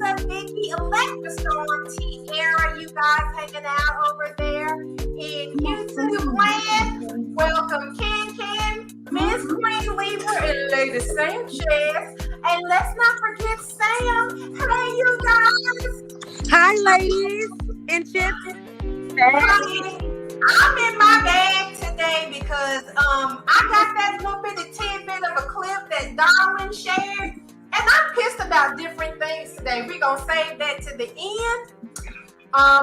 Lisa, Vicky, Electrostorm, Tiara, you guys hanging out over there in YouTube land. Welcome, Ken, Miss Queen Weaver, and Lady Sanchez. And let's not forget Sam. Hey, you guys. Hi, ladies and chips. Hey. I'm in my bag today because I got that little bit of tidbit of a clip that Darwin shared, and I'm pissed about different things today. We're gonna save that to the end.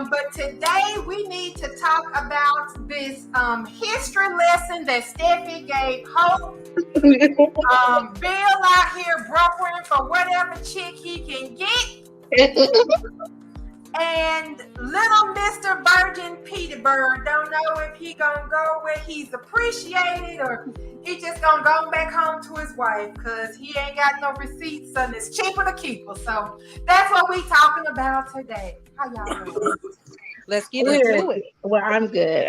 But today we need to talk about this history lesson that Steffy gave Hope. Bill out here brokering for whatever chick he can get. And little Mr. Virgin Peterbird don't know if he gonna go where he's appreciated or he just gonna go back home to his wife because he ain't got no receipts and it's cheaper to keep her. So that's what we talking about today. How y'all doing? Let's get into it. Well, I'm good.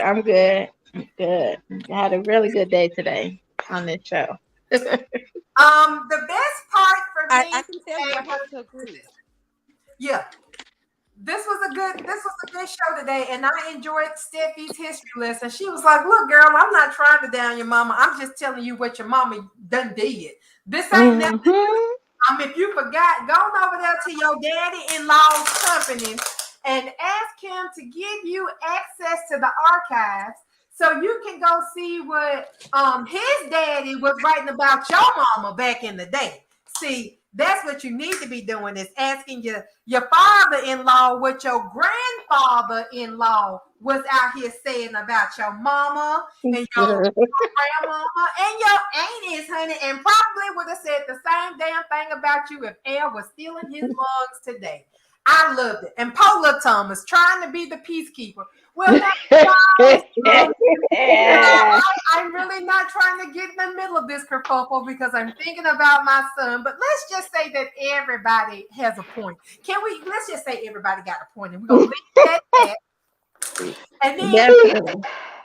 Good. I had a really good day today on this show. The best part for me, I can tell you I have to agree. Yeah. This was a good show today, and I enjoyed Steffi's history lesson. She was like, "Look, girl, I'm not trying to down your mama. I'm just telling you what your mama done did. This ain't nothing. If you forgot, go over there to your daddy-in-law's company and ask him to give you access to the archives so you can go see what his daddy was writing about your mama back in the day. See." That's what you need to be doing is asking your father-in-law what your grandfather-in-law was out here saying about your mama and your grandmama and your aunties, honey, and probably would have said the same damn thing about you if air was still in his lungs today. I loved it. And Paula Thomas trying to be the peacekeeper. Well, I'm really not trying to get in the middle of this kerfuffle because I'm thinking about my son. But let's just say that everybody has a point. Let's just say everybody got a point, and we're going to leave that at. And then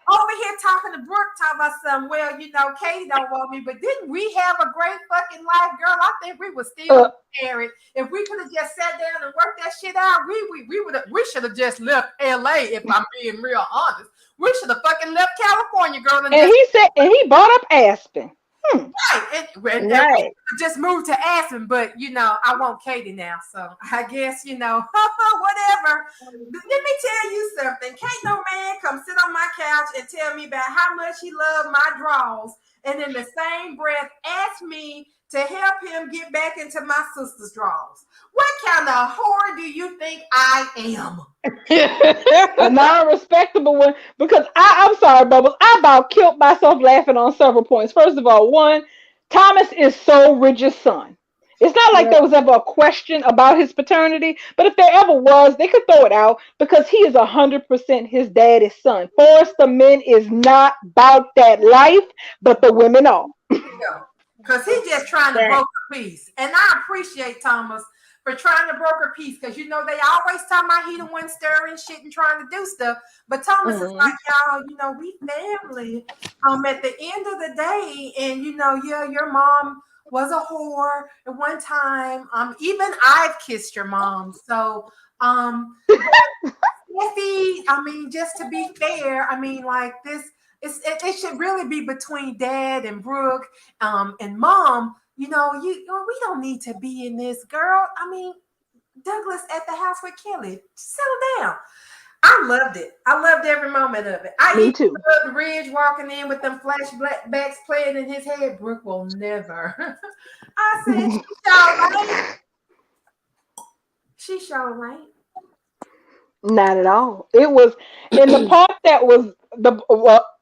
over here talking to Brooke, talking about something. Well, Katie don't want me, but didn't we have a great fucking life, girl? I think we were still married. If we could have just sat down and worked that shit out, we should have just left LA. If I'm being real honest, we should have fucking left California, girl. And he brought up Aspen. Right, and just moved to Aspen, but I want Katie now, so I guess whatever. Let me tell you something. Can't no man come sit on my couch and tell me about how much he loved my draws, and in the same breath ask me to help him get back into my sister's draws. What kind of whore do you think I am? A non-respectable one, because I'm sorry, Bubbles. I about killed myself laughing on several points. First of all, one, Thomas is so Ridge's son. It's not like there was ever a question about his paternity, but if there ever was, they could throw it out because he is 100% his daddy's son. Forrest the men is not about that life, but the women are. Because he's just trying to broker peace. And I appreciate Thomas for trying to broker peace because, they always talk about he the one stirring shit and trying to do stuff. But Thomas is like, y'all, we family. At the end of the day, and, your mom was a whore at one time. Even I've kissed your mom. So, just to be fair, like this, it should really be between Dad and Brooke and Mom. We don't need to be in this, girl. Douglas at the house with Kelly. Settle down. I loved it. I loved every moment of it. Me too. Loved Ridge walking in with them flashbacks playing in his head. Brooke will never. I said, she sure ain't. Not at all. It was in the part that was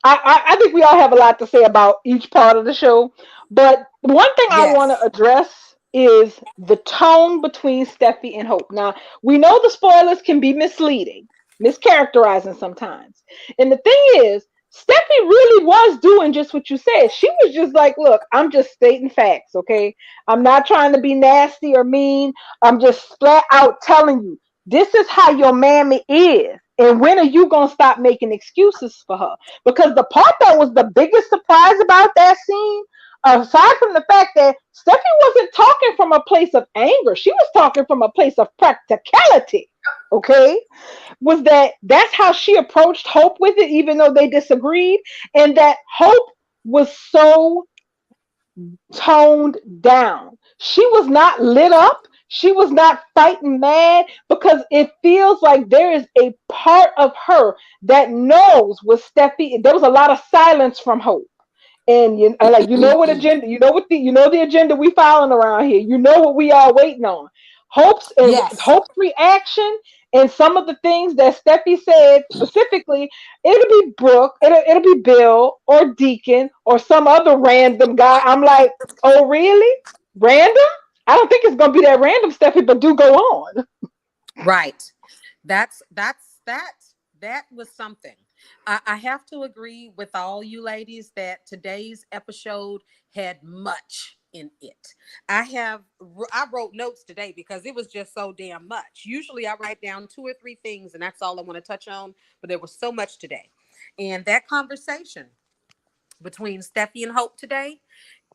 I think we all have a lot to say about each part of the show, but one thing I want to address is the tone between Steffy and Hope. Now, we know the spoilers can be misleading, mischaracterizing sometimes. And the thing is, Steffy really was doing just what you said. She was just like, look, I'm just stating facts, okay? I'm not trying to be nasty or mean. I'm just flat out telling you, this is how your mammy is. And when are you going to stop making excuses for her? Because the part that was the biggest surprise about that scene aside from the fact that Steffi wasn't talking from a place of anger, she was talking from a place of practicality. Okay, was that's how she approached Hope with it, even though they disagreed, and that Hope was so toned down. She was not lit up. She was not fighting mad because it feels like there is a part of her that knows with Steffi. There was a lot of silence from Hope. And like you know what agenda, you know the agenda we following around here. You know what we are waiting on. Yes. Hope's reaction and some of the things that Steffi said specifically, it'll be Brooke, it'll be Bill or Deacon or some other random guy. I'm like, oh really? Random? I don't think it's gonna be that random, Steffi, but do go on. Right. That's that was something. I have to agree with all you ladies that today's episode had much in it. I wrote notes today because it was just so damn much. Usually I write down 2 or 3 things and that's all I want to touch on, but there was so much today. And that conversation between Steffi and Hope today,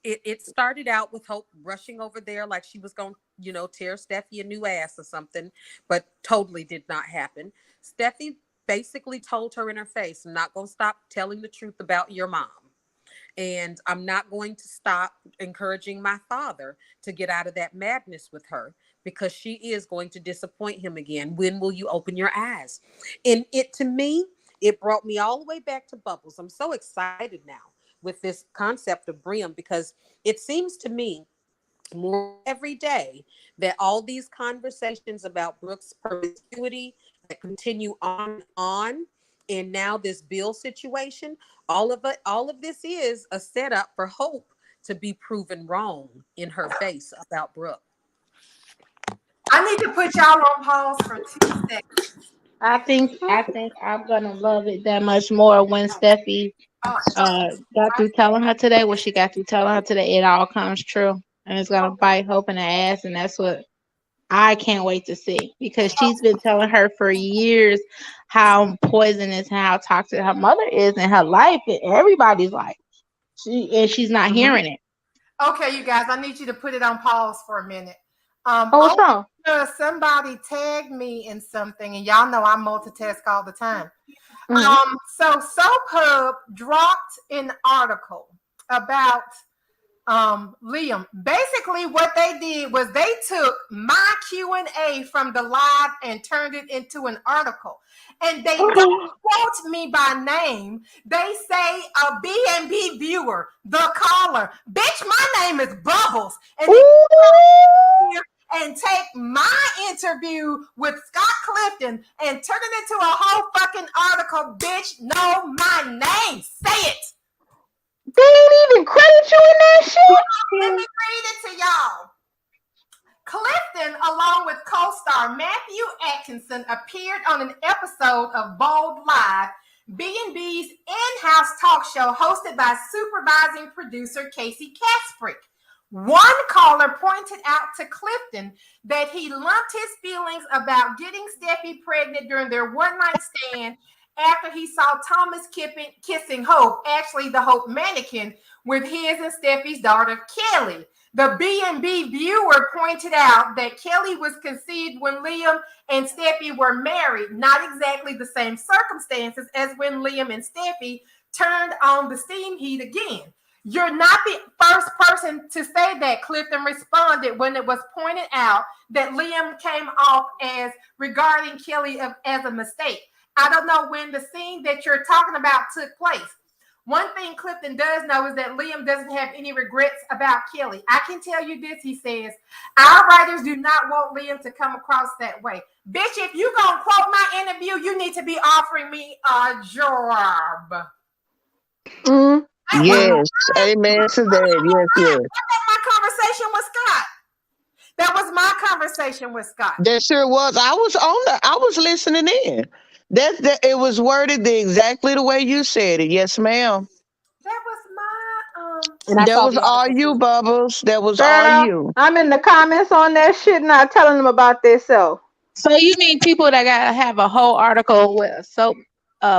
it started out with Hope rushing over there like she was going to, tear Steffi a new ass or something, but totally did not happen. Steffi basically told her in her face, I'm not going to stop telling the truth about your mom. And I'm not going to stop encouraging my father to get out of that madness with her because she is going to disappoint him again. When will you open your eyes? And to me, it brought me all the way back to Bubbles. I'm so excited now with this concept of Brim because it seems to me more every day that all these conversations about Brooke's promiscuity that continue on, and now this Bill situation, all of this is a setup for Hope to be proven wrong in her face about Brooke. I need to put y'all on pause for 2 seconds. I think I'm gonna love it that much more when Steffi got through telling her today what she got through telling her today. It all comes true, and it's gonna bite Hope in the ass, and that's what I can't wait to see because she's been telling her for years how poisonous and how toxic her mother is in her life and everybody's life. She's not hearing it. Okay, you guys, I need you to put it on pause for a minute. What's wrong? Somebody tagged me in something, and y'all know I multitask all the time. Mm-hmm. So Soap Hub dropped an article about Liam. Basically, what they did was they took my Q&A from the live and turned it into an article. And they don't quote me by name. They say a B&B viewer, the caller. Bitch, my name is Bubbles. And they and take my interview with Scott Clifton and turn it into a whole fucking article. Bitch, know my name. Say it. They ain't even credit you in that shit. Let me read it to y'all. Clifton, along with co-star Matthew Atkinson, appeared on an episode of Bold Live, B&B's in-house talk show hosted by supervising producer Casey Kasprick. One caller pointed out to Clifton that he lumped his feelings about getting Steffi pregnant during their one-night stand after he saw Thomas kissing Hope, actually the Hope mannequin, with his and Steffi's daughter, Kelly. The B&B viewer pointed out that Kelly was conceived when Liam and Steffi were married, not exactly the same circumstances as when Liam and Steffi turned on the steam heat again. You're not the first person to say that, Clifton responded when it was pointed out that Liam came off as regarding Kelly as a mistake. I don't know when the scene that you're talking about took place. One thing Clifton does know is that Liam doesn't have any regrets about Kelly. I can tell you this, he says, our writers do not want Liam to come across that way. Bitch, if you gonna quote my interview, you need to be offering me a job. Mm-hmm. Yes, amen to that. Yes. My conversation with Scott. That was my conversation with Scott. That sure was. I was listening in. That it was worded exactly the way you said it. Yes, ma'am. That was my And I That saw was the all article you, too. Bubbles. That was all Girl, you. I'm in the comments on that shit not telling them about themselves. So you mean people that gotta have a whole article with a soap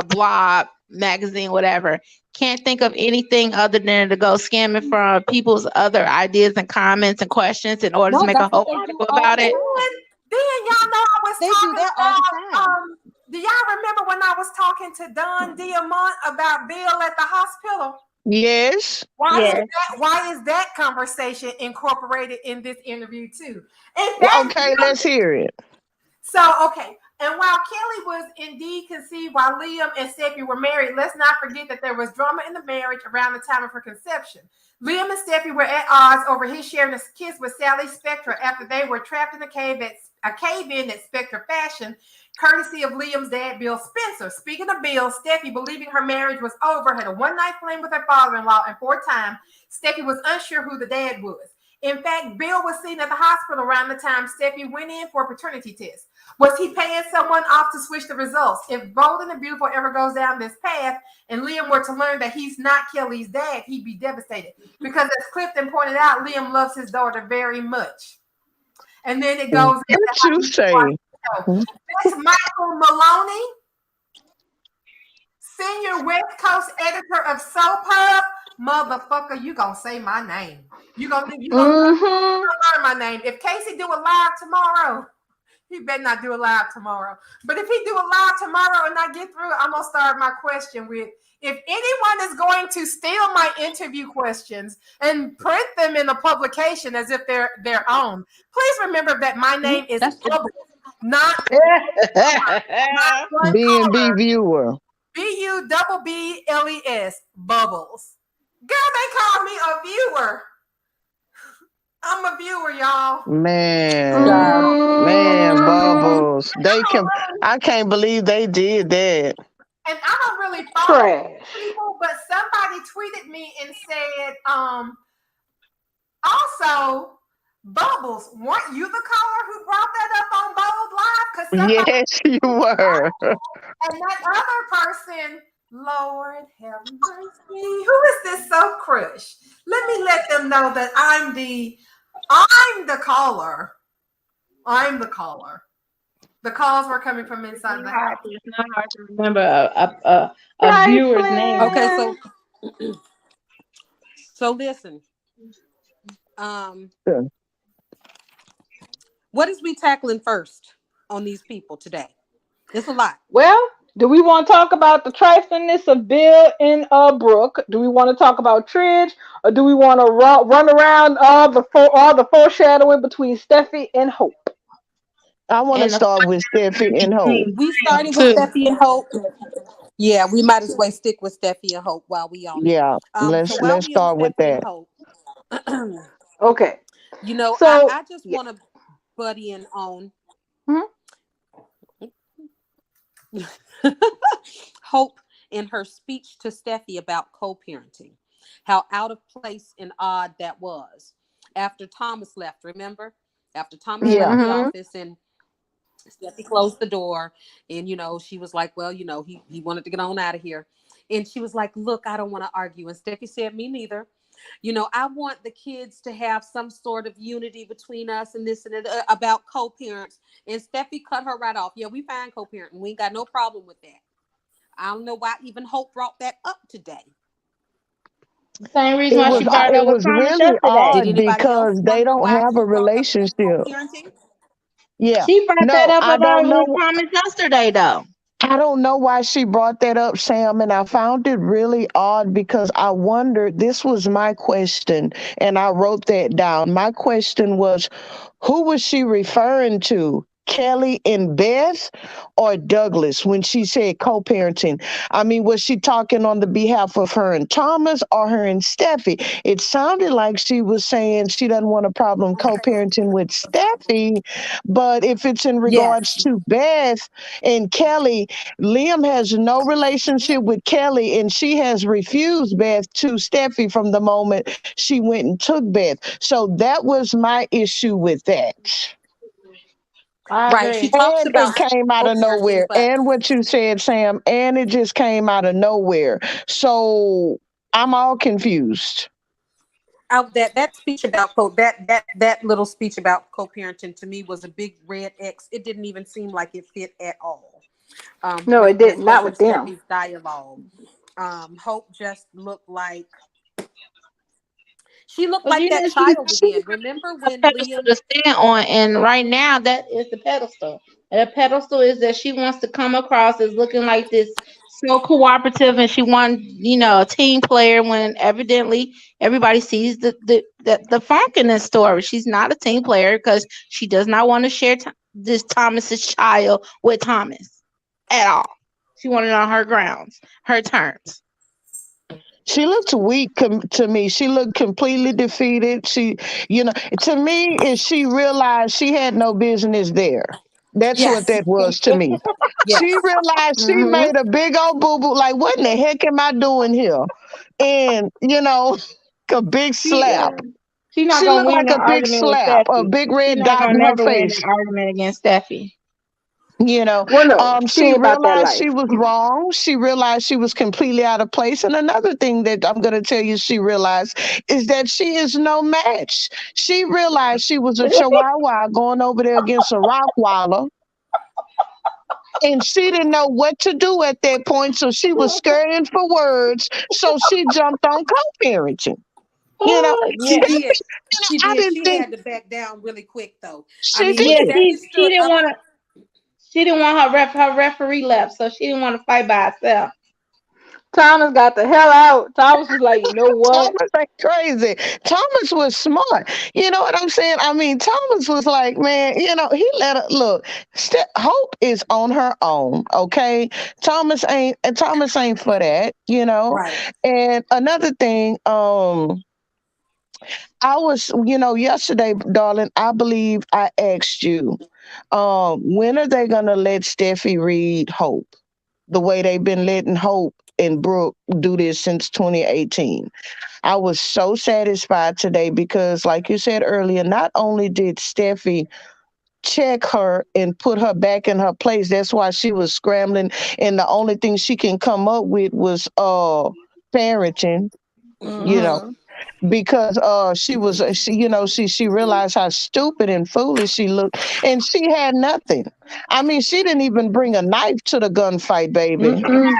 blob magazine, whatever. Can't think of anything other than to go scamming from people's other ideas and comments and questions in order to No, make a that's what whole they do article all about the it. time. Then y'all know I was They do talking that all the about time. do y'all remember when I was talking to Don Diamont about Bill at the hospital? Yes. Yes. Why is that conversation incorporated in this interview too? In Well, fact, okay, let's hear it. okay. And while Kelly was indeed conceived while Liam and Steffy were married, let's not forget that there was drama in the marriage around the time of her conception. Liam and Steffy were at odds over his sharing a kiss with Sally Spectra after they were trapped in a cave-in at Spectra fashion, courtesy of Liam's dad, Bill Spencer. Speaking of Bill, Steffy, believing her marriage was over, had a one-night fling with her father-in-law, and for a time, Steffy was unsure who the dad was. In fact, Bill was seen at the hospital around the time Steffy went in for a paternity test. Was he paying someone off to switch the results? If Bold and the Beautiful ever goes down this path and Liam were to learn that he's not Kelly's dad, he'd be devastated. Because as Clifton pointed out, Liam loves his daughter very much. And then it goes into What you say? That's Michael Maloney, senior West Coast editor of Soap Hub. Motherfucker, you gonna say my name. You gonna learn my name. If Casey do a live tomorrow, he better not do a live tomorrow. But if he do a live tomorrow and I get through, I'm gonna start my question with, if anyone is going to steal my interview questions and print them in a publication as if they're their own, please remember that my name is Bubbles, not one B&B caller. viewer. Bubbles. Bubbles. Girl, they call me a viewer. I'm a viewer, y'all. Man, Bubbles. I can't believe they did that. And I don't really follow people, but somebody tweeted me and said, also, Bubbles, weren't you the caller who brought that up on Bold Live? Yes, you were. And that other person, Lord have mercy, who is this so crush? Let them know that I'm the caller. I'm the caller. The calls were coming from inside the house. It's not hard to remember a viewer's name. Okay, so listen. What is we tackling first on these people today? It's a lot. Well, do we want to talk about the triflingness of Bill and Brooke? Do we want to talk about Tridge, or do we want to run around all the foreshadowing between Steffy and Hope? I want to start with Steffy and Hope. We started with Steffy and Hope. Yeah, we might as well stick with Steffy and Hope while we on it. Yeah, let's start with that. Hope, okay. You know, so, I just want to butt in on Hope in her speech to Steffy about co-parenting. How out of place and odd that was after Thomas left. Remember, after Thomas left the office and Steffy closed the door, and she was like, well, he wanted to get on out of here, and she was like, look, I don't want to argue. And Steffy said, me neither. I want the kids to have some sort of unity between us and this and that about co-parents. And Steffy cut her right off. Yeah, we find co-parenting. We ain't got no problem with that. I don't know why even Hope brought that up today. Same reason why she brought it up with Thomas really yesterday. odd because they don't have a relationship. Yeah. She brought that up about with Thomas yesterday, though. I don't know why she brought that up, Sam, and I found it really odd because I wondered, this was my question, and I wrote that down. My question was, who was she referring to? Kelly and Beth or Douglas when she said co-parenting? I mean, was she talking on the behalf of her and Thomas or her and Steffy? It sounded like she was saying she doesn't want a problem co-parenting with Steffy, but if it's in regards to Beth and Kelly, Liam has no relationship with Kelly, and she has refused Beth to Steffy from the moment she went and took Beth. So that was my issue with that. Right. She talks about it came out of nowhere. And what you said, Sam, and it just came out of nowhere. So I'm all confused. That speech about that little speech about co-parenting to me was a big red X. It didn't even seem like it fit at all. No, it with did not Hope and with them. Steffi's dialogue. Hope just looked like she looked But like you that know, child again. Remember a when pedestal Liam? to stand on, and right now that is the pedestal. And the pedestal is that she wants to come across as looking like this so cooperative, and she wants, a team player. When evidently everybody sees the funk in this story, she's not a team player because she does not want to share this Thomas's child with Thomas at all. She wanted it on her grounds, her terms. She looked weak to me. She looked completely defeated. To me, is she realized she had no business there. That's what Yes, that was to me. She yes. realized she Hmm. made a big old boo boo. Like, what in the heck am I doing here? And, a big She slap. she's not She gonna looked win like the a big argument with slap, a Steffi. big She's red not dot gonna in her never win the face. argument against Steffi. You know, Well, no, she she ain't about that realized she life. was wrong. She realized she was completely out of place. And another thing that I'm going to tell you she realized is that she is no match. She realized she was a chihuahua going over there against a Rottweiler. And she didn't know what to do at that point. So she was scurrying for words. So she jumped on co-parenting. You know, She Yeah, did. She I did. didn't She think had to back down really quick, though. I she mean, when yeah. did. Steffi She stood didn't up, want to. She didn't want her referee left, so she didn't want to fight by herself. Thomas got the hell out. Thomas was like, you know what? Thomas ain't crazy. Thomas was smart. You know what I'm saying? I mean, Thomas was like, man, he let her look. Hope is on her own, okay? Thomas ain't for that. right? And another thing, I was, yesterday, darling, I believe I asked you, when are they gonna let Steffi read Hope? The way they've been letting Hope and Brooke do this since 2018. I was so satisfied today because, like you said earlier, not only did Steffi check her and put her back in her place, that's why she was scrambling, and the only thing she can come up with was parenting, you know, Hmm. because she realized how stupid and foolish she looked, and she had nothing. I mean, she didn't even bring a knife to the gunfight, baby. Mm-mm.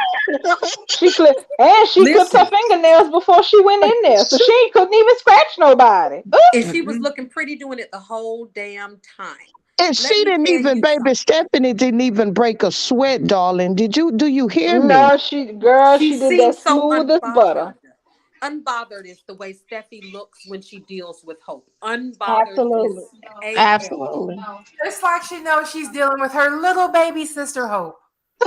She clipped her Listen, fingernails before she went in there, so she couldn't even scratch nobody. and she was looking pretty doing it the whole damn time. And Let she me didn't tell even, you baby, something. Stephanie didn't even break a sweat, darling. Do you hear me? No, girl, She she did seemed that so smooth as butter. unbothered. Unbothered is the way Steffi looks when she deals with Hope. Unbothered Absolutely, is AF. absolutely. It's like she knows she's dealing with her little baby sister Hope.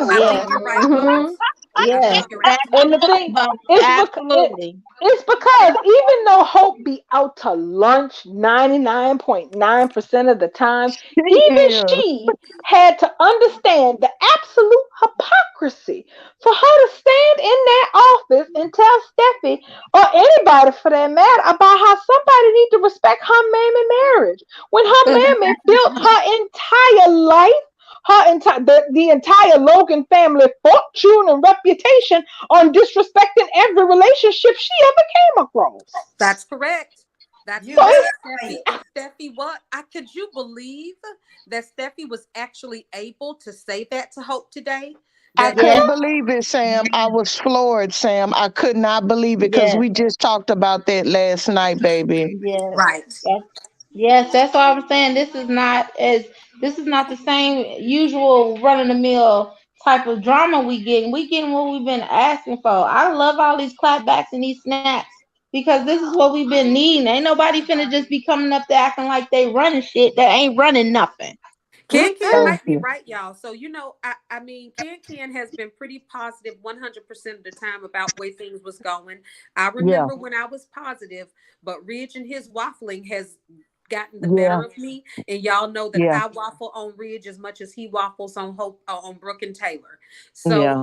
I think Yes, you're right, Hmm. Bubbles. I yes. think you're That's And absolutely the the right. thing, point, Bubba. it's because Absolutely. it's because even though Hope be out to lunch 99.9% of the time, even Yeah. she had to understand the absolute hypocrisy for her to stand in that office and tell Steffi or anybody for that matter about how somebody need to respect her mammy marriage when her mammy built her entire life, the entire Logan family fortune and reputation on disrespecting every relationship she ever came across. That's correct. That's You So better correct, it's, say. Steffi. And Steffi, what? Could you believe that Steffi was actually able to say that to Hope today? I That Yes, couldn't believe it, Sam. I was floored, Sam. I could not believe it because yes, we just talked about that last night, baby. yes. right. That's, yes, that's all I'm saying. This is not the same usual run of the mill type of drama we getting. We getting what we've been asking for. I love all these clapbacks and these snaps because this is what we've been needing. Ain't nobody finna just be coming up there acting like they running shit that ain't running nothing. Can mm-mm. Thank might be you. right, y'all. So I mean, Can has been pretty positive 100% of the time about where things was going. I Yeah, remember when I was positive, but Ridge and his waffling has gotten the yeah, better of me, and y'all know that yeah, I waffle on Ridge as much as he waffles on Hope on Brooke and Taylor. So, yeah.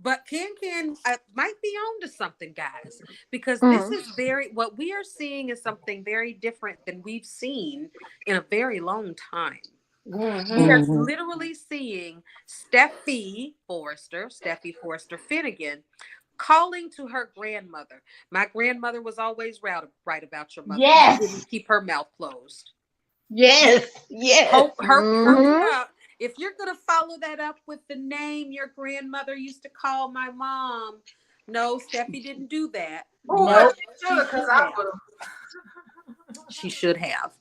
but Can might be on to something, guys, because this Mm. is very what we are seeing is something very different than we've seen in a very long time. We Hmm. are Hmm. literally seeing Steffi Forrester Finnegan calling to her grandmother. My grandmother was always right about your mother. You Yes, didn't keep her mouth closed. yes, yes. Her Hmm. mouth. If you're gonna follow that up with the name your grandmother used to call my mom, no, Steffi didn't do that. Oh, But but Nope. she should, because I would she should have.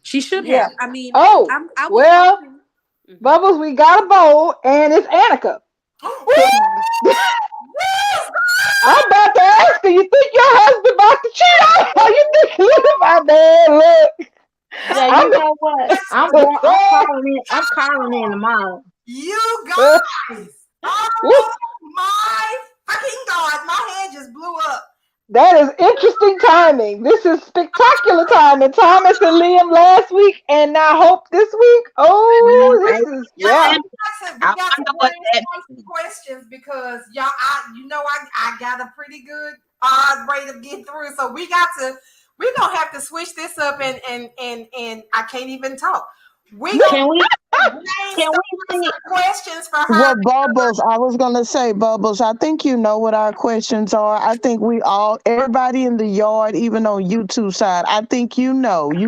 She should Yeah. have. I mean, Oh, I was well, hoping. Mhm. Bubbles, we got a bowl, and it's Annika. I'm about to ask her, you think your husband about to cheat on you? You think he's my man? Look, Yeah, I'm you know what? I'm the going. I'm calling in. I'm calling in tomorrow. You guys. Woo. Oh my fucking God. My head just blew up. That is interesting timing. This is spectacular timing. Thomas and Liam last week, and now Hope this week. Oh, I, this is Y'all, yeah. we I got to wonder what that brainstorm some means. questions because y'all, I got a pretty good rate of getting through. So we're gonna have to switch this up and I can't even talk. We gonna Can we? Can brainstorm we see? some questions for her. Well, Bubbles, I was gonna say, Bubbles, I think you know what our questions are. I think everybody in the yard, even on YouTube side, I think you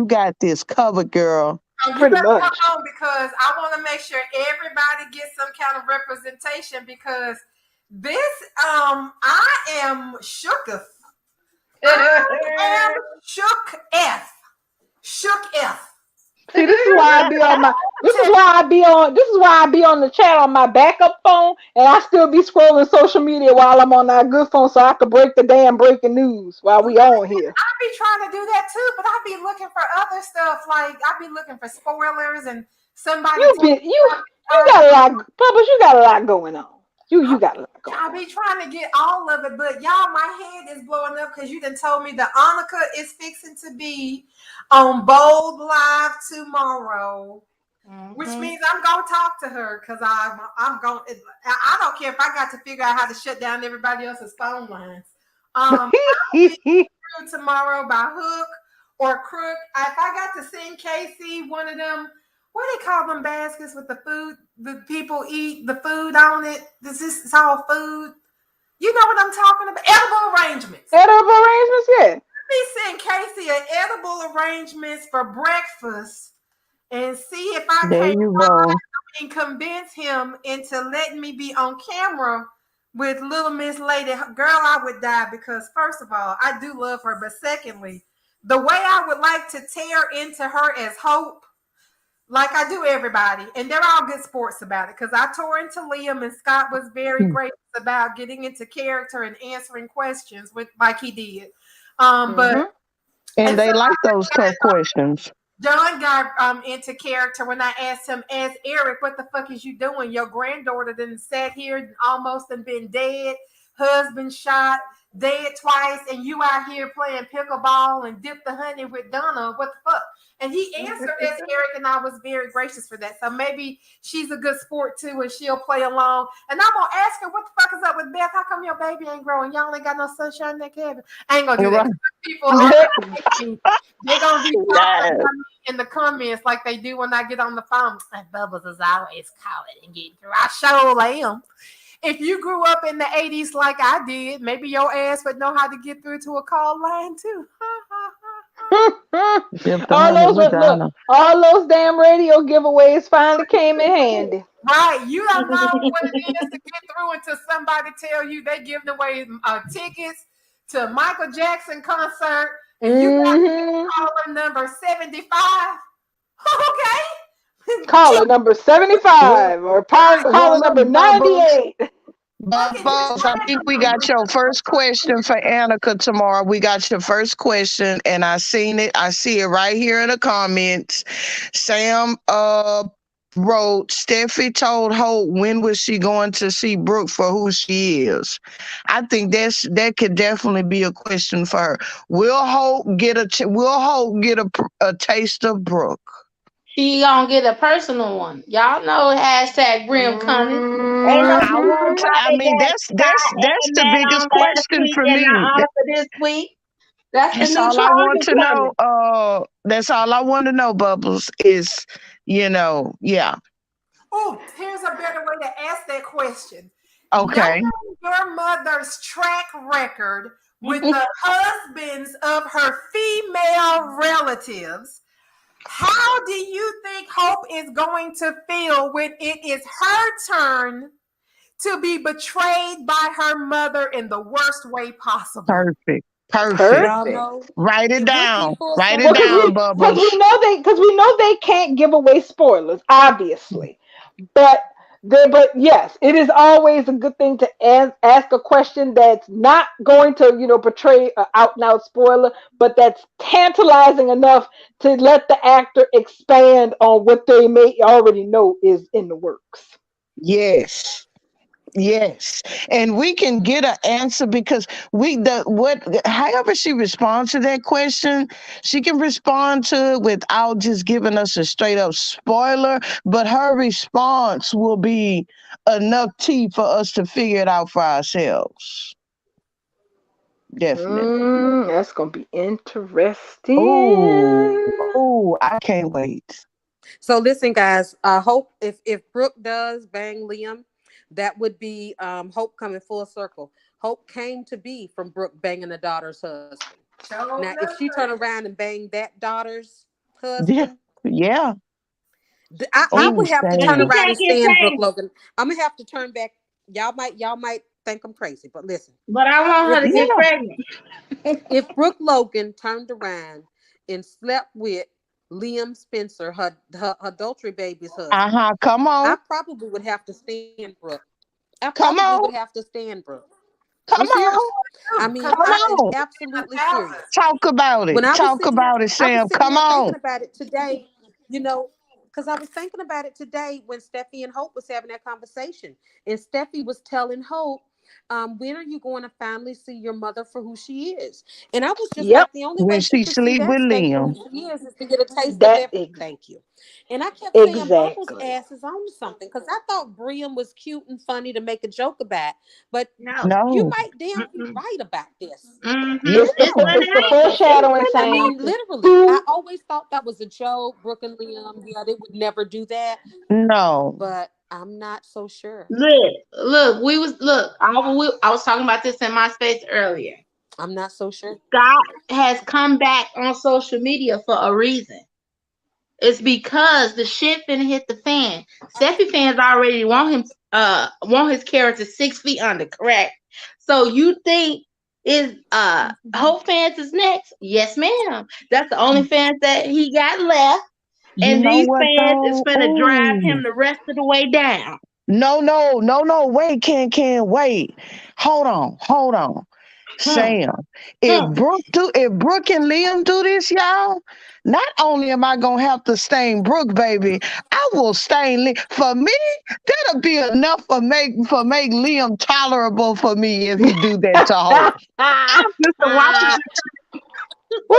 got this covered, girl. So you Pretty better come much. on because I want to make sure everybody gets some kind of representation because this I am shooketh. I am shook F. Shook F. See, this is why I be on my. This is why I be on the chat on my backup phone, and I still be scrolling social media while I'm on our good phone, so I can break the damn breaking news while we on here. I be trying to do that too, but I be looking for other stuff. Like I be looking for spoilers and somebody. You got a lot, Bubbles. You got a lot going on. You got a lot going I on. be trying to get all of it, but y'all, my head is blowing up because you done told me that Annika is fixing to be on Bold Live tomorrow, which means I'm gonna talk to her because I'm going. I don't care if I got to figure out how to shut down everybody else's phone lines. I'll be through tomorrow by hook or crook. If I got to send Casey one of them, what do they call them baskets with the food? The people eat the food on it. It's all food. You know what I'm talking about? Edible arrangements. Edible arrangements, yeah. Me send Casey an edible arrangements for breakfast and see if I There you go. can convince him into letting me be on camera with little Miss Lady. Girl, I would die because first of all, I do love her, but secondly, the way I would like to tear into her as Hope, like I do everybody, and they're all good sports about it because I tore into Liam and Scott was very gracious about getting into character and answering questions with like he did. But And they like those tough questions. John got into character when I asked him, as Eric, what the fuck is you doing? Your granddaughter done sat here and almost and been dead, husband shot, dead twice, and you out here playing pickleball and dip the honey with Donna. What the fuck? And he answered as Eric, and I was very gracious for that. So maybe she's a good sport too, and she'll play along. And I'm gonna ask her, what the fuck is up with Beth? How come your baby ain't growing? Y'all ain't got no sunshine in that cabin. I ain't gonna do that. People, they're gonna be talking about me in the comments like they do when I get on the phone. And Bubbles is always calling and getting through. I sure am. If you grew up in the 80s like I did, maybe your ass would know how to get through to a call line too. all those damn radio giveaways finally came in handy. Right. You don't know what it is to get through until somebody tell you they giving away tickets to Michael Jackson concert and you got caller number 75. Okay. Caller number 75 or caller number 98. Bubbles, I think we got your first question for Annika tomorrow. We got your first question, and I seen it. I see it right here in the comments. Sam wrote, Steffi told Hope when was she going to see Brooke for who she is. I think that could definitely be a question for her. Will Hope get a taste of Brooke? She gonna get a personal one. Y'all know hashtag Grim coming. Ain't no that's the biggest question for me. For this week. That's all I want to know. That's all I want to know, Bubbles, is yeah. Oh, here's a better way to ask that question. Okay. Knowing your mother's track record with the husbands of her female relatives, How do you think Hope is going to feel when it is her turn to be betrayed by her mother in the worst way possible? Perfect. Perfect. Y'all Perfect. know Write it it would be down. full Write it Well, circle. down, because we Bubbles. know they can't give away spoilers, obviously. But but yes, it is always a good thing to ask a question that's not going to portray an out and out spoiler, but that's tantalizing enough to let the actor expand on what they may already know is in the works. Yes. Yes, and we can get an answer because we the what however she responds to that question, she can respond to it without just giving us a straight up spoiler, but her response will be enough tea for us to figure it out for ourselves. Definitely. That's gonna be Oh, interesting. oh, I can't wait. So listen, guys. Hope if Brooke does bang Liam, that would be Hope coming full circle. Hope came to be from Brooke banging the daughter's husband. Now, if she turn around and bang that daughter's Yeah, husband, yeah. I Oh, would have to But turn she Sam. around can't and get stand Brooke paid. Logan. I'm gonna have to turn back. Y'all might think I'm crazy, but listen. But I want If her to get Brooke Yeah. pregnant. if Brooke Logan turned around and slept with Liam Spencer, her adultery baby's husband, Uh-huh. Come I on. probably would have to stand Brooke. I Come probably would on. have to stand Brooke. I'm Come serious. on. I Because mean, Come I I am on. a absolutely thousand. serious. Talk about When it. Talk about it, I was Sam. sitting Come here on. thinking about it today, you know, because I was thinking about it today when Steffi and Hope was having that conversation, and Steffi was telling Hope, when are you going to finally see your mother for who she is? And I was just Yep, like, the only When way she she could see sleep with that Steffi for Liam. who she is to get a taste of that that. Thank you. And I kept saying, Bubbles' exactly. ass is on something because I thought Briam was cute and funny to make a joke about, but No. you No. might damn be Mm-mm. right about this. Yeah. Mm-hmm. It's the It's gonna it's the happen. foreshadowing It's I gonna saying mean, happen. literally, I who. always thought that was a joke. Brooke and Liam, yeah, they would never do that, No. but I'm not so sure. Look. I was talking about this in my space earlier. I'm not so sure. Scott has come back on social media for a reason. It's because the shit finna hit the fan. Steffi fans already want his character 6 feet under, correct? So you think is Hope fans is next? Yes, ma'am. That's the only fans that he got left. You And know these what fans is though? finna drive him Oh. the rest of the way down. No, no, no, no. Wait, can wait. Hold on, hold on. Hmm. Sam, Hmm. if Brooke and Liam do this, y'all, not only am I gonna have to stain Brooke, baby, I will stain Liam. For me, that'll be enough for make Liam tolerable for me if he do that to Hope. I'm just a waffle. Woo.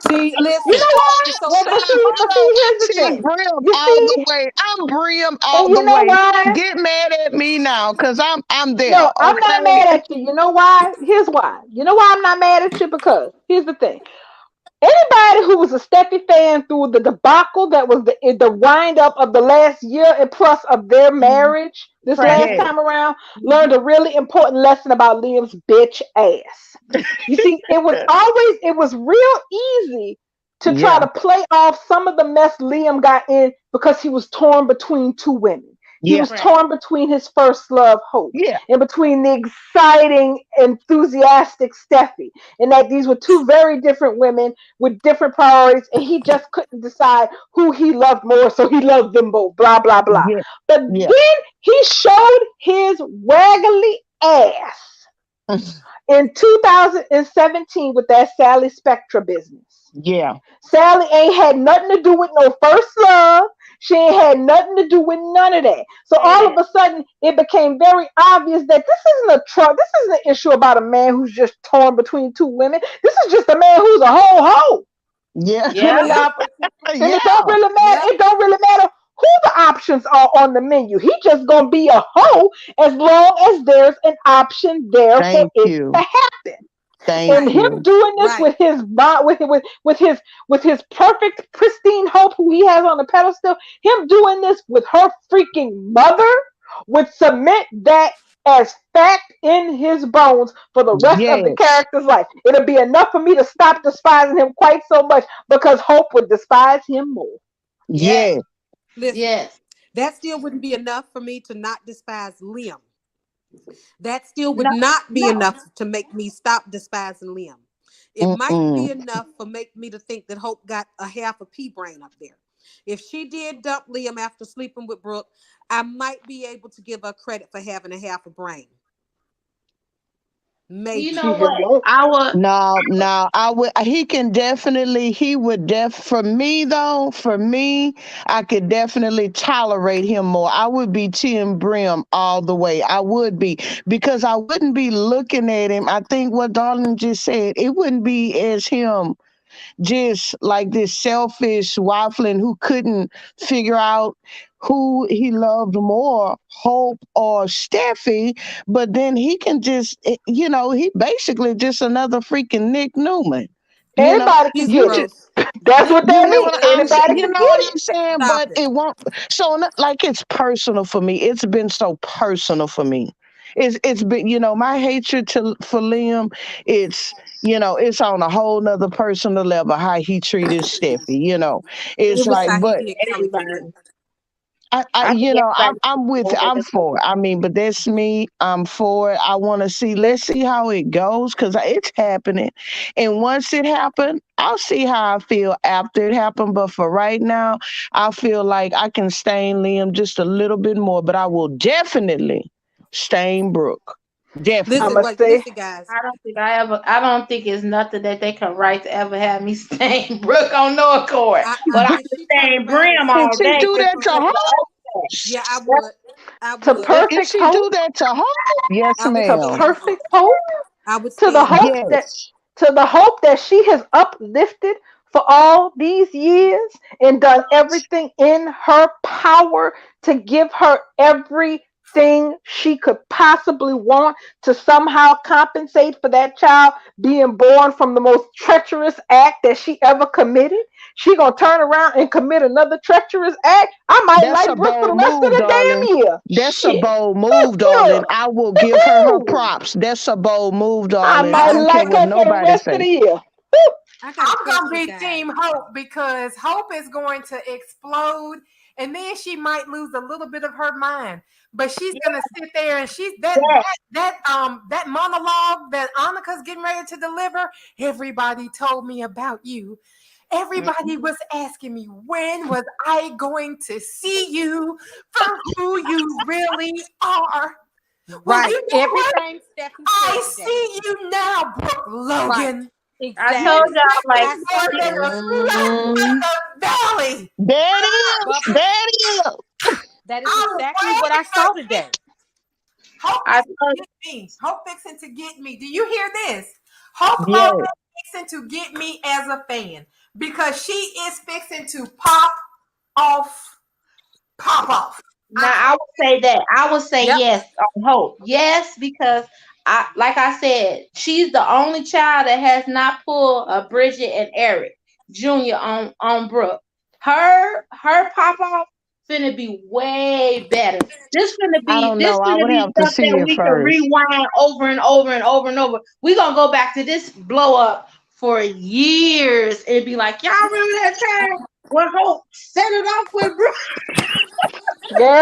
See, You listen. know why? So Well, let me. but Hold see, on. here's the See, thing. Brim You all see, the way. I'm Brim all and the you know way. why? Get mad at me now, cause I'm there. No, I'm not Okay. mad at you. You know why? Here's why. You know why I'm not mad at you? Because here's the thing. Anybody who was a Steffi fan through the debacle that was the wind up of the last year and plus of their marriage this last Pregnant. Yes. time around learned a really important lesson about Liam's bitch ass. You see, it was real easy to try Yeah. to play off some of the mess Liam got in because he was torn between two women. He Yeah. was Pregnant. torn between his first love, Hope, Yeah. and between the exciting, enthusiastic Steffi, and that these were two very different women with different priorities, and he just couldn't decide who he loved more, so he loved them both, blah, blah, blah. Yeah. But Yeah. then he showed his waggly ass in 2017 with that Sally Spectra business. Yeah. Sally ain't had nothing to do with no first love. She ain't had nothing to do with none of that. So Say all that. of a sudden, it became very obvious that this isn't an issue about a man who's just torn between two women. This is just a man who's a whole hoe. Yeah. And Yep. it don't Yeah. really matter. Yep. It don't really matter who the options are on the menu. He just gonna be a hoe as long as there's an option there for Thank it to you. happen. Thank And Right. him you. doing this Right. with his with his perfect pristine Hope who he has on the pedestal, him doing this with her freaking mother would cement that as fact in his bones for the rest of the Yes. character's life. It'll be enough for me to stop despising him quite so much because Hope would despise him more. Yes. Yes. Listen, Yes. that still wouldn't be enough for me to not despise Liam. That still No. would not be No. enough to make me stop despising Liam. It might be Mm-mm. enough for make me to think that Hope got a half a pea brain up there. If she did dump Liam after sleeping with Brooke, I might be able to give her credit for having a half a brain. You Maybe. She know had what? won't. I would. No, no, I would. He can definitely. He would For me though, for me, I could definitely tolerate him more. I would be Tim Brim all the way. I would be because I wouldn't be looking at him. I think what Darling just said. It wouldn't be as him just like this selfish waffling who couldn't figure out who he loved more, Hope or Steffi. But then he can just, he basically just another freaking Nick Newman. You know, Anybody can He's you get it. just gross. That's He's what you that get gross. means. what I'm saying? Anybody You can know get what it. I'm saying? Stop But it. it won't. So like it's personal for me. It's been so personal for me. It's been my hatred for Liam. It's it's on a whole nother personal level how he treated Steffi. It's It was like, how he but did Kelly for me. Everybody. I I think everybody. I'm with it. I'm for it. I mean, but that's me. I'm for it. I want to see. Let's see how it goes because it's happening, and once it happened, I'll see how I feel after it happened. But for right now, I feel like I can stain Liam just a little bit more, but I will definitely stain Brooke. I'ma Definitely. say Listen, guys. I don't think I ever. I don't think it's nothing that they can write to ever have me stain Brooke on no accord. But I If can she turned stain around and Brim If said all she day do just that to because of her, the yeah, I other would. I to would. if perfect she do hope, that to her, yes, I would to ma'am. stand Brooke. perfect hope, I would to the stand hope Brooke. that Yes. to the hope that she has uplifted for all these years and done everything in her power to give her everything she could possibly want to somehow compensate for that child being born from the most treacherous act that she ever committed. She gonna turn around and commit another treacherous act. I might That's like a Brooke for the bold rest of move, the darling. damn year. That's a Shit. bold move, darling. Yeah. I will give her Woo-hoo. props. That's a bold move, I darling. I I might got a don't care like what her for question. the nobody rest of say. the year. I got a I'm gonna question, be guys. Team Hope because Hope is going to explode, and then she might lose a little bit of her mind. But she's gonna sit there and she's yes. that monologue that Annika's getting ready to deliver. Everybody told me about you. Everybody was asking me when was I going to see you for who you really are. Well, Right. you know what? Everything Steffi I said today. see you now, Brooke Right. Logan. I You told Exactly. y'all like expect I more see than it. a slap in Mm, the valley. There it is. Bubba, There it is. that is I'm exactly what I saw today. Hope I fixing to told get me. Hope fixing to get me. Do you hear this? Hope Logan Yes. fixing to get me as a fan because she is fixing to pop off, pop off. now I would say that. I would say Yep. yes on Hope. Yes, because I like I said, she's the only child that has not pulled a Bridget and Eric Jr. on Brooke. Her pop off finna be way better. I don't This know. I finna would be have to stuff see that it we can first. rewind over and over and over and over. We gonna go back to this blow up for years and be like, y'all remember that time when Hope set it off with Brooke?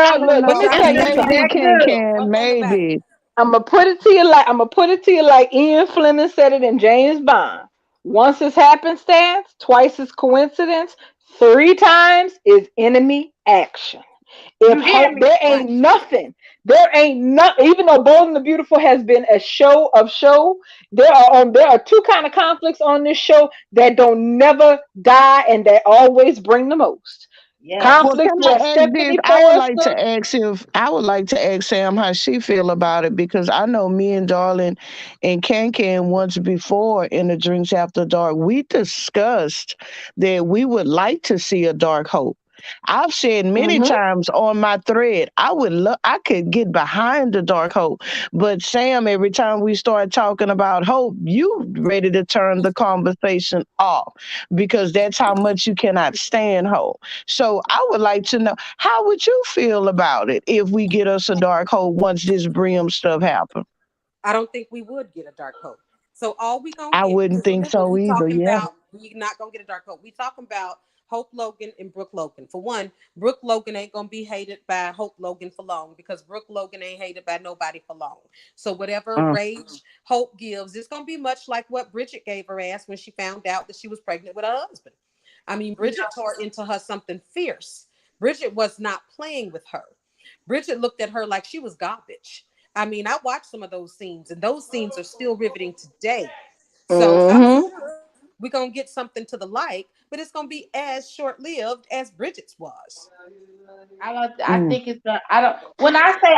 I girl, don't look, let But know. me y'all It's tell you gonna still be gonna something. Maybe that love can her. good. can One thing about it. maybe. I'm gonna put it to you like Ian Fleming said it in James Bond. Once is happenstance, twice is coincidence, three times is enemy action. If You hear hope me? there Right. ain't nothing, there ain't nothing. Even though Bold and the Beautiful has been a show of show, there are two kind of conflicts on this show that don't never die and that always bring the most. Yes. Well, Conflict can with I ask this? Stephanie I would like Forrester. to ask if I would like to ask Sam how she feel about it because I know me and Darling and Can once before in the Drinks After Dark we discussed that we would like to see a Dark Hope. I've said many Mm-hmm. times on my thread, I could get behind the dark hope. But Sam, every time we start talking about hope, you ready to turn the conversation off because that's how much you cannot stand hope. So I would like to know, how would you feel about it if we get us a dark hope once this Brim stuff happens? I don't think we would get a dark hope. So all we gonna I get, wouldn't because think remember so we either. talking Yeah. about we not gonna get a dark hope. We talking about Hope Logan and Brooke Logan. For one, Brooke Logan ain't gonna be hated by Hope Logan for long because Brooke Logan ain't hated by nobody for long. So whatever Mm, rage Hope gives, it's gonna be much like what Bridget gave her ass when she found out that she was pregnant with her husband. I mean, Bridget tore into her something fierce. Bridget was not playing with her. Bridget looked at her like she was garbage. I mean, I watched some of those scenes, and those scenes are still riveting today. So I'm Mm-hmm. sure we're gonna get something to the like, but it's gonna be as short-lived as Bridget's was. I don't. I mm. think it's the. I don't. When I said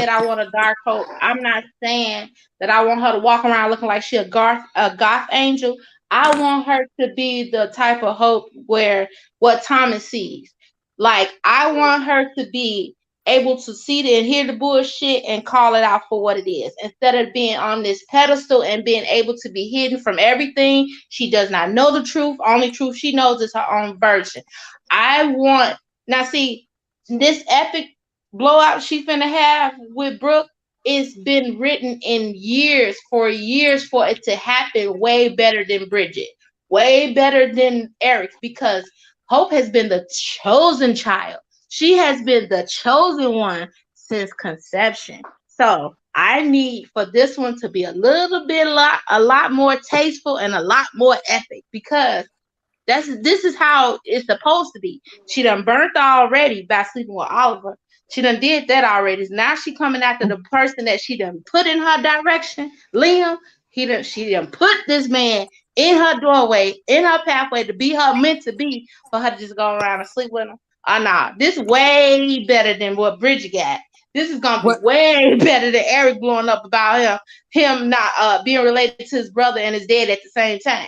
I want a dark hope, I'm not saying that I want her to walk around looking like she a goth angel. I want her to be the type of hope where what Thomas sees. Like I want her to be able to see and hear the bullshit and call it out for what it is, instead of being on this pedestal and being able to be hidden from everything. She does not know the truth. Only truth she knows is her own version. I want now see this epic blowout she's gonna have with Brooke. It's been written in years for it to happen way better than Bridget, way better than Eric's, because Hope has been the chosen child. She has been the chosen one since conception. So I need for this one to be a lot more tasteful and a lot more epic, because this is how it's supposed to be. She done burnt already by sleeping with Oliver. She done did that already. Now she coming after the person that she done put in her direction, Liam. She done put this man in her doorway, in her pathway to be her meant to be, for her to just go around and sleep with him. Oh nah, this way better than what Bridget got. This is gonna be What way better than Eric blowing up about him not being related to his brother and his dad at the same time.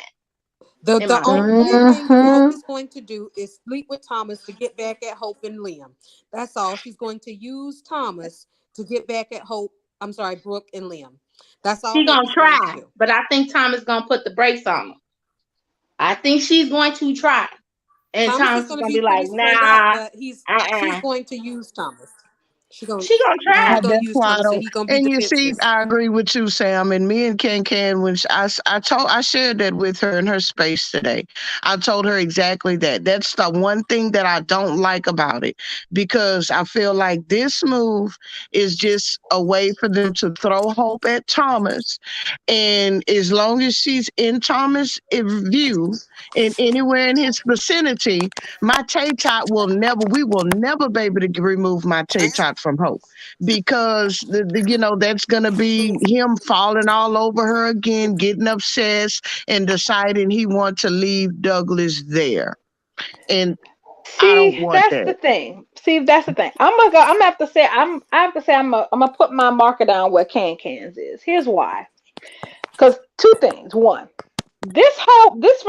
In the my only thing that Hope Mm-hmm. is going to do is sleep with Thomas to get back at Hope and Liam. That's all. She's going to use Thomas to get back at Hope. I'm sorry, Brooke and Liam. That's all She Hope gonna is going to try, do. but I think Thomas gonna put the brakes on her. I think she's going to try, and Thomas is Thomas is going to gonna be be pretty like, straight up, "Nah, but she's uh-uh." going to use Thomas. She going She gonna she's try. going to That's use why I Thomas, so don't. he going to be And you see, defenseless. I agree with you, Sam. And me and Can, when I shared that with her in her space today. I told her exactly that. That's the one thing that I don't like about it, because I feel like this move is just a way for them to throw hope at Thomas. And as long as she's in Thomas' view and anywhere in his vicinity, my Tay Tot we will never be able to remove my Tay Tot from hope, because that's going to be him falling all over her again, getting obsessed and deciding he wants to leave Douglas there, and I don't See, want that's that. the thing. See, that's the thing. I'm gonna go. I'm gonna have to say. I have to say. I'm gonna put my marker down where Cans is. Here's why. Because two things. One, this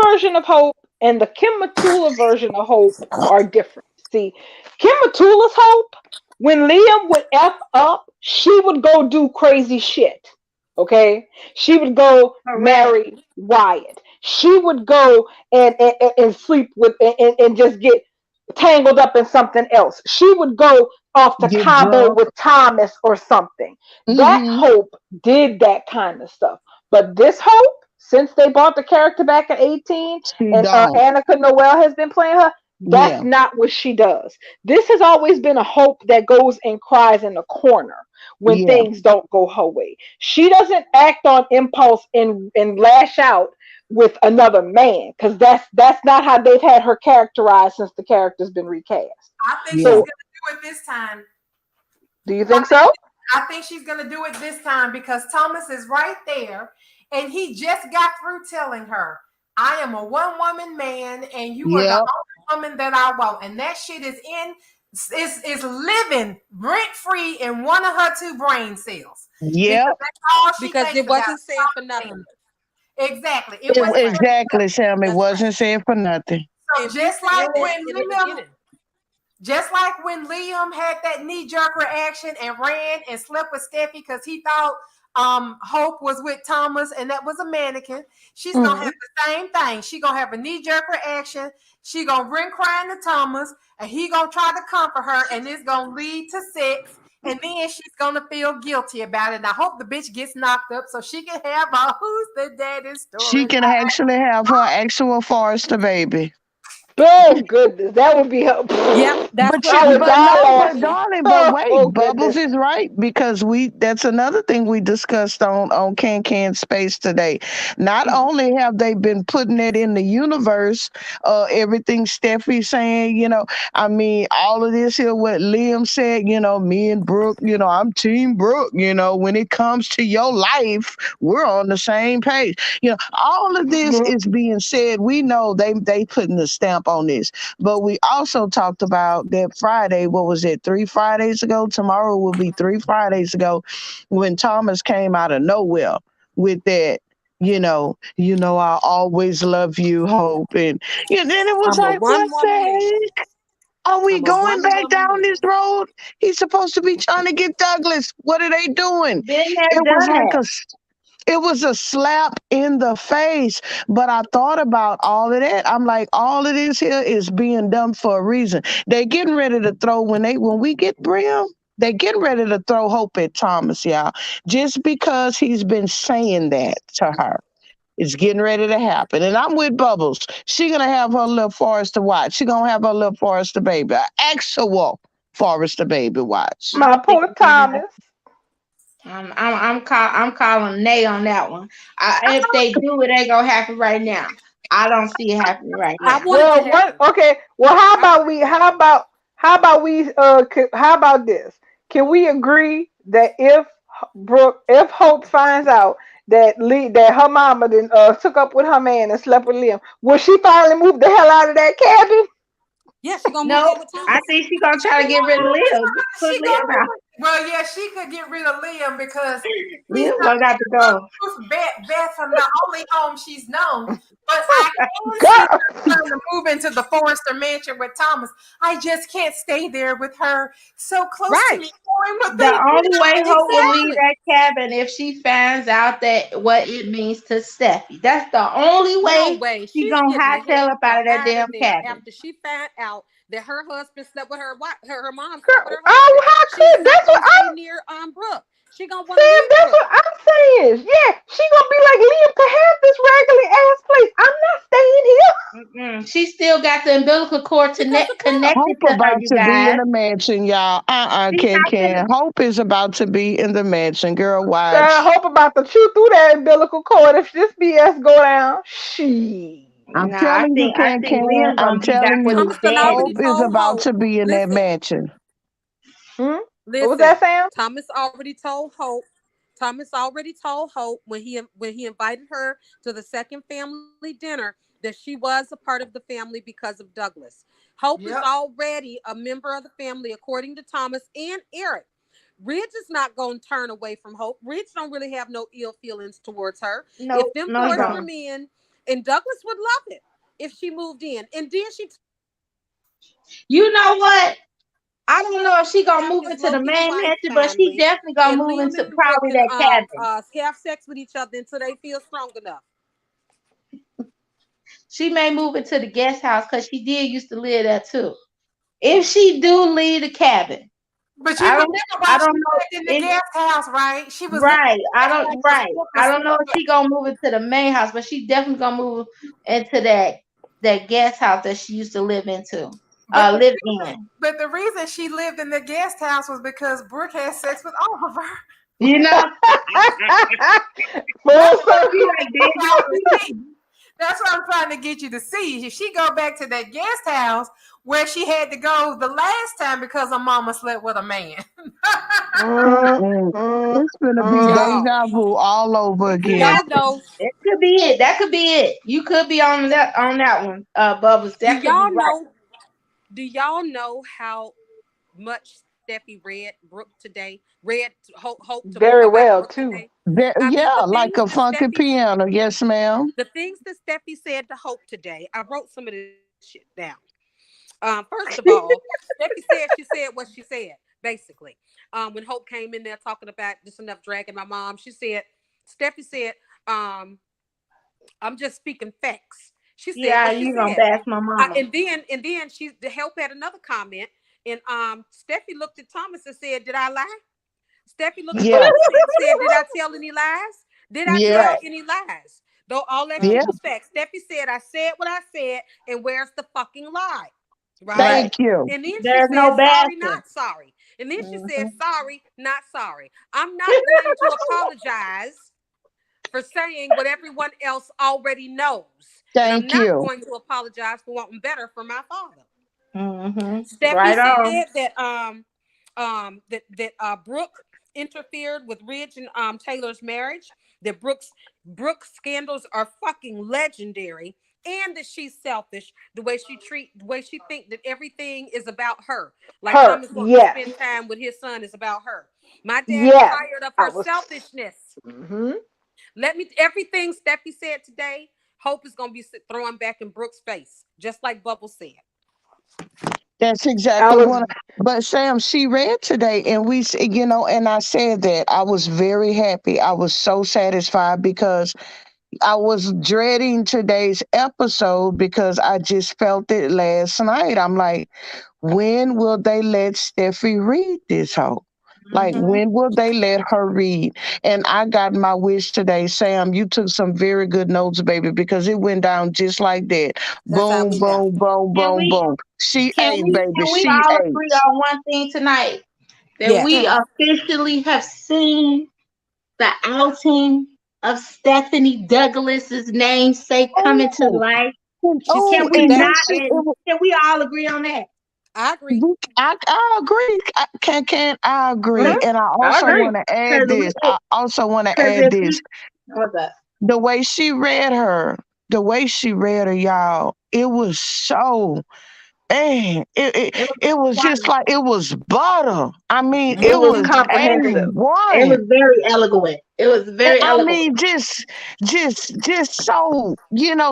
version of Hope and the Kim Matula version of Hope are different. See, Kim Matula's Hope, when Liam would F up, she would go do crazy shit. Okay? She would go Correct. marry Wyatt. She would go and sleep with and just get tangled up in something else. She would go off to Get Cabo drunk. with Thomas or something. That Hmm. Hope did that kind of stuff. But this Hope, since they brought the character back at 18 She and don't. Annika Noel has been playing her, that's Yeah. not what she does. This has always been a Hope that goes and cries in the corner when Yeah. things don't go her way. She doesn't act on impulse and lash out with another man, because that's not how they've had her characterized since the character's been recast. I think she's Yeah. gonna So do it this time. do you I think so? I think she's gonna do it this time because Thomas is right there, and he just got through telling her, "I am a one-woman man, and you are the Yep. only woman that I want." And that shit is living rent free in one of her two brain cells because Yep. that's all she Because thinks it about. wasn't said for nothing. Exactly. It wasn't. Exactly, Sam. It That's wasn't right. said for nothing. So And we just said like that when in the Liam, beginning. just like when Liam had that knee-jerk reaction and ran and slept with Steffi because he thought Hope was with Thomas and that was a mannequin, she's gonna have the same thing. She gonna have a knee-jerk reaction. She gonna run crying to Thomas, and he gonna try to comfort her, and it's gonna lead to sex. And then she's gonna feel guilty about it. And I hope the bitch gets knocked up so she can have a who's the daddy She story. can actually have her actual Forrester baby. Oh goodness, that would be her. Yep, that's But what you, I we would were but die no, but laughing. discussing. darling, but wait, Oh Bubbles goodness. is right because that's another thing we discussed on Can Space today. Not only have they been putting it in the universe, everything Steffi saying, I mean, all of this here, what Liam said, me and Brooke, I'm Team Brooke, when it comes to your life, we're on the same page. All of this is being said. We know they putting the stamp on this. But we also talked about that Friday, what was it, 3 Fridays ago? Tomorrow will be 3 Fridays ago when Thomas came out of nowhere with that, I always love you, Hope. And then it was I'm a like, what one woman man. the heck? Are we I'm a going one back woman down man. this road? He's supposed to be trying to get Douglas. What are they doing? Been there, It was done like that. it was a slap in the face. But I thought about all of that. I'm like, all of this here is being done for a reason. They getting ready to throw when we get Brim. They getting ready to throw Hope at Thomas, y'all. Just because he's been saying that to her. It's getting ready to happen. And I'm with Bubbles. She gonna have her little Forrester watch. She gonna have her little Forrester baby. An actual Forrester baby watch. I My don't think poor it's gonna happen. Thomas. I'm calling nay on that one. If they do, it ain't gonna happen right now. I don't see it happening right I now. want it to Well, what? happen. Okay. Well, how I about want it we? to happen. How about this? Can we agree that if Hope finds out that her mama then took up with her man and slept with Liam, will she finally move the hell out of that cabin? Yeah, she gonna move Nope. in with I Thomas. think she's gonna try to get rid of Liam. Put She Liam gonna out. well, yeah, she could get rid of Liam because he's Liam not gonna got to go. Bethlehem, the only home she's known. But I can see God, her trying to move into the Forrester mansion with Thomas. I just can't stay there with her so close to Right. me, knowing what The they only way Hope will leave Exactly. that cabin if she finds out that what it means to Steffi. That's the only No way way. she She's gonna getting the hightail up out hell of that out damn of there cabin. after she found out that her husband slept with her mom slept with girl, her oh, husband. how She is could? not That's gonna what stay I'm near Brooke. She gonna want to saying. leave That's Brooke. what I'm saying. Yeah, she gonna be like Liam to have this raggedy ass place. I'm not staying here. She still got the umbilical cord Because of Brooke. connected Hope to her, about you to be in guys. the mansion, y'all. She's Can not can. finna. Hope is about to be in the mansion. Girl, Girl, watch. Hope about to chew through that umbilical cord if this BS go down. She. I'm Nah, telling you, I can think can. Liam I'm gonna be back telling with his you, Thomas done daddy. already Hope is told about Hope. to be in that Listen, mansion. Hmm? What was that, listen. Sam? Thomas already told Hope. Thomas already told Hope when he invited her to the second family dinner that she was a part of the family because of Douglas. Hope is Yep. already a member of the family according to Thomas and Eric. Ridge is not going to turn away from Hope. Ridge don't really have no ill feelings towards her. If No, them no, he boys were don't. men, and Douglas would love it if she moved in. And then she You know what? I don't know if she gonna have move his into the lovely main wife mansion, but she finally, definitely gonna and move Liam into and Brooke probably can that cabin. have sex with each other until they feel strong enough. She may move into the guest house because she did used to live there too. If she do leave the cabin, But you I don't, remember I while she don't know. lived in the It guest house, right? She was living right. in the I guest don't house because right. Brooke I was don't know if she gonna move into the main house, but she definitely gonna move into that guest house that she used to live into. but Live in. the reason she lived in the guest house was because Brooke had sex with Oliver. You know, Full That's what she circle. like I'm trying to that. see. That's what I'm trying to get you to see. If she go back to that guest house where she had to go the last time because her mama slept with a man. Mm, Mm-mm. mm, It's gonna be mm. Y'all, deja vu all over do again. y'all know? That could be it. That could be it. You could be on that one, Bubbles. Do That could be y'all right. know? Do y'all know how much Steffi read Brooke today? Read Hope to Very about well, Brooke too. today. I mean, Yeah, like a funky piano. Yes, ma'am. the things that Steffi said to Hope today. I wrote some of this shit down. First of all, Steffi said she said what she said, basically. When Hope came in there talking about just enough dragging my mom, Steffi said, I'm just speaking facts. She said Yeah, what she you gonna said. bash my mama. And then she the Help had another comment. And Steffi looked at Thomas and said, did I lie? Steffi looked at Yeah, Thomas and said, did I tell any lies? Did I yeah, tell Right. any lies? Though all that yeah. shit was facts. Steffi said, I said what I said, and where's the fucking lie? Right? Right. Thank you. And then she There's said, no sorry, bashing. not sorry. And then she said, Mhm. sorry, not sorry. I'm not going to apologize for saying what everyone else already knows. And I'm Thank not you. going to apologize for wanting better for my father. Steffi Right on. said that Brooke interfered with Ridge and Taylor's marriage. That Brooke's scandals are fucking legendary, and that she's selfish. The way she think that everything is about her. Like Her, Thomas wanting to yes, spend time with his son is about her. My dad is yes. tired of I her was. selfishness. Hmm. Everything Steffi said today, Hope is gonna be throwing back in Brooke's face, just like Bubble said. That's I exactly was. what. But Sam, she read today, and and I said that I was very happy. I was so satisfied because I was dreading today's episode because I just felt it last night. I'm like, when will they let Steffi read this hoe? Like, Mhm. when will they let her read? And I got my wish today. Sam, you took some very good notes, baby, because it went down just like that. That's how Boom, we know. boom, boom, Can boom, we boom. She can ate, we baby. can we She all ate. agree on one thing tonight? That we Yes. officially have seen the outing of Stephanie Douglas's namesake coming to Oh, life. She's oh, Can putting it we and down. then not? she, And can we all agree on that? I agree. I agree. I agree. Mhm. And I I also agree. want to add Because this. I also want to because add if this. we what's that? The way she read her, y'all, it was so, man, It was it was just quiet. like it was butter. I mean, It it was was Mm-hmm. comprehensive. It was A1. very eloquent. It was very I eloquent. mean, just so,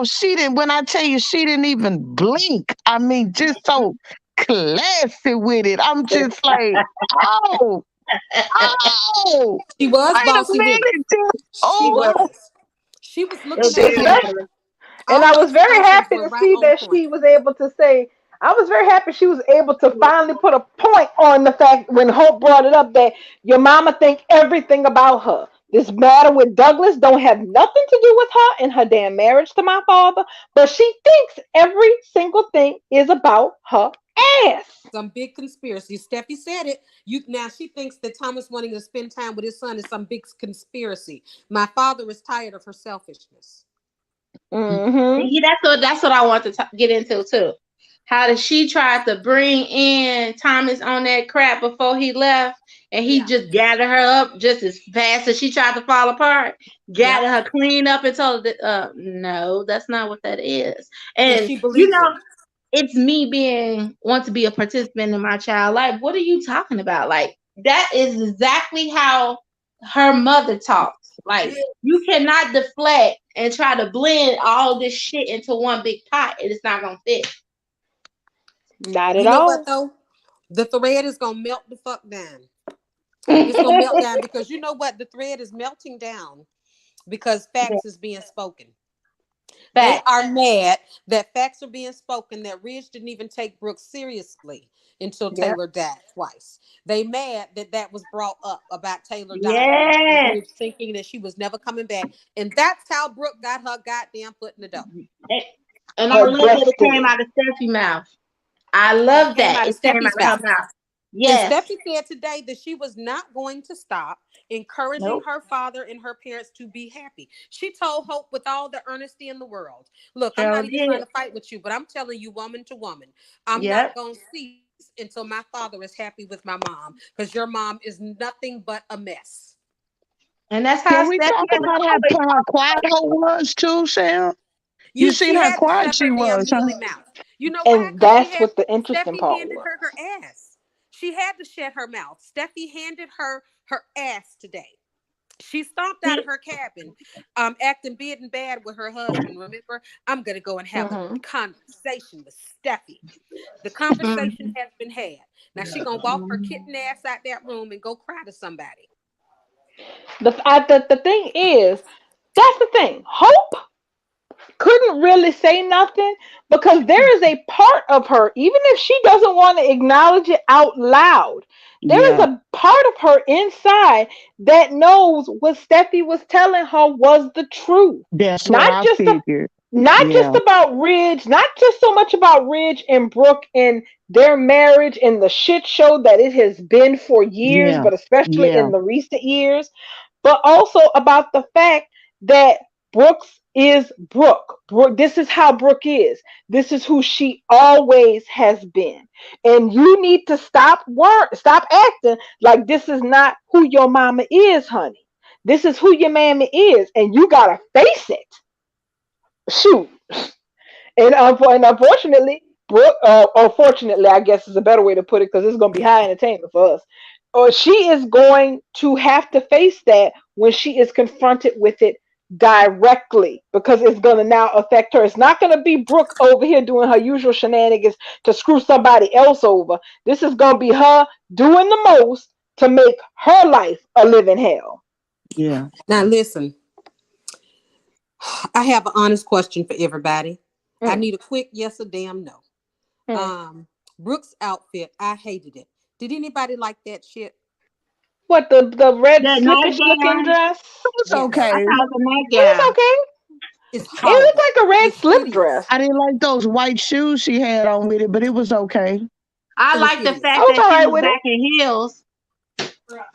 she didn't, when I tell you she didn't even blink, I mean, just so classy with it. I'm just like, oh, oh, She was wait a bossy with it. minute, dude. She Oh, was. She was It looking was at very see, Especially, eloquent. and all I her was very expressions happy were to right see on that point. she was able to say. I was very happy she was able to finally put a point on the fact when Hope brought it up that your mama think everything about her. This matter with Douglas don't have nothing to do with her and her damn marriage to my father, but she thinks every single thing is about her ass. Some big conspiracy. Steffi said it. You now she thinks that Thomas wanting to spend time with his son is some big conspiracy. My father is tired of her selfishness. Mm-hmm. Yeah, that's what I want to get into too. How did she try to bring in Thomas on that crap before he left, and he Yeah. just gathered her up just as fast as she tried to fall apart, Yep. gathered her clean up and told her that, no, that's not what that is. And And she believes it. it's me being want to be a participant in my child life. What are you talking about? Like that is exactly how her mother talks. Like you cannot deflect and try to blend all this shit into one big pot and it's not gonna fit. Not at You know what all. though? The thread is gonna melt the fuck down. It's gonna melt down because you know what? The thread is melting down because Yeah, facts is being spoken. They facts. are mad that facts are being spoken that Ridge didn't even take Brooke seriously until Yep. Taylor died twice. They mad that that was brought up about Taylor dying and Yes. Ridge thinking that she was never coming back. And that's how Brooke got her goddamn foot in the door. And I Her love that it came destiny. out of Steffi's mouth. I And it love came that. out It of came Steffi's out of mouth. her mouth. And Yes. Steffi said today that she was not going to stop encouraging Nope. her father and her parents to be happy. She told Hope with all the earnesty in the world, look, I'm Sure not even trying did. to fight with you, but I'm telling you, woman to woman, I'm not Yep. going to cease until my father is happy with my mom because your mom is nothing but a mess. And that's how can we Steffi talk has about always how quiet her was too, Sam? You seen She how had to quiet shut her she damn was, huh? mealy mouth. You know why? And Because that's what the interesting Steffi part handed was. her her ass. She had to shut her mouth. Steffi handed her her ass today. She stomped out of her cabin, acting big and bad with her husband. Remember, I'm gonna go and have a Mhm. conversation with Steffi. The conversation has been had. Now she gonna walk her kitten ass out that room and go cry to somebody. The thing is, that's the thing. Hope couldn't really say nothing because there is a part of her, even if she doesn't want to acknowledge it out loud, there is Yeah, a part of her inside that knows what Steffi was telling her was the truth. that's what Not I just a, figured. not just Yeah, about Ridge, not just so much about Ridge and Brooke and their marriage and the shit show that it has been for years, yeah, but especially yeah, in the recent years, but also about the fact that Brooks is Brooke. Brooke. This is how Brooke is. This is who she always has been. And you need to stop acting like this is not who your mama is, honey. This is who your mammy is, and you gotta face it. Shoot. And unfortunately, Brooke, or fortunately, I guess is a better way to put it because it's going to be high entertainment for us. Or she is going to have to face that when she is confronted with it directly because it's going to now affect her. It's not going to be Brooke over here doing her usual shenanigans to screw somebody else over. This is going to be her doing the most to make her life a living hell. yeah. Now listen, I have an honest question for everybody. I Mm, need a quick yes or damn no. mm. Brooke's outfit, I hated it. Did anybody like that shit? What the red That slippish looking nightgown, dress? It was Yes. I okay. thought the It was nightgown. okay. It's It looked horrible. like a red It's slip hideous. dress. I didn't like those white shoes she had on with it, but it was okay. I It was like the hideous. I fact was that all she right was with it. back in heels.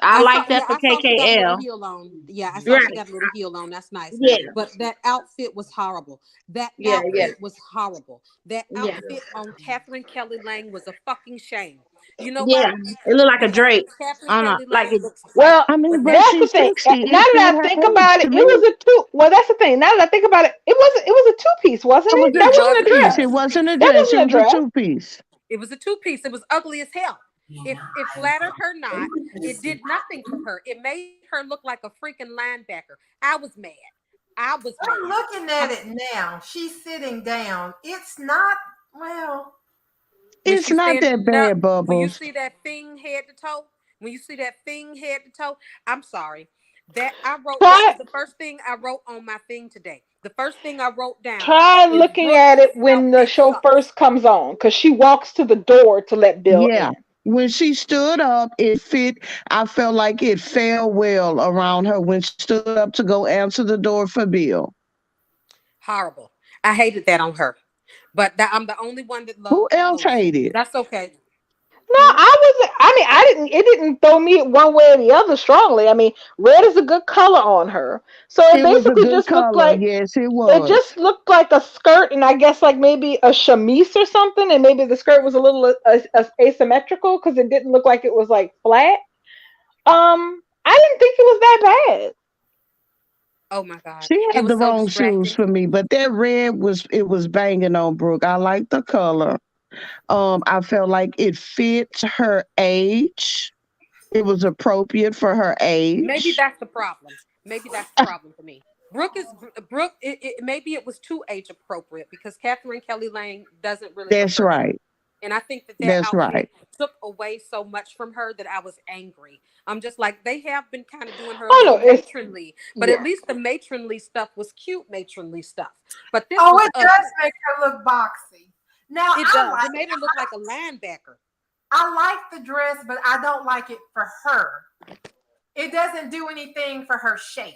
I like that for I saw she got a little KKL. heel on. Yeah, I saw she Right. got a little heel on. That's nice. Yeah. But that outfit was horrible. That Yeah. Yeah. outfit was horrible. That Yeah. outfit on Catherine Kelly Lang was a fucking shame. You know Yeah. why? It looked like a Because Drake. Catherine I don't know. Kelly Like Lang it. looks like Well, I mean, but that's the she's thing. 60. Now It that fit I her think age about it, to it me. was a two. Well, that's the thing. Now that I think about it, it was a two piece, wasn't It was it? a That it two was. wasn't a It was piece. a dress. It two wasn't a piece. That dress. It wasn't a was a dress. two piece. It was a two piece. It was ugly as hell. It flattered her not. It did nothing for her. It made her look like a freaking linebacker. I was mad. I was I'm mad. looking at it now. She's sitting down. It's not well. When It's she's not that standing up, bad, when you Bubbles. see that thing head to toe, when you see that thing head to toe, I'm sorry. That I wrote, that Try was the first thing I wrote on my thing today. The first thing I wrote down try is looking Brooke's at it when the outfit show sucks. first comes on, because she walks to the door to let Bill Yeah. in. When she stood up, it fit. I felt like it fell well around her when she stood up to go answer the door for Bill. Horrible. I hated that on her. But I'm the only one that Who loved else Lois. hated? That's okay. No, Hmm? I wasn't. I mean, I didn't. It didn't throw me one way or the other strongly. I mean, red is a good color on her, so it It was a basically good just looked color. like Yes, it it was. just looked like a skirt, and I guess like maybe a chemise or something, and maybe the skirt was a little asymmetrical because it didn't look like it was like flat. I didn't think it was that bad. Oh my God. She It had was the so wrong shoes distracting. for me, but that red was it was banging on Brooke. I like the color. I felt like it fits her age. It was appropriate for her Maybe age. that's the problem. Maybe that's the problem for me. Brooke. Maybe it was too age appropriate because Catherine Kelly Lang doesn't really look That's her age, right. and I think that That's outfit right. took away so much from her that I was angry. I'm just like they have been kind of doing her a Oh no, little it's matronly, but at yeah. least the matronly stuff was cute matronly stuff. But this Oh, was it does ugly. make her look boxy. Now It does. It made her look like a linebacker. I like the dress, but I don't like it for her. It doesn't do anything for her shape.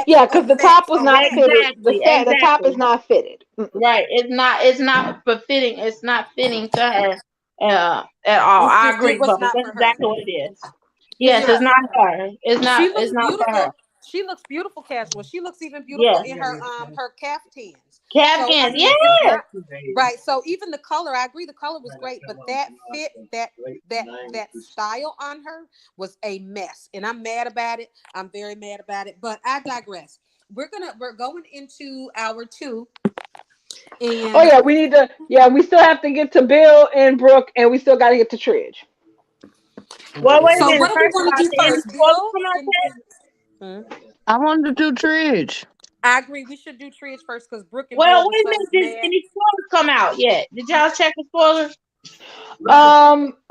Yeah, Oh, because the fat, top was so not fat. fitted. Exactly. The top is Exactly. not fitted. Mm-mm. Right. It's not befitting. It's not fitting to her at all. It's I just it agree, was Bubbles. not That's for her. exactly what it is. It's Yes, not it's Yeah. for not her. her. It's She not. looks It's not for her. beautiful. She looks beautiful casual. She looks even beautiful Yes. in her caftans. So I Captain. mean, it's Yes. not right. So even the color, I agree, the color was great, but that fit, that style on her was a mess, and I'm mad about it. I'm very mad about it. But I digress. We're going into hour two, Oh and yeah, we need to. Yeah, we still have to get to Bill and Brooke, and we still got to get to Tridge. Well, wait a so minute. what do we First of want all, to do did any first, spoilers Bill come out and yet? Hmm. I wanted to do Tridge. I agree. We should do Tridge first because Brooke and Well, Bill was wait a so minute. Did mad. any spoilers come out yet? Did y'all check the spoilers?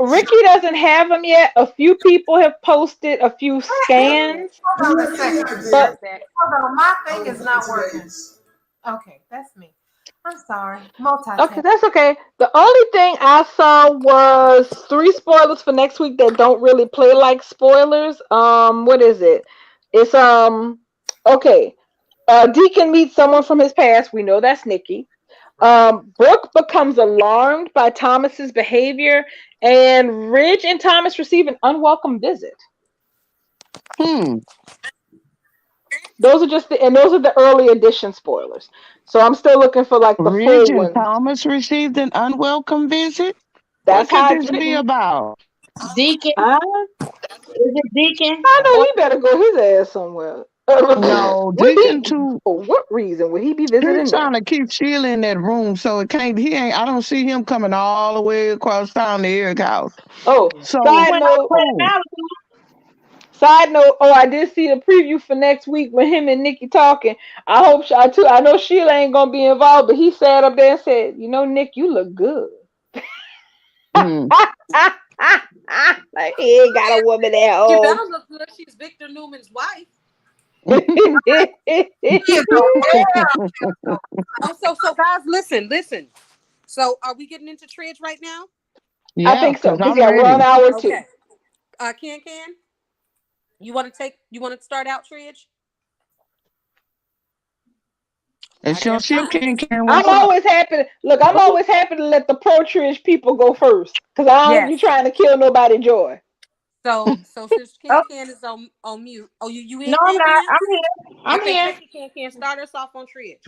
Ricky doesn't have them yet. A few people have posted a few scans, Hold on a second. but Shares that. Hold on, my thing is not working. Okay, that's me. I'm sorry. okay, Multitask. that's okay. The only thing I saw was 3 spoilers for next week that don't really play like spoilers. What is it? It's okay. Deacon meets someone from his past. We know that's Nikki. Brooke becomes alarmed by Thomas's behavior, and Ridge and Thomas receive an unwelcome visit. Hmm. Those are the early edition spoilers. So I'm still looking for like the Ridge full and ones. Thomas received an unwelcome visit. What That's could how it's this be written. about? Deacon? I Is it Deacon? I know Or he better go his ass somewhere. No, Would Deacon he? too. For what reason would he be He's visiting trying them? to keep Sheila in that room, so it can't. He ain't. I don't see him coming all the way across town to Eric's house. Oh, So, side went all note. the way to oh, Malibu? Side note. Oh, I did see a preview for next week with him and Nikki talking. I hope I too. I know Sheila ain't gonna be involved, but he sat up there and said, "You know, Nick, you look good." mm, Like he ain't got a woman at She home. better look good. She's Victor Newman's wife. He is Oh, so guys, listen. So are we getting into Tridge right now? I yeah, think so. because Cause I'm yeah, we're on ready. hour 2. Okay. Can you want to start out, Tridge? And I guess she'll not. can. I'm What's up? always happy. Look, I'm always happy to let the pro-trish people go first, cause I don't be Yes. trying to kill nobody joy. So since Oh, Can is on mute. Oh, you no, in I'm not. Can? I'm here. I'm Okay, here. thank you, Can. Start us off on Tridge.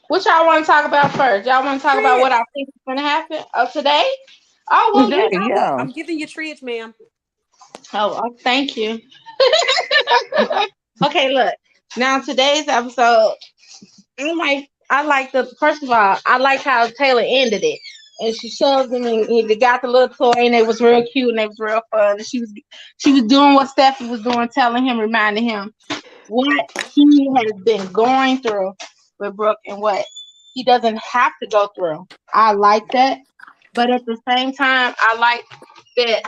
What y'all want to talk about first? Y'all want to talk about what Tridge. I think is going to happen today? Oh, well, Today, Yeah, yeah. yeah. I'm giving you Tridge, ma'am. Thank you. Okay, look. Now, today's episode, I like the, first of all, I like how Taylor ended it. And she shoved him and he got the little toy and it was real cute and it was real fun. And she was doing what Steffy was doing, telling him, reminding him what he has been going through with Brooke and what he doesn't have to go through. I like that. But at the same time, I like that.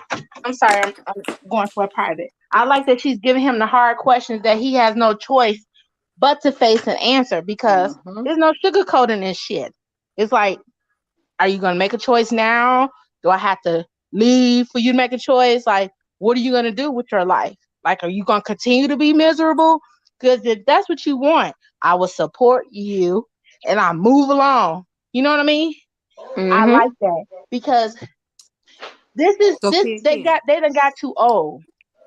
I'm sorry, I'm going for a private. I like that she's giving him the hard questions that he has no choice but to face and answer because Hmm. there's no sugarcoating this shit. It's like, are you going to make a choice now? Do I have to leave for you to make a choice? Like, what are you going to do with your life? Like, are you going to continue to be miserable? Because if that's what you want, I will support you and I move along. You know what I mean? I Hmm. like that because this is So this Can. they done got too old.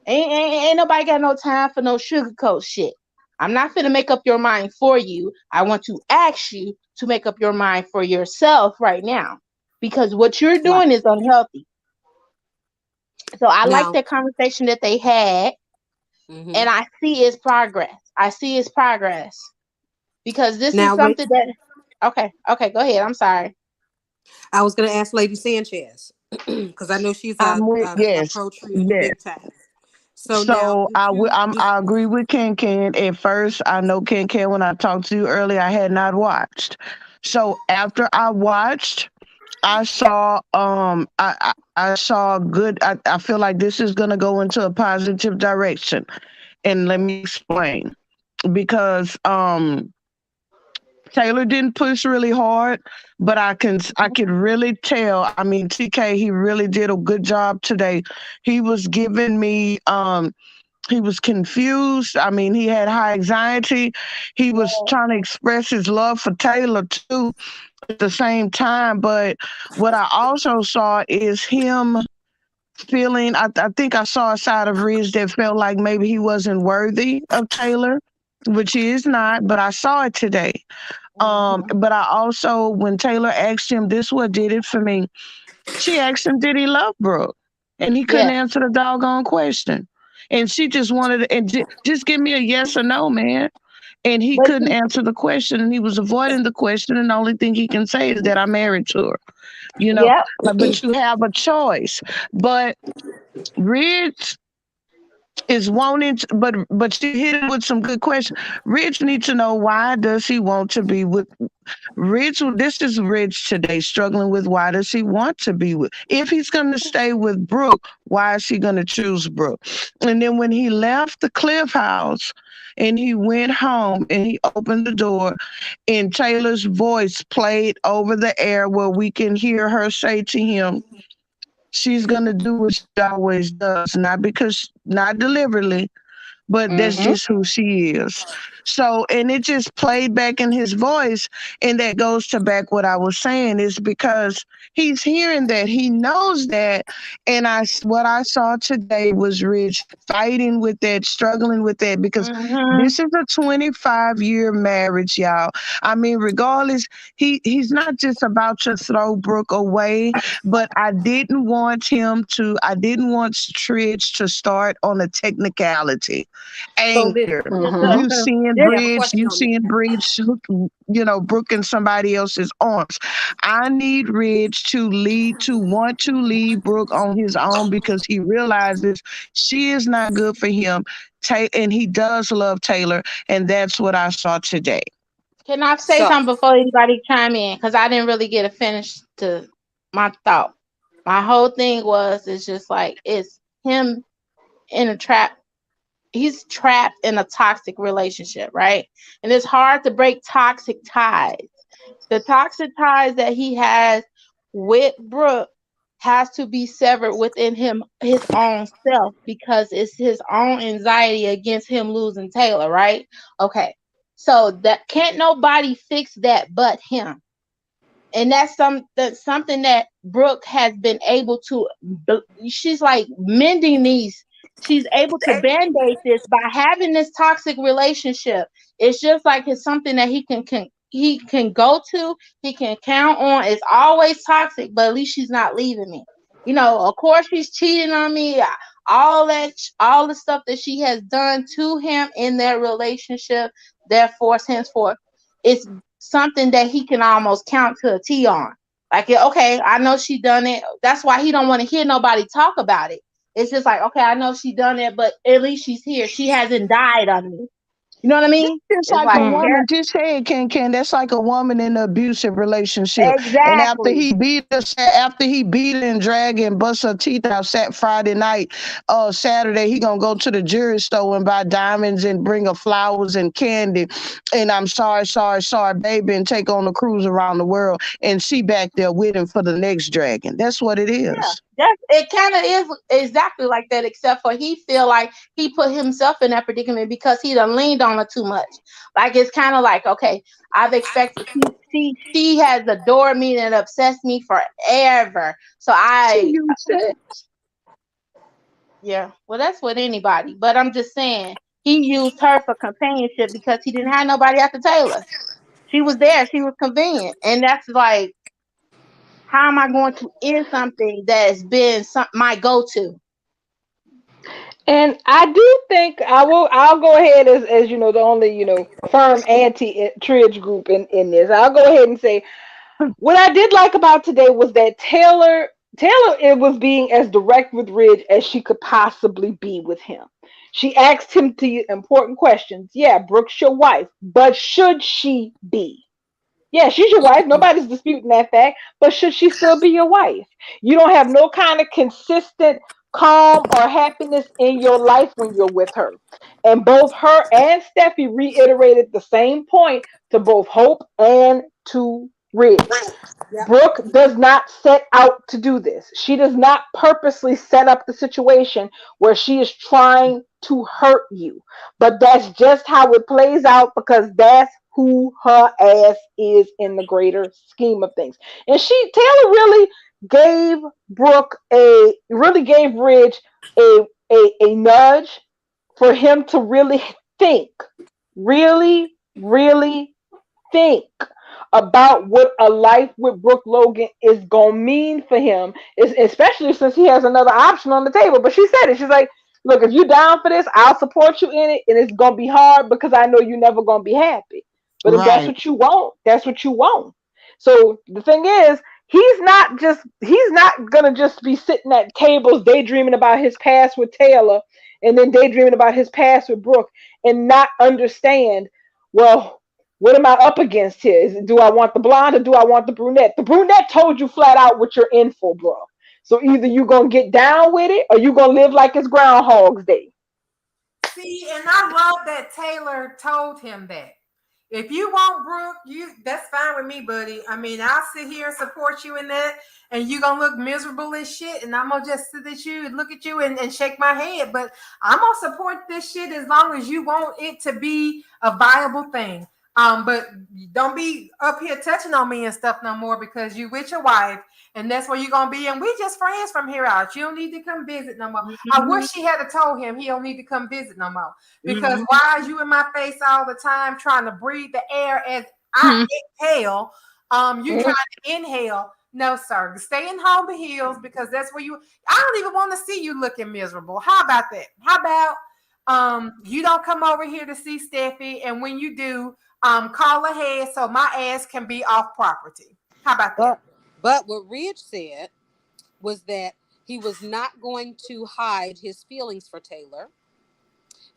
Ain't nobody got no time for no sugarcoat shit. I'm not finna make up your mind for you. I want to ask you to make up your mind for yourself right now because what you're Right. doing is unhealthy. So I like Now, that conversation that they had, hmm and I see its progress. I see its progress because this is now wait. something that. Okay, go ahead. I'm sorry. I was gonna ask Lady Sanchez because I know she's I'm with a yes, pro Tridge yes. big time. So now, So I agree with Ken. At first, I know Ken when I talked to you earlier, I had not watched. So after I watched, I saw I saw good. I feel like this is gonna go into a positive direction, and let me explain. Because Taylor didn't push really hard, but I could really tell. I mean, TK, he really did a good job today. He was giving me he was confused. I mean, he had high anxiety. He was trying to express his love for Taylor too at the same time. But what I also saw is him feeling, I think I saw a side of Ridge that felt like maybe he wasn't worthy of Taylor, which he is not, but I saw it today. But I also, when Taylor asked him, this what did it for me, she asked him, did he love Brooke? And he couldn't Yeah. answer the doggone question. And she just wanted to, and just give me a yes or no, man. And he But couldn't answer the question, and he was avoiding the question. And the only thing he can say is that I'm married to her, you know. yep. But you have a choice. But Ridge, is wanting to, but she hit it with some good questions. Rich needs to know, why does he want to be with Rich? This is Rich today, struggling with, why does he want to be with, if he's going to stay with Brooke, why is he going to choose Brooke? And then when he left the Cliff House and he went home and he opened the door, and Taylor's voice played over the air where we can hear her say to him, she's going to do what she always does, not deliberately, but that's Mm-hmm. just who she is. So, and it just played back in his voice. And that goes to back what I was saying, is because he's hearing that, he knows that. And what I saw today was Rich fighting with that, struggling with that, because Mm-hmm. this is a 25-year marriage, y'all. I mean, regardless, he's not just about to throw Brooke away, but I didn't want Tridge to start on a technicality. So listen, Anger. Mm-hmm. I have a question You on this. seeing Bridge, Brooke in somebody else's arms. I need Ridge to want to leave Brooke on his own, because he realizes she is not good for him. And he does love Taylor, and that's what I saw today. Can I say So something before anybody chime in? Because I didn't really get a finish to my thought. My whole thing was, it's just like, it's him in a trap. He's trapped in a toxic relationship, right? And it's hard to break toxic ties. The toxic ties that he has with Brooke has to be severed within his own self, because it's his own anxiety against him losing Taylor, right? Okay. So that can't nobody fix that but him. And that's something that Brooke has been able to, she's like mending these, she's able to band-aid this by having this toxic relationship. It's just like, it's something that he can go to, he can count on. It's always toxic, but at least she's not leaving me. Of course she's cheating on me, all that, all the stuff that she has done to him in their relationship, therefore henceforth, it's something that he can almost count to a T on. Like, okay, I know she done it. That's why he don't want to hear nobody talk about it. It's just like, okay, I know she done it, but at least she's here. She hasn't died on me. You know what I mean? It's It's like a like, Mm. yeah, woman, just say it, Ken. That's like a woman in an abusive relationship. And exactly. after he beat her and drag her and bust her teeth out Friday night, Saturday, he gonna go to the jewelry store and buy diamonds and bring her flowers and candy. And I'm sorry, sorry, sorry, baby, and take on a cruise around the world. And she back there with him for the next dragon. That's what it Yeah, is. it kind of is exactly like that, except for he feel like he put himself in that predicament because he done leaned on her too much. Like, it's kind of like, okay, I've expected, she has adored me and obsessed me forever. So She used it. yeah, well, that's with anybody, but I'm just saying, he used her for companionship because he didn't have nobody after Taylor. She was there, she was convenient, and that's like, how am I going to end something that has been my go-to? And I do think I'll go ahead as the only, firm anti Tridge group in this. I'll go ahead and say what I did like about today was that Taylor it was being as direct with Ridge as she could possibly be with him. She asked him the important questions. Yeah, Brooke's your wife, but should she be? Yeah, she's your wife. Nobody's disputing that fact. But should she still be your wife? You don't have no kind of consistent calm or happiness in your life when you're with her. And both her and Steffi reiterated the same point to both Hope and to Ridge. yeah, Brooke does not set out to do this. She does not purposely set up the situation where she is trying to hurt you. But that's just how it plays out because that's who her ass is in the greater scheme of things. And Taylor gave really gave Ridge a nudge for him to think, really, really think about what a life with Brooke Logan is gonna mean for him, especially since he has another option on the table. But she said it. She's like, "Look, if you down for this, I'll support you in it, and it's gonna be hard because I know you're never gonna be happy. But if that's Right. what you want, that's what you want." So the thing is, he's not gonna just be sitting at tables daydreaming about his past with Taylor and then daydreaming about his past with Brooke and not understand, well, what am I up against here? Do I want the blonde or do I want the brunette? The brunette told you flat out what you're in for, bro. So either you gonna get down with it or you gonna live like it's Groundhog's Day. See, and I love that Taylor told him that. If you want Brooke, that's fine with me, buddy. I mean, I'll sit here and support you in that, and you gonna look miserable as shit, and I'm gonna just sit at you and look at you and shake my head. But I'm gonna support this shit as long as you want it to be a viable thing. But don't be up here touching on me and stuff no more because you with your wife, and that's where you're gonna be. And we just friends from here out. You don't need to come visit no more. I wish she had told him he don't need to come visit no more. Because why is you in my face all the time trying to breathe the air as I exhale? You trying to inhale. No, sir. Stay in Home Hills because that's where you. I don't even want to see you looking miserable. How about that? How about you don't come over here to see Steffi, and when you do, call ahead so my ass can be off property. How about that? But what Ridge said was that he was not going to hide his feelings for Taylor.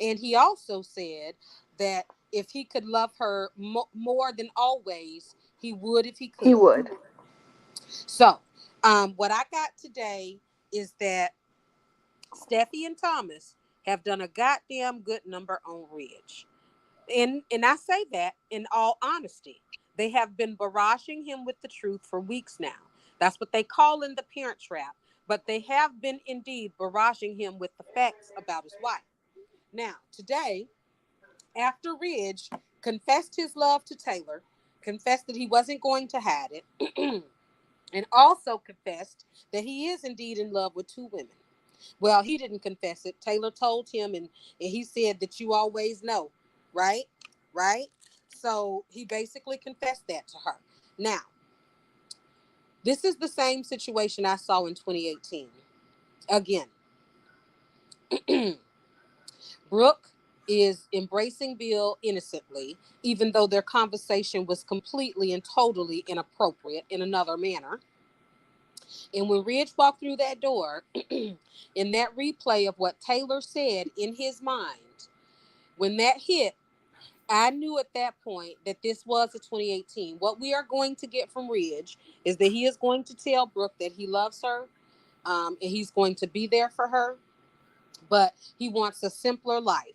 And he also said that if he could love her more than always, he would if he could. He would. So, what I got today is that Steffi and Thomas have done a goddamn good number on Ridge. And I say that in all honesty. They have been barraging him with the truth for weeks now. That's what they call in the parent trap. But they have been indeed barraging him with the facts about his wife. Now, today, after Ridge confessed his love to Taylor, confessed that he wasn't going to hide it, and also confessed that he is indeed in love with two women. Well, he didn't confess it. Taylor told him, and he said that you always know, right? Right? So he basically confessed that to her. Now, this is the same situation I saw in 2018. Again, Brooke is embracing Bill innocently, even though their conversation was completely and totally inappropriate in another manner. And when Ridge walked through that door, in that replay of what Taylor said in his mind, when that hit, I knew at that point that this was a 2018. What we are going to get from Ridge is that he is going to tell Brooke that he loves her, and he's going to be there for her, but he wants a simpler life.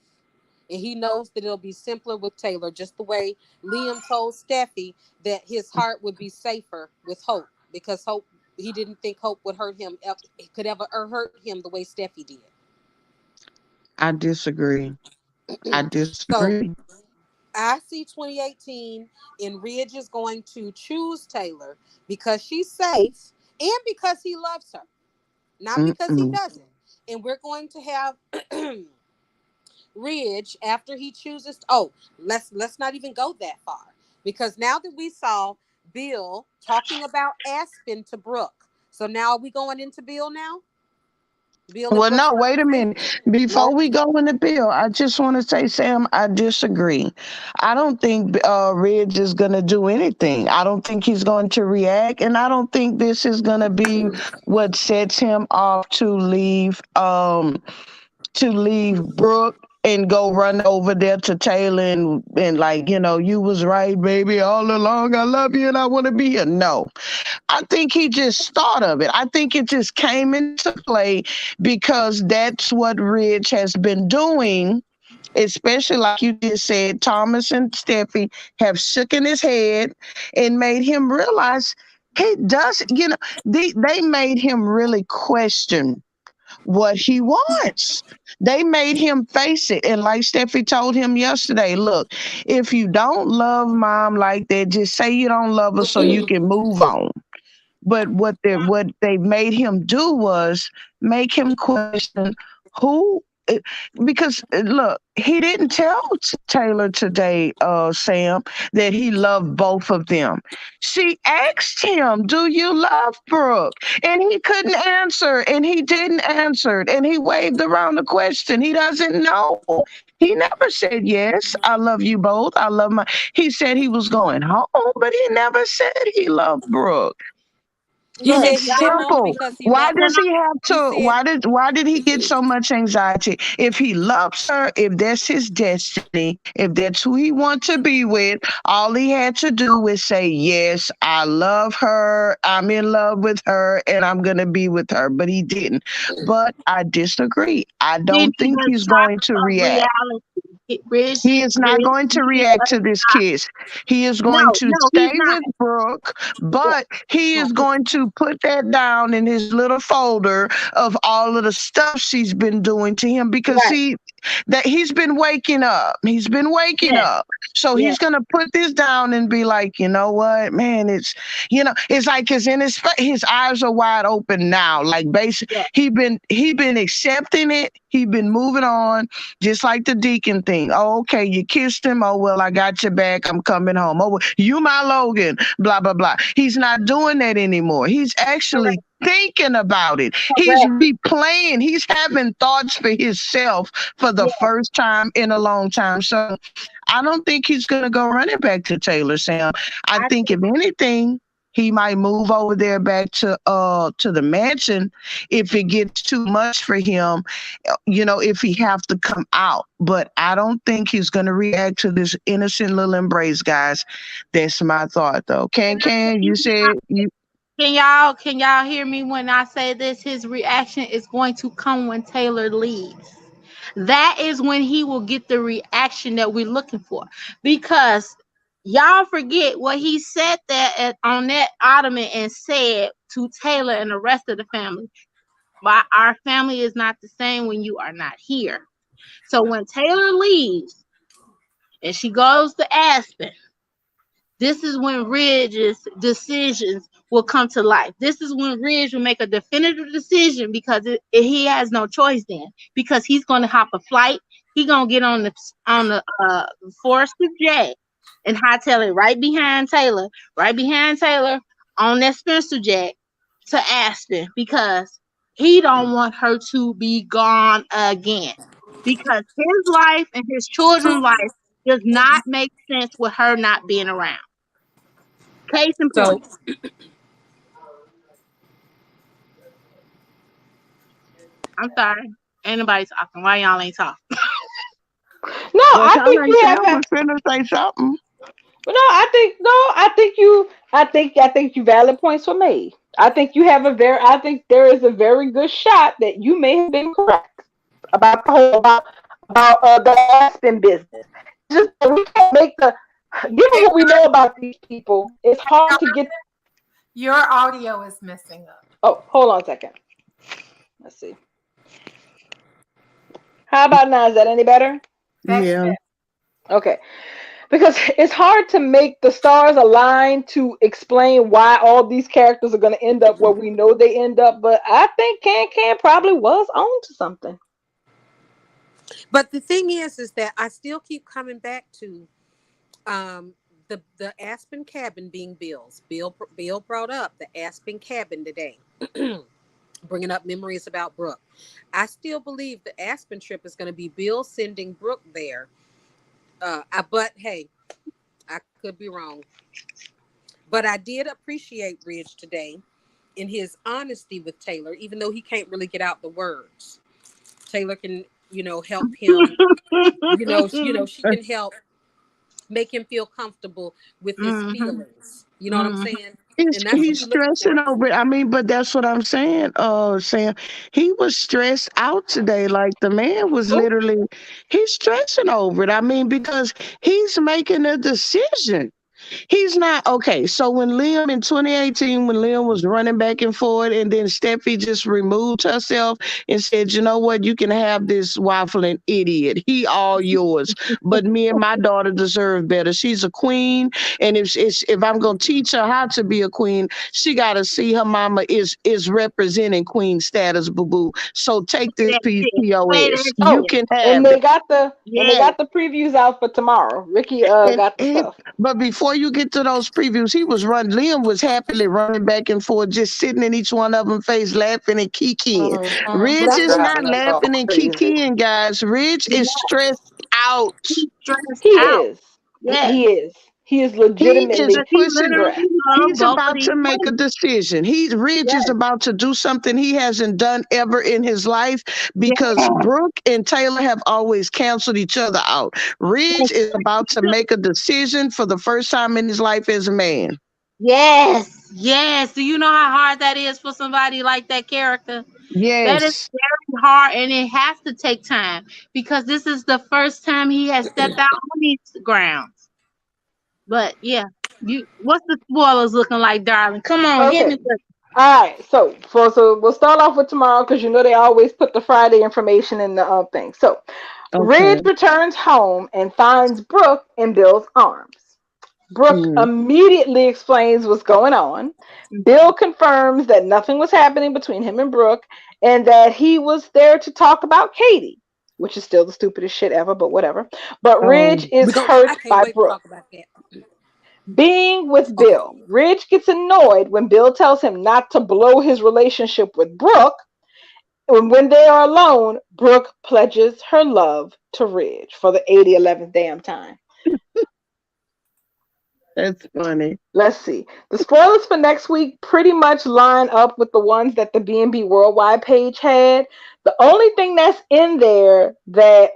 And he knows that it'll be simpler with Taylor, just the way Liam told Steffi that his heart would be safer with Hope, because Hope, he didn't think Hope would hurt him, could ever hurt him the way Steffi did. I disagree. I So disagree. I see 2018 and Ridge is going to choose Taylor because she's safe and because he loves her, not because he doesn't. And we're going to have Ridge after he chooses. Let's not even go that far, because now that we saw Bill talking about Aspen to Brooke, so now are we going into Bill now? Bill and Well, Brooke. no, wait a minute. Before we go into Bill, I just want to say, Sam, I disagree. I don't think Ridge is going to do anything. I don't think he's going to react, and I don't think this is going to be what sets him off to leave Brooke and go run over there to Taylor and like, you was right, baby, all along. I love you and I want to be here. No. I think he just thought of it. I think it just came into play because that's what Ridge has been doing, especially like you just said. Thomas and Steffi have shooken his head and made him realize he does, they made him really question what he wants. They made him face it. And like Steffi told him yesterday, look, if you don't love mom like that, just say you don't love her so you can move on. But what they made him do was make him question who, eh, because look, he didn't tell Taylor today, Sam, that he loved both of them. She asked him, "Do you love Brooke?" And he couldn't answer, and he didn't answer, and he waved around the question. He doesn't know. He never said yes. I love you both. I love my. He said he was going home, but he never said he loved Brooke. He Look, said It's he didn't y'all, want her simple. because he Why loved does her. he have He to? said, Why did he get so much anxiety? If he loves her, if that's his destiny, if that's who he wants to be with, all he had to do was say, "Yes, I love her. I'm in love with her, and I'm gonna be with her." But he didn't. But I disagree. I don't Stevie think does he's not going to love react. reality. Rich, He is not Rich, going to he react does to this not. kiss. He is No, going to no, stay he's not. with Brooke, Yeah, but he no, is going to put that down in his little folder of all of the stuff she's been doing to him because right. he that he's been waking up. He's been waking Yes, up. So yes, he's gonna put this down and be like, you know what, man, it's like it's in his eyes are wide open now. Like basically yes. he been accepting it, he been moving on, just like the deacon thing. Oh, okay, you kissed him. Oh, well, I got your back. I'm coming home. Oh, well, you my Logan. Blah, blah, blah. He's not doing that anymore. He's actually Correct, thinking about it. He's correct. replaying. He's having thoughts for himself for the Yeah, first time in a long time. So I don't think he's going to go running back to Taylor, Sam. I I think if anything, he might move over there back to the mansion if it gets too much for him, if he have to come out. But I don't think he's going to react to this innocent little embrace, guys. That's my thought, though. You said you. can y'all hear me when I say this? His reaction is going to come when Taylor leaves. That is when he will get the reaction that we're looking for. Because y'all forget what he said on that ottoman and said to Taylor and the rest of the family. But our family is not the same when you are not here. So when Taylor leaves and she goes to Aspen, this is when Ridge's decisions will come to life. This is when Ridge will make a definitive decision because he has no choice then. Because he's going to hop a flight. He's going to get on the Forester jet and hightail it right behind Taylor on that Spencer jet to Aspen because he don't want her to be gone again. Because his life and his children's life does not make sense with her not being around. Case in so point. I'm sorry. Ain't nobody talking. Why y'all ain't talking? No, Well, I sound think like you Sam have. was finna say something. No, I think you valid points were made. I think there is a very good shot that you may have been correct about the Aspen business. It's just that we can't make the given what we know about these people, it's hard to get. Your audio is messing up. Oh, hold on a second. Let's see. How about now? Is that any better? That's Yeah. better. Okay. Because it's hard to make the stars align to explain why all these characters are going to end up where we know they end up. But I think Can probably was on to something. but the thing is that I still keep coming back to um the Aspen cabin being Bill's. Bill brought up the Aspen cabin today. Bringing up memories about Brooke. I still believe the Aspen trip is going to be Bill sending Brooke there. But hey, I could be wrong. But I did appreciate Ridge today in his honesty with Taylor, even though he can't really get out the words. Taylor can, help him. She can help make him feel comfortable with his Mm-hmm. feelings. You know what I'm Mm-hmm. saying? He's And that's what he's you're looking stressing for. over it. I mean, but that's what I'm saying. Sam, he was stressed out today. Like the man was literally, he's stressing over it. I mean, because he's making a decision. He's not okay. So when Liam in 2018, when Liam was running back and forth, and then Steffi just removed herself and said, "You know what? You can have this waffling idiot. He all yours. But me and my daughter deserve better. She's a queen, and if I'm gonna teach her how to be a queen, she gotta see her mama is representing queen status, boo boo. So take this That piece shit. to your Say ass. that You Oh, shit. can and have they it." got Yes. the previews out for tomorrow. Ricky And, got the and stuff. but before you get to those previews, he was running. Liam was happily running back and forth, just sitting in each one of them face, laughing and kikiing. Mm-hmm. Ridge That's is what not laughing and Crazy. kikiing, guys. Ridge Yes. is stressed out. He's stressed He out. is. Yes. He is. He is He is legitimately Because he pushing. stressed. literally loved He's both of about these to make a women. decision. Ridge is Yes, about to do something he hasn't done ever in his life because yes, Brooke and Taylor have always canceled each other out. Ridge is about to make a decision for the first time in his life as a man. yes, yes. Do you know how hard that is for somebody like that character? That is Yes. very hard, and it has to take time because this is the first time he has stepped out on these grounds. But yeah, what's the spoilers looking like, darling? Come on, hit me Okay. with All right. So we'll start off with tomorrow because you know they always put the Friday information in the thing. So Okay. Ridge returns home and finds Brooke in Bill's arms. Brooke Mm. immediately explains what's going on. Bill confirms that nothing was happening between him and Brooke and that he was there to talk about Katie, which is still the stupidest shit ever, but whatever. But Ridge Um. is I hurt can't by wait to Brooke. talk about that. Being with Okay. Bill, Ridge gets annoyed when Bill tells him not to blow his relationship with Brooke. And when they are alone, Brooke pledges her love to Ridge for the 11th damn time. That's funny. Let's see. The spoilers for next week pretty much line up with the ones that the B&B Worldwide page had. The only thing that's in there that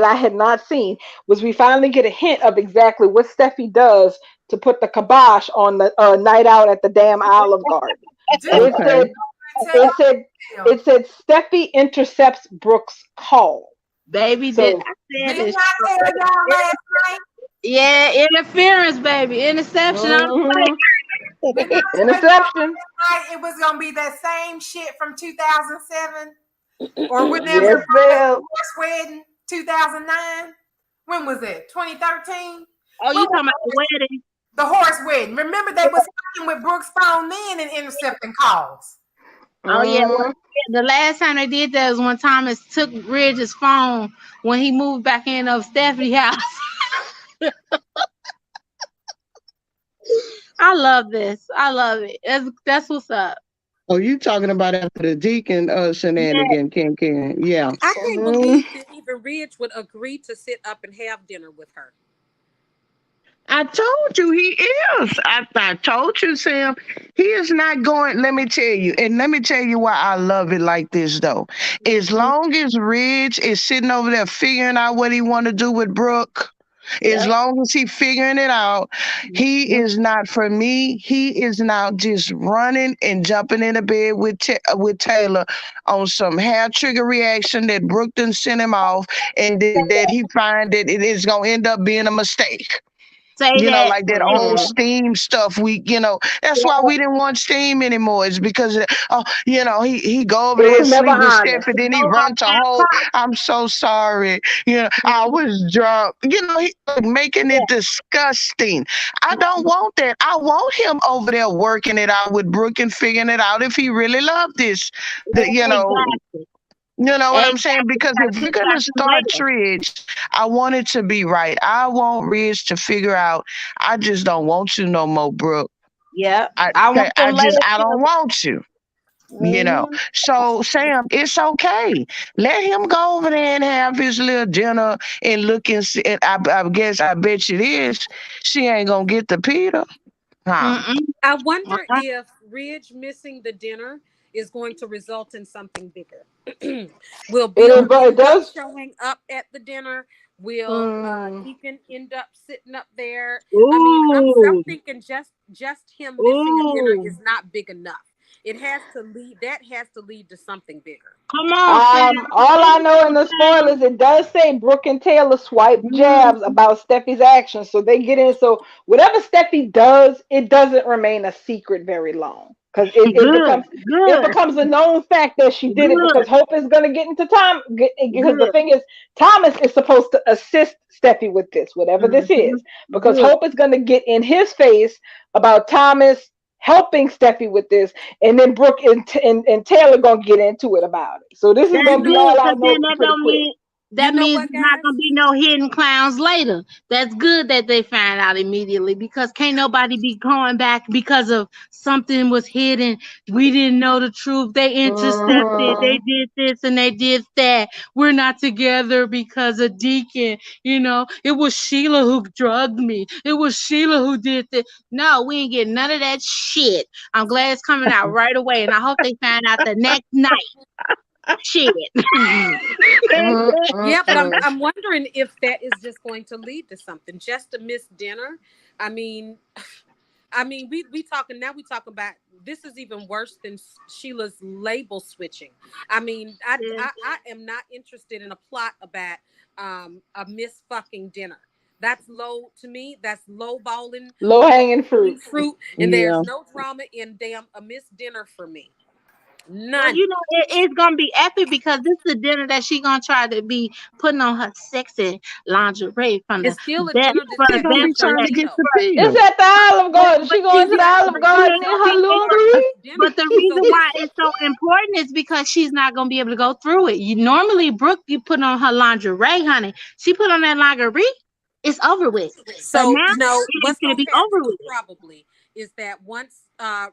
I had not seen was we finally get a hint of exactly what Steffi does to put the kibosh on the night out at the damn Olive Garden. Didn't It Okay. said tell it said you. it said Steffi intercepts Brooke's call. baby. Did So I said Didn't this? I tell y'all last night? Yeah, interference, baby, interception. I don't play. mhm, Didn't I tell y'all interception. last night it was gonna be that same shit from 2007? Or whenever Yes, ma'am. horse wedding, 2009. When was it? 2013. Oh, When you was talking about the wedding? the horse wedding? Remember they was fucking with Brooks' phone then and intercepting calls. Oh yeah, well, Mm, yeah, the last time they did that was when Thomas took Ridge's phone when he moved back in of Steffy's house. I love this. I love it. That's what's up. Oh, you talking about after the Deacon Yeah, shenanigan, Ken? Yeah. I can't mhm. believe that even Ridge would agree to sit up and have dinner with her. I told you he is. I told you, Sam. He is not going. Let me tell you, and let me tell you why I love it like this, though. As mhm, long as Ridge is sitting over there figuring out what he want to do with Brooke, as yep, long as he figuring it out, he mhm. is not for me. He is now just running and jumping in the bed with Taylor on some hair trigger reaction that Brooke done sent him off, and that he find that it is gonna end up being a mistake. Say that. Like that Say old that. Mhm. Steam stuff. That's why we didn't want Steam anymore. It's because he go over It there was and never sleep with honest. Steph, and then he No run to hard whole. I'm so sorry. I was drunk. He like, making it disgusting. I don't want that. I want him over there working it out with Brooke and figuring it out if he really loved this. The, you know, exactly. you know what I'm saying? Exactly. Because if we're gonna Sooner or start later. Ridge, I want it to be right. I want Ridge to figure out. I just don't want you no more, Brooke. Yep. I I want them I layers. don't want you. Mm-hmm. So Sam, it's okay. Let him go over there and have his little dinner and look and see. And I guess I bet you this. She ain't gonna get the Peter, huh? Mm-mm. I wonder if Ridge missing the dinner is going to result in something bigger. Will Bill It end up does. showing up at the dinner? Will Mm, Deacon end up sitting up there? I mean, I'm Ooh. thinking just him missing a dinner Ooh. is not big enough. It has to lead. That has to lead to something bigger. Come on, Sam. all Come I know in on, the spoilers, it does say Brooke and Taylor swipe Sam. jabs about Steffi's actions, so they get in. So whatever Steffi does, it doesn't remain a secret very long because Good. it Good. becomes a known fact that she did it Good. because Hope is going to get into Tom. Because the Good. thing is, Thomas is supposed to assist Steffi with this, whatever this Mm-hmm. is, because Good. Hope is going to get in his face about Thomas helping Steffi with this, and then Brooke and Taylor gonna get into it about it. So this is That's gonna be good all I because then know that pretty don't quick. mean You That know means what, there's not guys? gonna be no hidden clowns later. That's good that they find out immediately because can't nobody be going back because of something was hidden. We didn't know the truth. They intercepted. They Mhm. did this and they did that. We're not together because of Deacon. You know, it was Sheila who drugged me. It was Sheila who did this. No, we ain't getting none of that shit. I'm glad it's coming out right away, and I hope they find out the next night. Shit. Yeah, but I'm Mm-mm-mm. I'm wondering if that is just going to lead to something. Just a missed dinner. I mean, we talking now. We talking about this is even worse than Sheila's label switching. I mean, I am not interested in a plot about a miss fucking dinner. That's low to me. That's low balling, Low low hanging hanging fruit. fruit, and there's Yeah. no drama in damn a miss dinner for me. Well, None. you know, it's gonna be epic because this is the dinner that she gonna try to be putting on her sexy lingerie It's still a best dinner from that's She the at gonna best be trying to F13 get selection. the though. It's bill. at the Olive Garden. But She she going to the ain't, Olive she Garden ain't in gonna her be able to. lingerie. Dinner. But the So reason this why it's so important is because she's not gonna be able to go through it. You normally Brooke, you put on her lingerie, honey. She put on that lingerie, it's over with. But So now no, it's what's gonna gonna be over happen with. probably is that once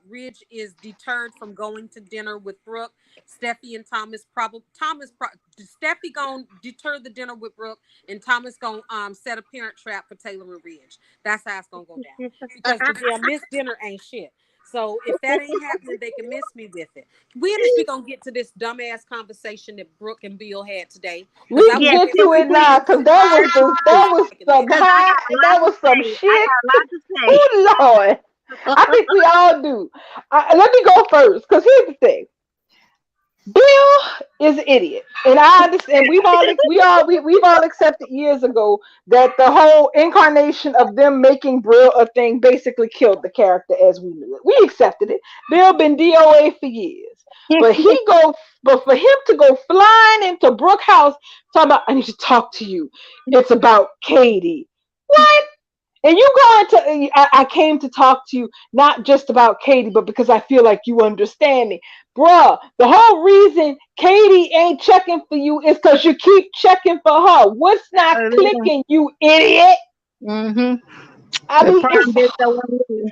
Ridge is deterred from going to dinner with Brooke, Steffi and Thomas Steffi gonna deter the dinner with Brooke, and Thomas gonna set a parent trap for Taylor and Ridge. That's how it's gonna go down because the damn miss dinner ain't shit. So if that ain't happening, they can miss me with it. When is we gonna get to this dumbass conversation that Brooke and Bill had today? Because We I can want Yes, get we to everybody it to now know because why that I'm was liking some this. because I high, got a lot that to was some say. I shit. got a lot to say. Oh Lord. I think we all do. Let me go first because here's the thing. Bill is an idiot, and I understand. We've all accepted years ago that the whole incarnation of them making Brill a thing basically killed the character as we knew it. We accepted it. Bill been DOA for years, but but for him to go flying into Brooke House talking about I need to talk to you. It's about Katie. What? And you going to, I came to talk to you not just about Katie, but because I feel like you understand me. Bruh, the whole reason Katie ain't checking for you is because you keep checking for her. What's not clicking, you idiot? Mm-hmm. I The mean, prime it's, bitch that want to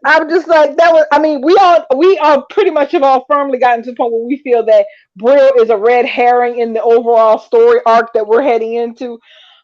I'm just like, that was, I mean, we are pretty much have all firmly gotten to the point where we feel that Brill is a red herring in the overall story arc that we're heading into.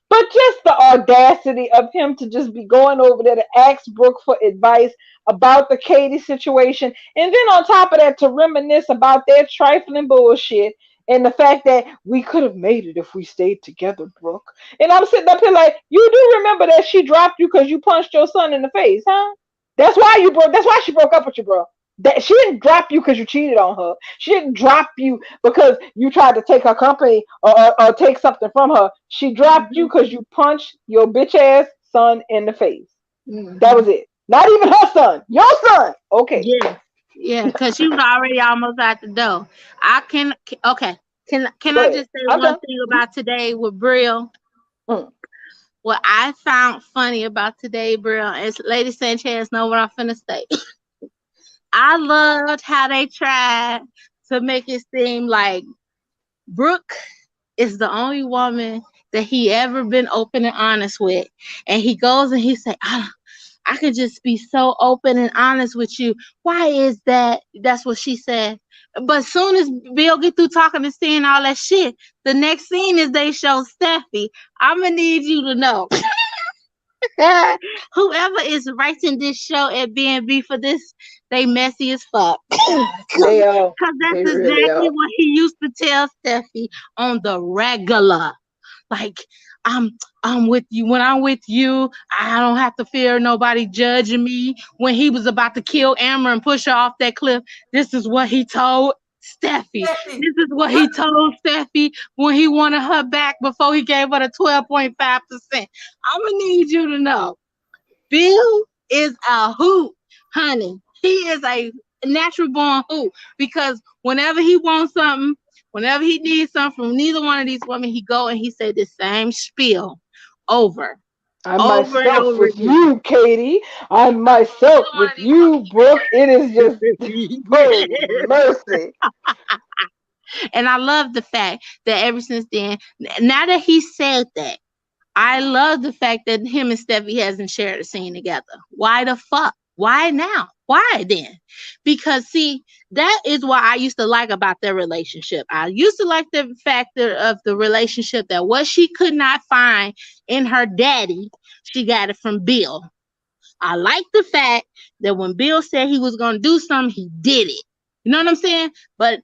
But just the audacity of him to just be going over there to ask Brooke for advice about the Katie situation. And then on top of that, to reminisce about their trifling bullshit and the fact that we could have made it if we stayed together, Brooke. And I'm sitting up here like, you do remember that she dropped you because you punched your son in the face, huh? That's why she broke up with you, bro. That she didn't drop you because you cheated on her. She didn't drop you because you tried to take her company or take something from her. She dropped you because you punched your bitch ass son in the face. That mm-hmm. was it. Not even her son. Your son. Okay. Yeah, yeah, because she was already almost out the door. I can okay. Can Go I ahead. just say I'm one done. thing about today with Brill? Mm. What I found funny about today, Brill, is Lady Sanchez know what I'm finna say. I loved how they tried to make it seem like Brooke is the only woman that he ever been open and honest with. And he goes and he say, I could just be so open and honest with you. Why is that? That's what she said. But soon as Bill get through talking and saying all that shit, the next scene is they show Steffi. I'ma need you to know. Whoever is writing this show at B&B for this, they messy as fuck. Cause, They are. 'cause that's They really exactly are. what he used to tell Steffi on the regular. Like, I'm with you. When I'm with you, I don't have to fear nobody judging me. When he was about to kill Amber and push her off that cliff, this is what he told Steffi. Steffi, This is what he told Steffi when he wanted her back before he gave her the 12.5%. I'm gonna need you to know. Bill is a hoot, honey. He is a natural born hoot because whenever he wants something, whenever he needs something from neither one of these women, he go and he say the same spiel over, I'm over and myself over with again. you, Katie. I'm myself with you, Brooke. It is just, oh, mercy. And I love the fact that ever since then, now that he said that, I love the fact that him and Steffi hasn't shared a scene together. Why the fuck? Why now? Why then? Because see, that is what I used to like about their relationship. I used to like the factor of the relationship that what she could not find in her daddy, she got it from Bill. I like the fact that when Bill said he was going to do something, he did it. You know what I'm saying? But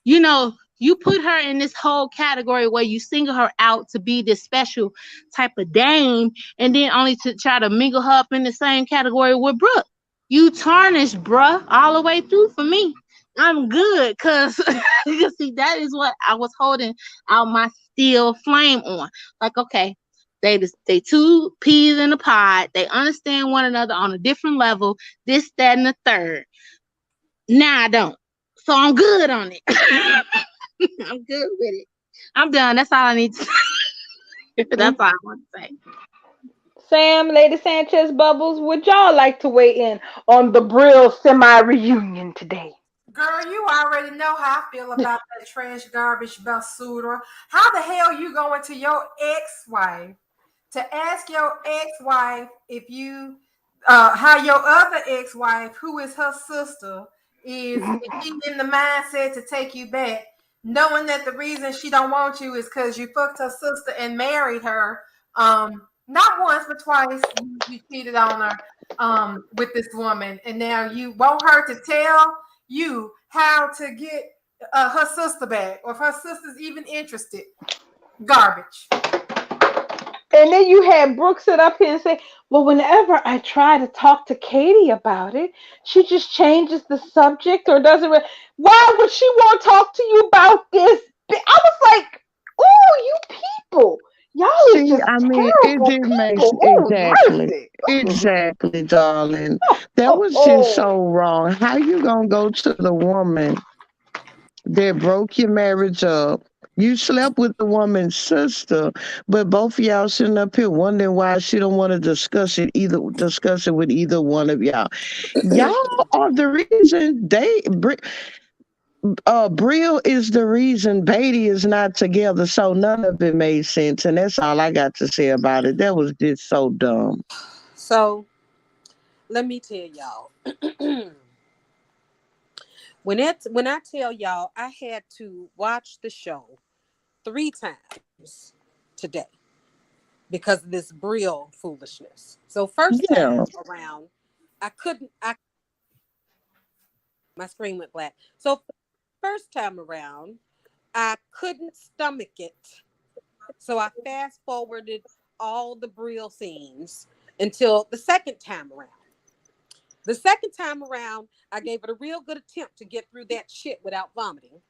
you know, you put her in this whole category where you single her out to be this special type of dame, and then only to try to mingle her up in the same category with Brooke. You tarnished, bruh, all the way through for me. I'm good, cause you see, that is what I was holding out my steel flame on. Like, okay, they two peas in a pod. They understand one another on a different level. This, that, and the third. Now I don't. So I'm good on it. I'm good with it. I'm done. That's all I need to say. That's all I want to say. Sam, Lady Sanchez, Bubbles, would y'all like to weigh in on the Brill semi reunion today? Girl, you already know how I feel about that trash garbage basura. How the hell you going to your ex-wife to ask your ex-wife if you how your other ex-wife, who is her sister, is if she in the mindset to take you back, knowing that the reason she don't want you is because you fucked her sister and married her. Not once but twice you cheated on her with this woman, and now you want her to tell you how to get her sister back, or if her sister's even interested. Garbage. And then you had Brooke sit up here and say, well, whenever I try to talk to Katie about it, she just changes the subject or doesn't. Why would she want to talk to you about this? I was like, oh, you people. Y'all is See, just I mean, it terrible didn't make people. Oh, exactly, mercy. exactly, darling. That Oh, was just oh. so wrong. How you gonna go to the woman that broke your marriage up? You slept with the woman's sister, but both of y'all sitting up here wondering why she don't want to discuss it with either one of y'all. Y'all are the reason Brill is the reason Beatty is not together, so none of it made sense, and that's all I got to say about it. That was just so dumb. So let me tell y'all. When I tell y'all, I had to watch the show 3 times today because of this Brill foolishness. So first Yeah, time around, I couldn't. I my screen went black. So first time around, I couldn't stomach it. So I fast forwarded all the Brill scenes until the second time around. The second time around, I gave it a real good attempt to get through that shit without vomiting,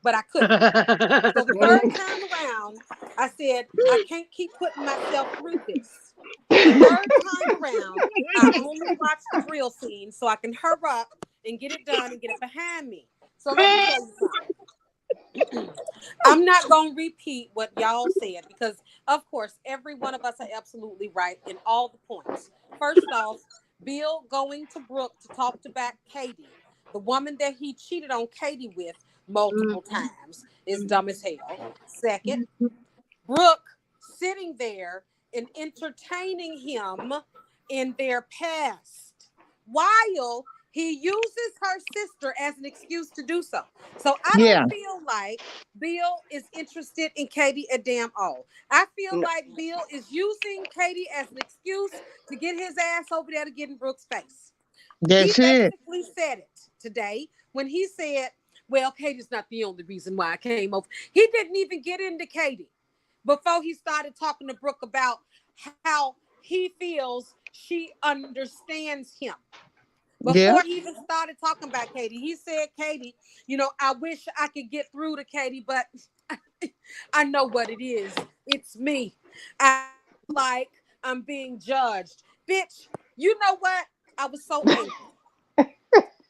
but I couldn't. So the third time around, I said, I can't keep putting myself through this. The third time around, I only watched the Brill scene so I can hurry up and get it done and get it behind me. So let me tell you something. I'm not going to repeat what y'all said because, of course, every one of us are absolutely right in all the points. First off, Bill going to Brooke to talk about Katie, the woman that he cheated on Katie with multiple times, is dumb as hell. Second, Brooke sitting there and entertaining him in their past while he uses her sister as an excuse to do so. So I don't yeah, feel like Bill is interested in Katie at damn all. I feel like Bill is using Katie as an excuse to get his ass over there to get in Brooke's face. He that's it. basically said it today when he said, well, Katie's not the only reason why I came over. He didn't even get into Katie before he started talking to Brooke about how he feels she understands him. Yeah, Before he even started talking about Katie, he said, Katie, I wish I could get through to Katie, but I know what it is. It's me. I feel like I'm being judged. Bitch, you know what? I was so angry.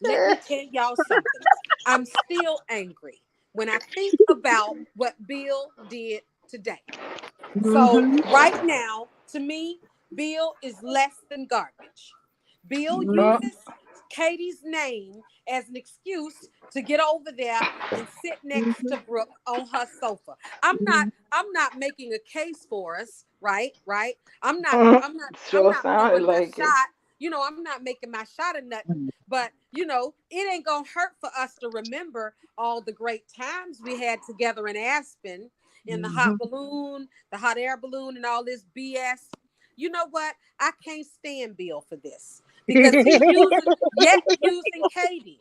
Let me tell y'all something. I'm still angry when I think about what Bill did today. So right now, to me, Bill is less than garbage. Bill uses Katie's name as an excuse to get over there and sit next to Brooke on her sofa. I'm not making a case for us, right? Right. I'm Sure not sounded throwing my like it. shot. I'm not making my shot or nothing. But it ain't gonna hurt for us to remember all the great times we had together in Aspen, in the hot air balloon, and all this BS. You know what? I can't stand Bill for this because he's using Katie.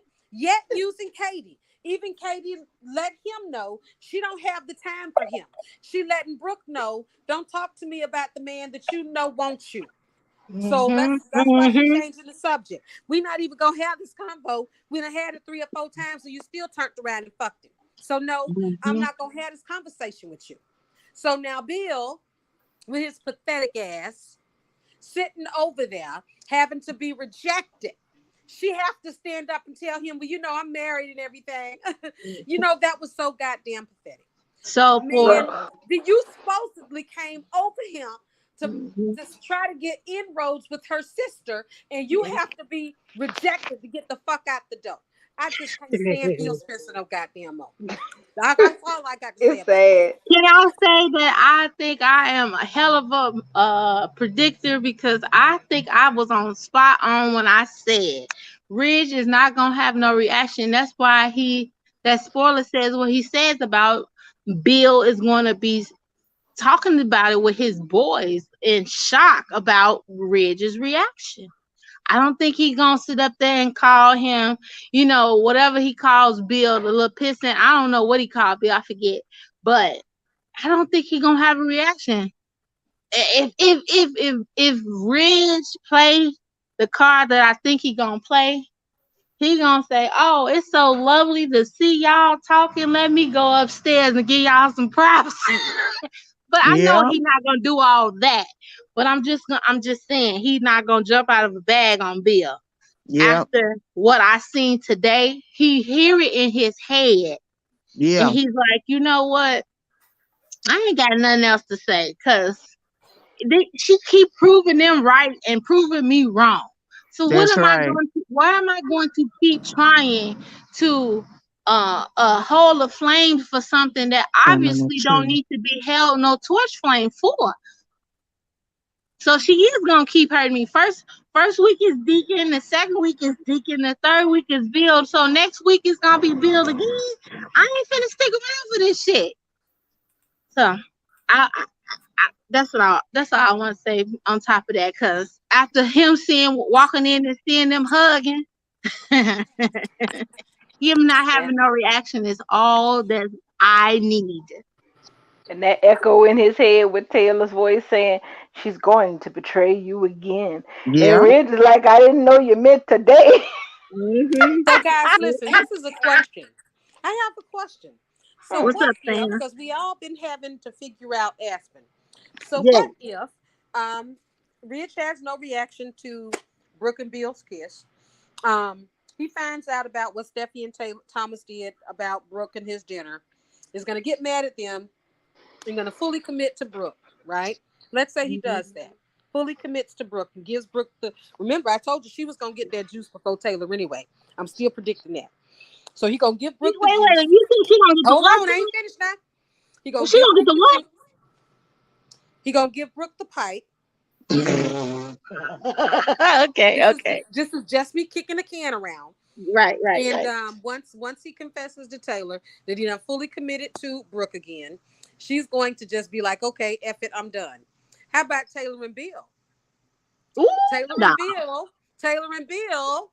Even Katie let him know she don't have the time for him. She letting Brooke know, don't talk to me about the man that you know wants you. So that's why she's changing the subject. We're not even gonna have this convo. We done had it 3 or 4 times, and you still turned around and fucked him. So no, I'm not gonna have this conversation with you. So now Bill, with his pathetic ass, sitting over there, having to be rejected. She have to stand up and tell him, well, I'm married and everything. That was so goddamn pathetic. So Man, you supposedly came over him to just try to get inroads with her sister, and you have to be rejected to get the fuck out the door. I just can't stand Bill Spencer no goddamn more. That's all I got to say It's about it. sad. can I say that I think I am a hell of a predictor, because I think I was on spot on when I said Ridge is not gonna have no reaction. That's why that spoiler says what he says about Bill is gonna be talking about it with his boys in shock about Ridge's reaction. I don't think he's gonna sit up there and call him, whatever he calls Bill, the little pissant. I don't know what he called Bill, I forget. But I don't think he's gonna have a reaction. If Ridge plays the card that I think he's gonna play, he gonna say, "Oh, it's so lovely to see y'all talking. Let me go upstairs and give y'all some privacy." But I know Yeah, he's not gonna do all that. But I'm just saying he's not gonna jump out of a bag on Bill. yeah, After what I seen today, he hear it in his head, and yeah. he's like, you know what? I ain't got nothing else to say, because she keep proving them right and proving me wrong. So That's right. why am I going to keep trying to hold a flame for something that Stand on the obviously don't tree. need to be held no torch flame for? So she is gonna keep hurting me. First week is Deacon, the second week is Deacon, the third week is Build. So next week is gonna be Build again. I ain't finna stick around for this shit. So that's all I want to say on top of that. Cause after him walking in and seeing them hugging, him not Yeah. having no reaction is all that I need. And that echo in his head with Taylor's voice saying, she's going to betray you again. And Yeah, Ridge is like, I didn't know you meant today. So, guys, listen, this is a question. I have a question. So, What's what up, if, Sam? because we all been having to figure out Aspen. So, Yeah. what if Ridge has no reaction to Brooke and Bill's kiss? He finds out about what Steffi and Thomas did about Brooke and his dinner. Is going to get mad at them and going to fully commit to Brooke, right? Let's say he does that. Fully commits to Brooke and gives Brooke remember, I told you she was going to get that juice before Taylor anyway. I'm still predicting that. So he going to give Brooke the Wait, juice. you think she gonna get the Hold what? on, I ain't finished now. He going to She give gonna get Brooke the the what? juice. He going to give Brooke the pipe. Okay. This is just me kicking the can around. Right. And once he confesses to Taylor that he done fully committed to Brooke again, she's going to just be like, okay, F it, I'm done. How about Taylor and Bill? Ooh, Taylor nah. and Bill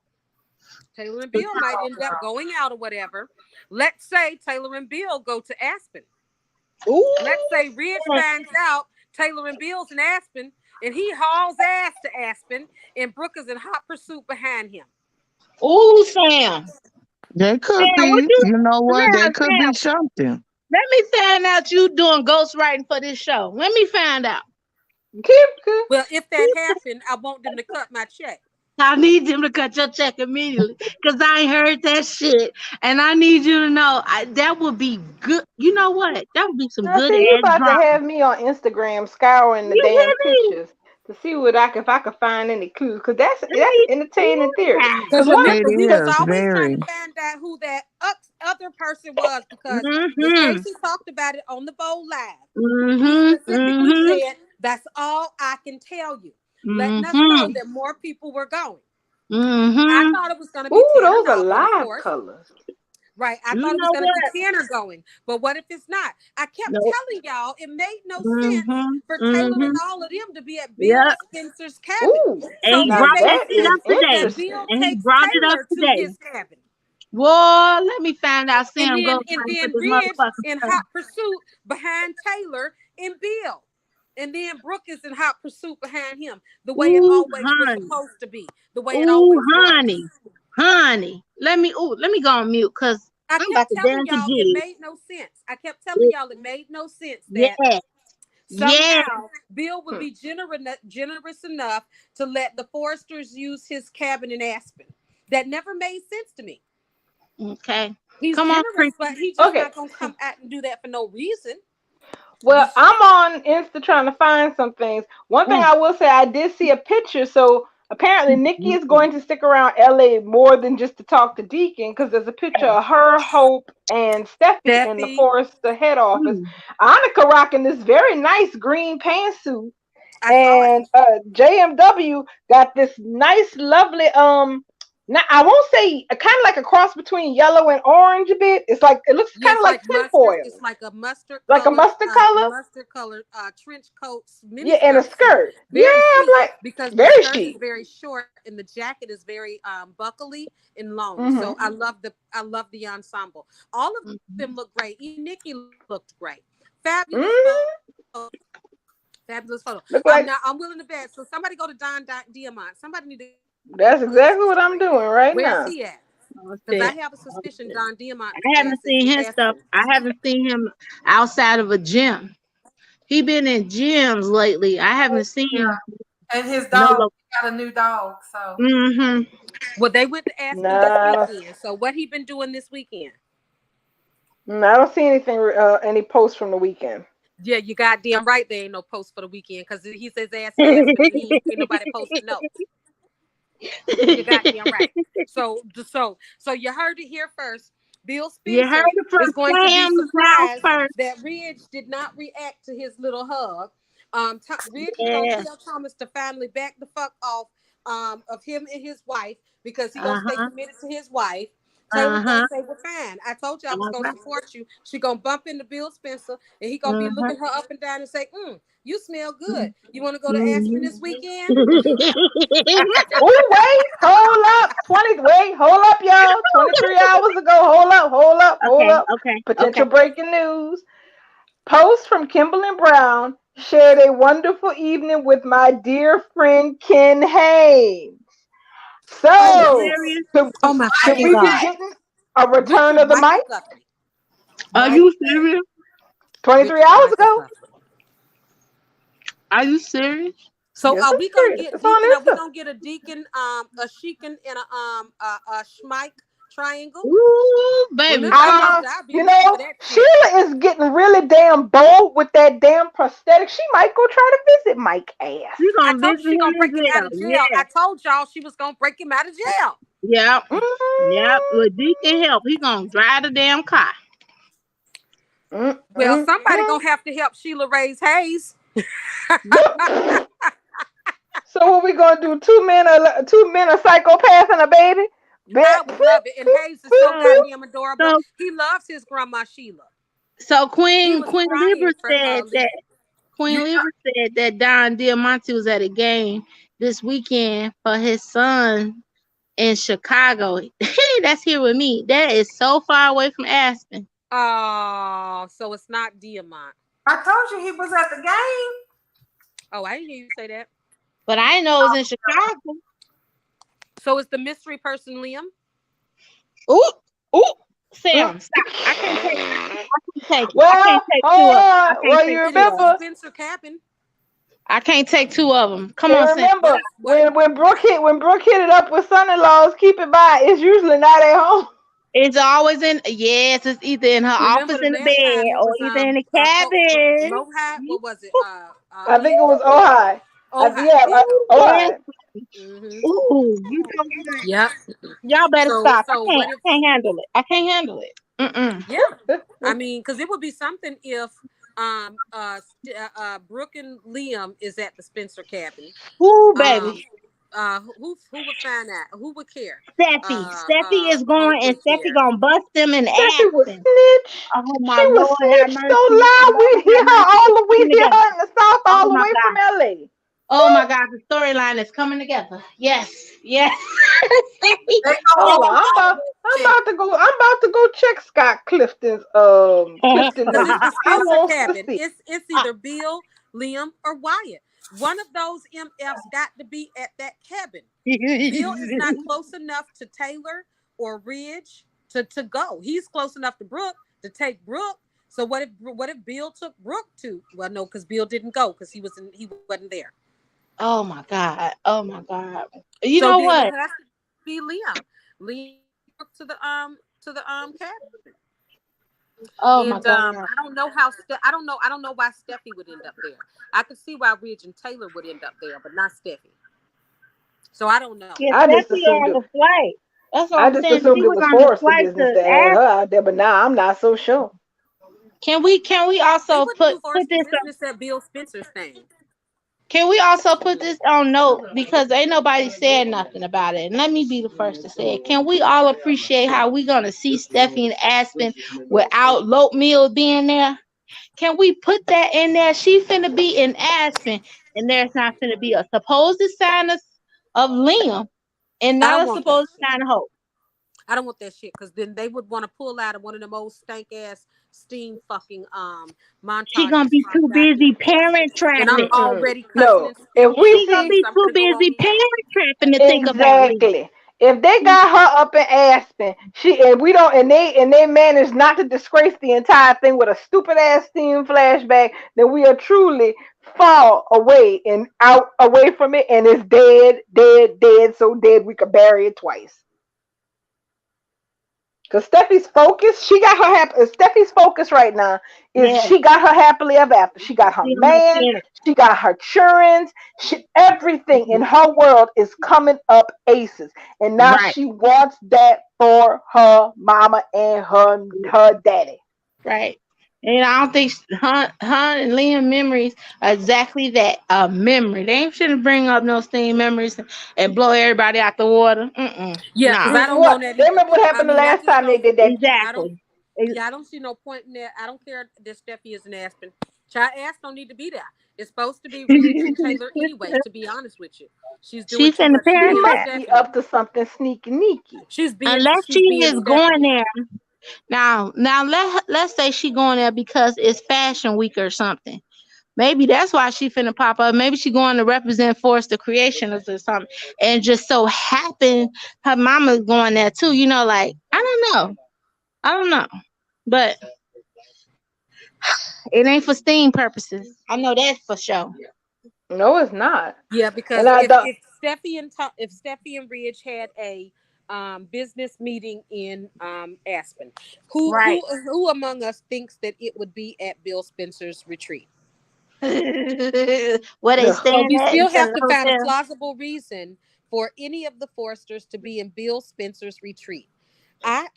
might end up going out or whatever. Let's say Taylor and Bill go to Aspen. Ooh. Let's say Ridge finds out Taylor and Bill's in Aspen, and he hauls ass to Aspen, and Brooke is in hot pursuit behind him. Ooh, Sam. they could Sam, what be. you You know what? They could Sam? be something. Let me find out you doing ghostwriting for this show. Let me find out. Well, if that happened, I want them to cut my check. I need them to cut your check immediately, because I ain't heard that shit. And I need you to know that would be good. You know what? That would be some I good see you ass about to drama. have me on Instagram scouring the You damn hear me? pictures. to see if I could find any clues, because that's Let an me entertaining theory. Because Because one, remember, It we was is always trying very. to find out who that other person was because when Mm-hmm. Casey talked about it on the Bowl Live, he Mm-hmm. specifically Mm-hmm. said, "That's all I can tell you," letting us know Mm-hmm. that more people were going. I Mm-hmm. thought it was going to be ooh, Tanner those are Knoblet, of live course. colors. Right. I You thought it was know going to be what? Tanner going. But what if it's not? I kept No. telling y'all it made no sense Mm-hmm. for Taylor Mm-hmm. and all of them to be at Bill Yep. Spencer's cabin. Ooh, And So he now it brought made that that shit is sense up today. that interesting. Bill And he takes brought it up Taylor to today. his cabin. Boy, let me find out And Sam then go and trying to put then this Ridge motherfucking in stuff. hot pursuit behind Taylor and Bill. And then Brooke is in hot pursuit behind him, the way it Ooh, always was honey. supposed to be, the way it Ooh, always was. honey. Honey. Let me go on mute because I I'm about kept to telling dance a y'all it jig. made no sense. I kept telling y'all it made no sense that Yeah. Yeah. somehow Bill would Hmm. be generous enough to let the Foresters use his cabin in Aspen. That never made sense to me. Okay. He's Come on, generous, Chris. but he's just Okay. not gonna come out and do that for no reason. Well, I'm on Insta trying to find some things. One thing I will say, I did see a picture. So apparently, Nikki is going to stick around LA more than just to talk to Deacon, because there's a picture of her, Hope, and Steffi in the Steffi, Forrester head office. Mm. Annika rocking this very nice green pantsuit, I saw it. and JMW got this nice, lovely now I won't say kind of like a cross between yellow and orange a bit. It's like it looks kind Yes, of like like mustard. tinfoil, It's like a mustard like a colored, mustard color. trench coats, mini Yeah, and a skirt suit. skirt. Yeah, Very chic I'm like because the very skirt is chic. very short and the jacket is very buckly and long. Mm-hmm. So I love the ensemble. All of them look great. Even Nikki looked great. Fabulous Mm-hmm. photo. Fabulous photo. Look like Now I'm willing to bet. So somebody go to Don Diamond. Somebody need to that's go to his exactly what I'm Instagram. doing right Where's now. he at? Oh, Because I shit. have a Oh, suspicion shit. Don Diamond I ass haven't is seen in his stuff. Aspen. I haven't seen him outside of a gym. He been in gyms lately. I haven't seen him And his no dog, look. he got a new dog. So Mm-hmm. Well, they went to Aspen this Nah, weekend. So what he been doing this weekend? I don't see anything. Any posts from the weekend. Yeah, you goddamn right. There ain't no post for the weekend because he's his ass in Aspen and ain't nobody posting notes. You goddamn right. So you heard it here first. Bill You heard Spencer it from is going to be Sam's mouth surprised first. that Ridge did not react to his little hug. Ridge is gonna Yeah. tell Thomas to finally back the fuck off of him and his wife because he gonna stay Uh-huh. committed to his wife. Taylor's gonna Uh-huh. say, "Well, fine. I told you I was All gonna right. support you." She gonna bump into Bill Spencer, and he gonna be Uh-huh. looking her up and down and say, "You smell good. You want to go to Aspen Mm-hmm. this weekend?" Oh wait, hold up. 20. Wait, hold up, y'all. 23 hours ago. Hold up. Hold up. Hold Okay, up. okay, okay. Potential breaking news. Post from Kimberly Brown shared a wonderful evening with my dear friend Ken Hayes. Oh, You So, yes. serious? could, Oh my could fucking we be god. getting a return Richard of the mic? Michael Guthrie. Are Right you there. serious? 23 Richard hours Michael ago? Guthrie. Are you serious? So Yes, are I'm we gonna serious. get It's on Deacon? Are we Insta. gonna get a Deacon, a Sheikon, and a Schmike triangle? Ooh, baby. Remember, I told you I'd be looking for that shit. Sheila is getting really damn bold with that damn prosthetic. She might go try to visit Mike ass. You I gonna told visit you she him gonna in break him out jail? of jail. Yeah. I told y'all she was gonna break him out of jail. Yep. Yep. Mm, With Deacon help, he gonna drive the damn car. Well, mm, somebody mm. gonna have to help Sheila raise Hayes. So what we gonna do? Two men, a psychopath and a baby. I Bet. would love it. And Hayes is so So, goddamn adorable. so, He loves his grandma Sheila. so He Queen was Queen Libra crying for said that leaving. yeah, Don Diamante was at a game this weekend for his son in Chicago. That's here with me. That is so far away from Aspen. Oh, so it's not Diamond. I told you he was at the game. Oh, I didn't hear you say that. But I didn't know it was in Chicago. So it's the mystery person, Liam. Ooh, ooh, Mm. Sam, stop. I can't take it. I can't take it. I Well, can't take two hold of them. I on. can't Well, take you It two is of the them. remember? Spencer cabin. I can't take two of them. Come on, And Sam. What remember if what if when Brooke hit it up with son-in-laws, keep it by. It's usually not at home. It's always in, yes, it's either in her remember office the in the last time bed it or was either in the cabin. low high? What was it? I think it was Ojai. Yeah. Ohio. All Yes. right. Hmm. Ooh, you know what? Yep. Y'all better So stop. so what if? I can't handle it. I can't handle it. Mm-mm. Yeah, I mean, because it would be something if Brooke and Liam is at the Spencer cabin. Ooh, baby. Um, who would find out? Who would care? Steffi. Steffi is going and Homeboy Steffi care. gonna bust them in Steffi was Aspen. snitch. Oh She my was Lord, have snitch so mercy. loud. Lord have mercy. It's We coming hear together. her in the South Oh all the my way from God. LA. Oh my God, the storyline is coming together. Yes, yes. They Yes. go Hold on, I'm about to go check Scott Clifton's Clifton Because it's list. the I Spencer want to cabin. see. It's either Bill, Liam, or Wyatt. One of those MFs got to be at that cabin. Bill is not close enough to Taylor or Ridge to go. He's close enough to Brooke to take Brooke. So what if Bill took Brooke to? Well, no, because Bill didn't go because he wasn't there. Oh my God. Oh my God. You So know then it what? has to be Liam. Liam Brooke to the cabin. Oh my And God. I don't know why Steffi would end up there. I could see why Ridge and Taylor would end up there, but not Steffi. So I don't know. Yeah, I just Steffi assumed on it. the flight. That's what I I'm just saying. assumed She it was was on the Forrester flight business to that had ask. her out there, but now I'm not so sure. Can we They also wouldn't put do Forrester this business at Bill Spencer's thing. can we also put this on note because ain't nobody said nothing about it. And let me be the first to say it. Can we all appreciate how we gonna see Steffi and Aspen without Lote Meal being there? Can we put that in there? She finna be in Aspen, and there's not finna be a supposed sign of Liam and I don't not a want that supposed shit. sign of Hope. I don't want that shit because then they would want to pull out of one of the most stank ass steam fucking She gonna montages be from too busy goddamn Aspen. parent And I'm trapping. already cussing No, and if screaming, we She so gonna see please be I'm too gonna go on busy mute. parent trapping to think about Liam. exactly, if they got her up in Aspen, and we don't, and they manage not to disgrace the entire thing with a stupid ass steam flashback, then we are truly far away and out away from it, and it's dead, dead, dead, so dead we could bury it twice. Because Steffi's focus, she got her happy. Steffi's focus right now is Yeah, she got her happily ever after. She got her she on that man, parent. she got her children, everything in her world is coming up aces, and now Right. she wants that for her mama and her daddy. Right. And I don't think her and Liam memories are exactly that, a memory. They ain't shouldn't bring up no steam memories and blow everybody out the water. Yeah, because Nah. I don't What want that they either. remember what I happened the mean, I last just time they don't. did that? I don't. Exactly. Yeah, I don't see no point in that. I don't care that Steffi is an Aspen. Child Ass don't need to be there. It's supposed to be Ridge and Taylor anyway. To be honest with you, she's doing She's too in the much. She's She parent being a trap. must be Stephanie. up to something sneaky, sneaky. Unless she She's being is going Stephanie. there. Now let's say she going there because it's fashion week or something. Maybe that's why she finna pop up. Maybe she going to represent Force the Creationers or something. And just so happen her mama's going there too. Like I don't know. I don't know. But it ain't for steam purposes. I know that for sure. No, it's not. Yeah, And because I don't. if Steffi and Ridge had a business meeting in Aspen, who Right. who who among us thinks that it would be at Bill Spencer's retreat? Where they Ugh. So staying we at still instead have of to the find a hotel. plausible reason for any of the Forsters to be in Bill Spencer's retreat. I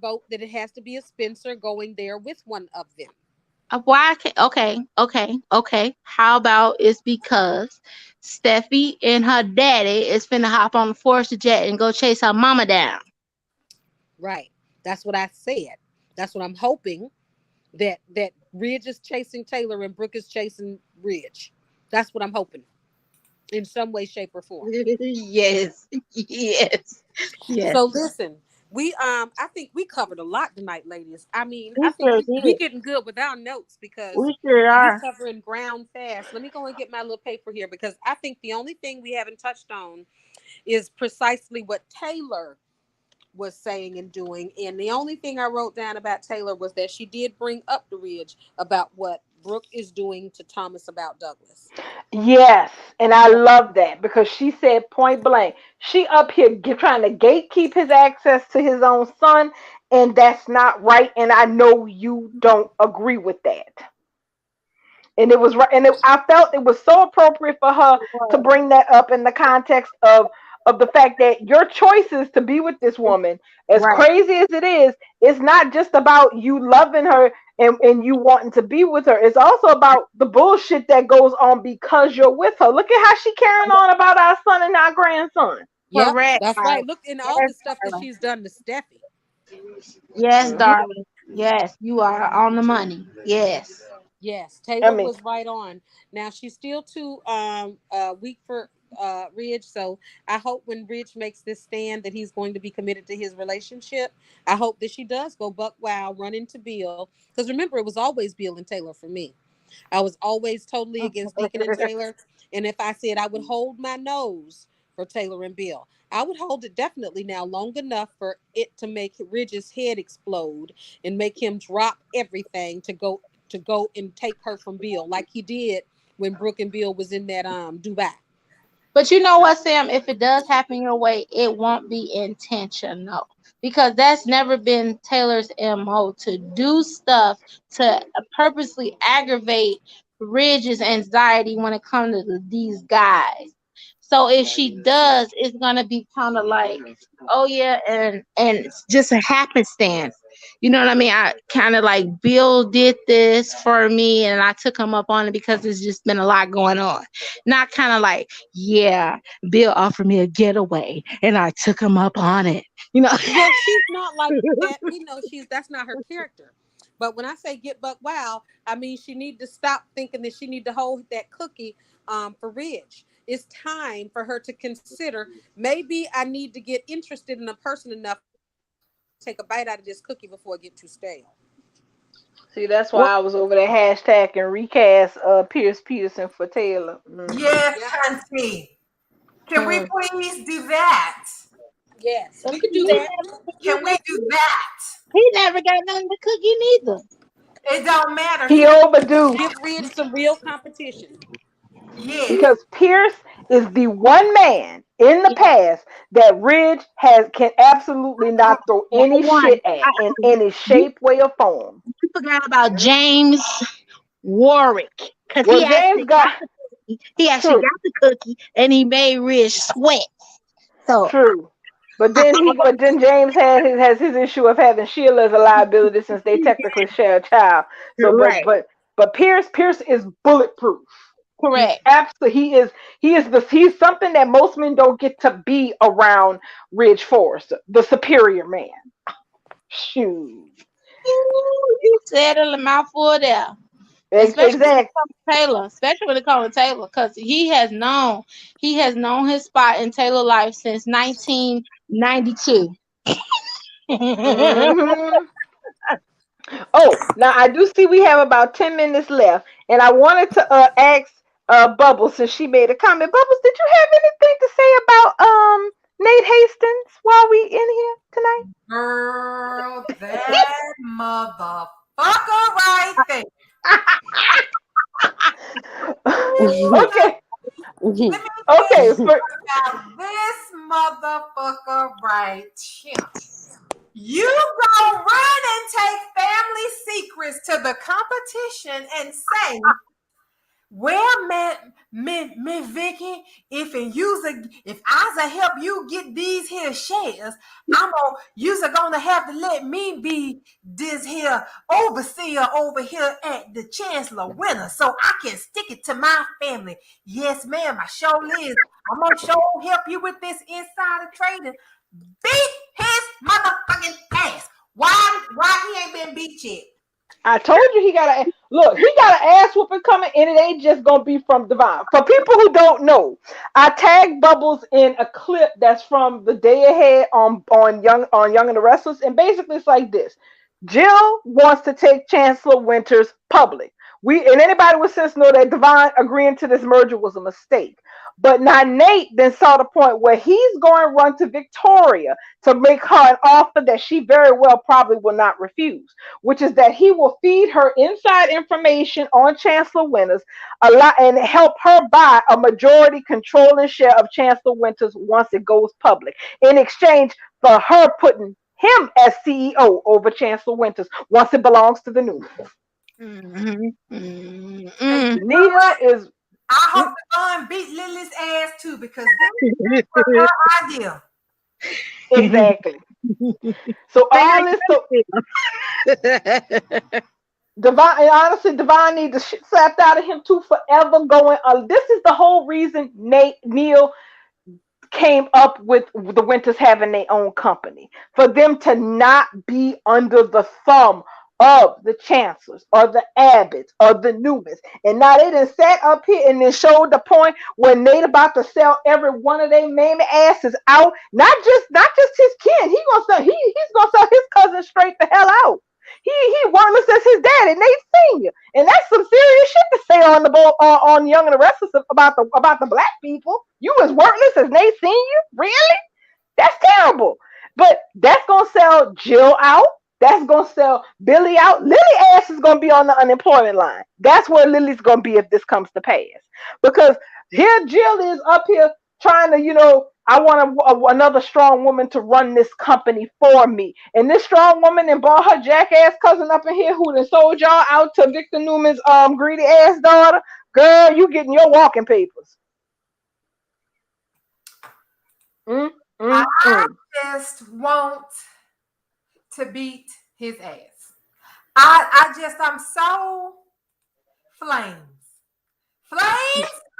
vote that it has to be a Spencer going there with one of them. Why? Okay. How about it's because Steffi and her daddy is finna hop on the Forster jet and go chase her mama down. Right. That's what I said. That's what I'm hoping that Ridge is chasing Taylor and Brooke is chasing Ridge. That's what I'm hoping in some way, shape, or form. Yes, yes, yes. So listen, I think we covered a lot tonight, ladies. I mean, I We think sure we did. getting good with our notes because We sure we are. covering ground fast. Let me go and get my little paper here because I think the only thing we haven't touched on is precisely what Taylor was saying and doing. And the only thing I wrote down about Taylor was that she did bring up the Ridge about what Brooke is doing to Thomas about Douglas. Yes, and I love that because she said point blank, she up here trying to gatekeep his access to his own son, and that's not right. And I know you don't agree with that. And it was right, and I felt it was so appropriate for her to bring that up in the context of the fact that your choices to be with this woman, as Right. crazy as it is, it's not just about you loving her and you wanting to be with her. It's also about the bullshit that goes on because you're with her. Look at how she carrying on about our son and our grandson. Yep, Correct. that's right. Look in all Yes, the stuff that darling. she's done to Steffi. Yes, Hmm. darling. Yes, you are on the money. Yes. Yes, I Taylor mean, was right on. Now she's still too weak for Ridge, so I hope when Ridge makes this stand that he's going to be committed to his relationship. I hope that she does go buck wild, run into Bill, because remember it was always Bill and Taylor for me. I was always totally against Deacon and Taylor, and if I said I would hold my nose for Taylor and Bill, I would hold it definitely now long enough for it to make Ridge's head explode and make him drop everything to go and take her from Bill, like he did when Brooke and Bill was in that Dubai. But you know what, Sam? If it does happen your way, it won't be intentional because that's never been Taylor's MO to do stuff to purposely aggravate Ridge's anxiety when it comes to these guys. So if she does, it's gonna be kind of like, oh yeah, and it's just a happenstance. You know what I mean? I kind of like Bill did this for me, and I took him up on it because there's just been a lot going on. Not kind of like, yeah, Bill offered me a getaway and I took him up on it. You know? Well, she's not like that. We know that's not her character. But when I say get buck wow, I mean she need to stop thinking that she need to hold that cookie for Ridge. It's time for her to consider maybe I need to get interested in a person enough to take a bite out of this cookie before it get too stale. see, that's why Well, I was over there hashtag and recast Pierce Peterson for Taylor. Yes, Yep. Hunty. Can we Hmm. please do that? Yes, but we could do he that. Can we do that? never got nothing to cookie neither. It don't matter. He overdue. Give Ridge some real competition. Yes. Because Pierce is the one man in the Yeah, past that Ridge can absolutely not throw not any one. shit at in any You, shape, way, or form. you forgot about James Warwick because Well, James got he actually true, got the cookie and he made Ridge sweat. So true. But then James has his issue of having Sheila as a liability since they technically share a child. So, right, but Pierce is bulletproof. He's correct. absolutely he's something that most men don't get to be around Ridge Forrester, the superior man. Shoot. Ooh, you said a mouthful there. Especially when it Exactly. comes to Taylor, especially when it comes to Taylor, because he has known his spot in Taylor life since 1992. Hmm. Oh, now I do see we have about 10 minutes left, and I wanted to ask Bubbles since she made a comment. Bubbles, did you have anything to say about Nate Hastings while we in here tonight? Girl, that motherfucker right there. Okay, Let me tell okay. you about this motherfucker right here. You gonna run and take family secrets to the competition and say, well, man, Vicky, if I help you get these here shares, you're gonna have to let me be this here overseer over here at the Chancellor Winner, so I can stick it to my family. Yes, ma'am, I sure is. I'm gonna sure help you with this insider trading. Beat his motherfucking ass. Why he ain't been beat yet? I told you he got a look. He got an ass whooping coming, and it ain't just gonna be from Devon. For people who don't know, I tagged Bubbles in a clip that's from the day ahead on Young and the Restless, and basically it's like this: Jill wants to take Chancellor Winters public. And anybody with sense know that Devon agreeing to this merger was a mistake. But now Nate then saw the point where he's going to run to Victoria to make her an offer that she very well probably will not refuse, which is that he will feed her inside information on Chancellor Winters a lot and help her buy a majority controlling share of Chancellor Winters once it goes public in exchange for her putting him as CEO over Chancellor Winters once it belongs to the new. And you know Nia what? is. I hope Devon beat Lily's ass too, because this was her idea. Exactly. So all this, so Devon, and honestly, Devon needs the shit slapped out of him too forever. Going, this is the whole reason Neil came up with the Winters having their own company, for them to not be under the thumb of the Chancellors or the Abbotts or the Newmans. And now they done sat up here and then showed the point when they about to sell every one of their mammy asses out. Not just his kin. He's gonna sell his cousin straight the hell out. He worthless as his daddy, Nate Senior, and that's some serious shit to say on the on Young and the Restless about the black people. You as worthless as Nate Senior, really? That's terrible. But that's gonna sell Jill out. That's gonna sell Billy out. Lily ass is gonna be on the unemployment line. That's where Lily's gonna be if this comes to pass. Because here Jill is up here trying to, I want another strong woman to run this company for me. And this strong woman and brought her jackass cousin up in here who done sold y'all out to Victor Newman's greedy ass daughter. Girl, you getting your walking papers. I just want to beat his ass. I'm so flames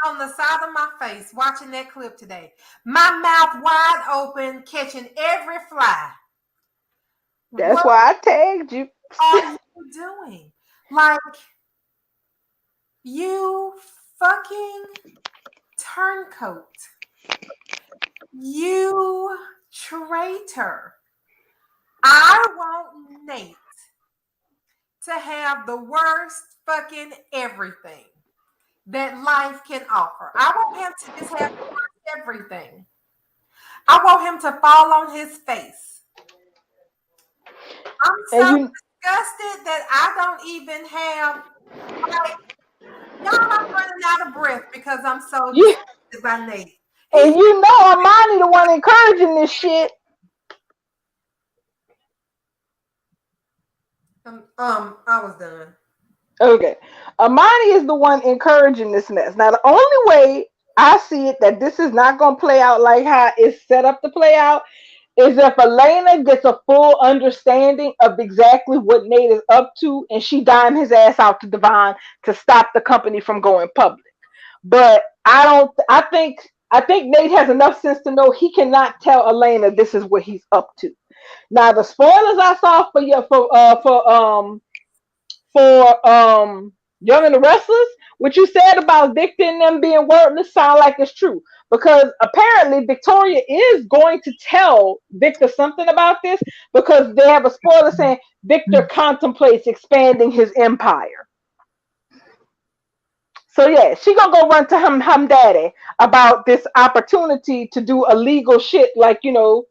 on the side of my face watching that clip today. My mouth wide open, catching every fly. That's why I tagged you. What are you doing? Like, you fucking turncoat. You traitor. I want Nate to have the worst fucking everything that life can offer. I want him to just have the worst everything. I want him to fall on his face. I'm so disgusted that I don't even have, like, y'all are running out of breath because I'm so disgusted by Nate. And Armani the one encouraging this shit. I was done. Okay. Armani is the one encouraging this mess. Now, the only way I see it that this is not going to play out like how it's set up to play out is if Elena gets a full understanding of exactly what Nate is up to and she dime his ass out to Devon to stop the company from going public. But I think Nate has enough sense to know he cannot tell Elena this is what he's up to. Now, the spoilers I saw for Young and the Restless, what you said about Victor and them being wordless sound like it's true. Because apparently Victoria is going to tell Victor something about this because they have a spoiler saying Victor contemplates expanding his empire. So yeah, she gonna go run to him daddy about this opportunity to do illegal shit like,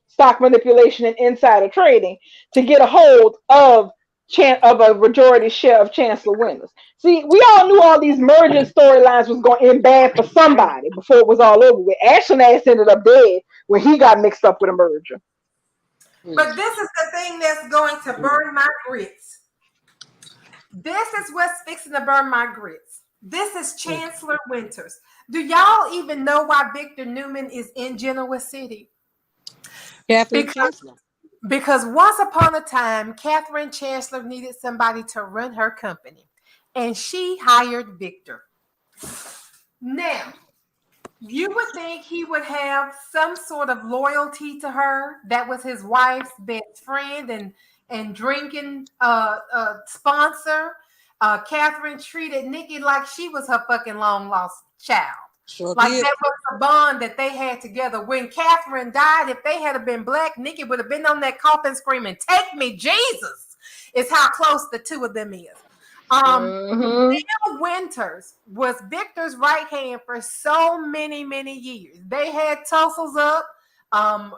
stock manipulation and insider trading to get a hold of a majority share of Chancellor Winters. See, we all knew all these merging storylines was going to end bad for somebody before it was all over with. Ashton ass ended up dead when he got mixed up with a merger. But this is the thing that's going to burn my grits. This is what's fixing to burn my grits. This is Chancellor Winters. Do y'all even know why Victor Newman is in Genoa City? Because once upon a time, Catherine Chancellor needed somebody to run her company, and she hired Victor. Now, you would think he would have some sort of loyalty to her. That was his wife's best friend and drinking sponsor. Catherine treated Nikki like she was her fucking long lost child. Sure like did. That was the bond that they had together. When Catherine died, if they had been black, Nikki would have been on that coffin screaming, "Take me, Jesus!" Is how close the two of them is. Neil Winters was Victor's right hand for so many, many years. They had tussles up.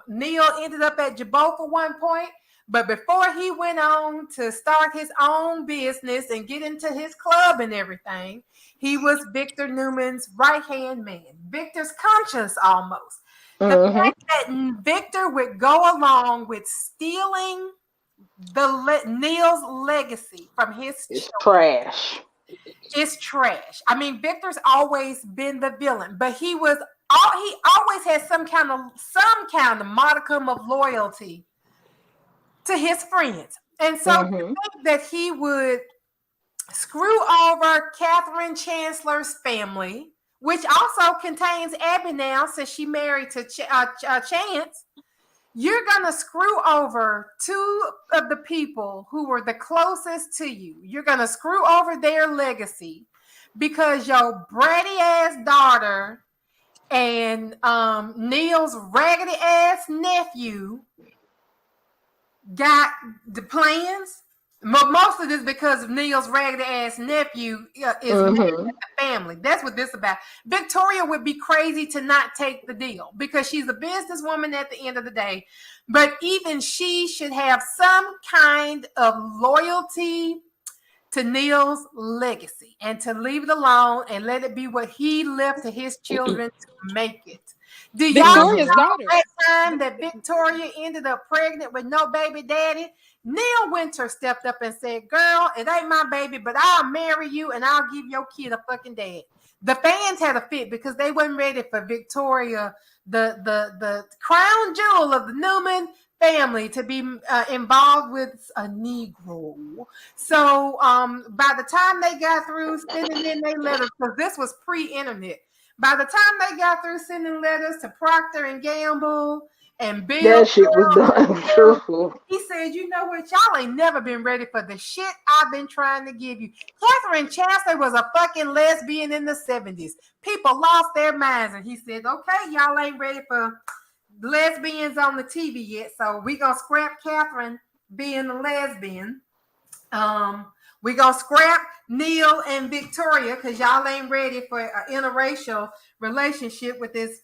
Neil ended up at Jabot for one point. But before he went on to start his own business and get into his club and everything, he was Victor Newman's right-hand man. Victor's conscience almost. The fact that Victor would go along with stealing Neil's legacy from his It's children trash. is trash. I mean, Victor's always been the villain, but he always had some kind of modicum of loyalty to his friends. And so to Mm-hmm. think that he would screw over Catherine Chancellor's family, which also contains Abby now, since she married to Chance. You're going to screw over two of the people who were the closest to you. You're going to screw over their legacy because your bratty ass daughter and Neil's raggedy ass nephew got the plans. Most of this because of Neil's raggedy ass nephew is mad Mm-hmm. at the family. That's what this is about. Victoria would be crazy to not take the deal because she's a businesswoman at the end of the day. But even she should have some kind of loyalty to Neil's legacy and to leave it alone and let it be what he left to his children to make it. Do y'all Victoria's Mm-hmm. know daughter. that time that Victoria ended up pregnant with no baby daddy? Neil Winter stepped up and said, "Girl, it ain't my baby, but I'll marry you and I'll give your kid a fucking dad." The fans had a fit because they weren't ready for Victoria, the crown jewel of the Newman family, to be involved with a Negro. So by the time they got through sending in their letters, because this was pre-internet, by the time they got through sending letters to Procter and Gamble and Bill, That shit was done. Truthful. he said, "You know what? Y'all ain't never been ready for the shit I've been trying to give you." Catherine Chancellor was a fucking lesbian in the 70s. People lost their minds. And he said, "Okay, y'all ain't ready for lesbians on the TV yet. So we gonna scrap Catherine being a lesbian. We gonna scrap Neil and Victoria because y'all ain't ready for an interracial relationship with this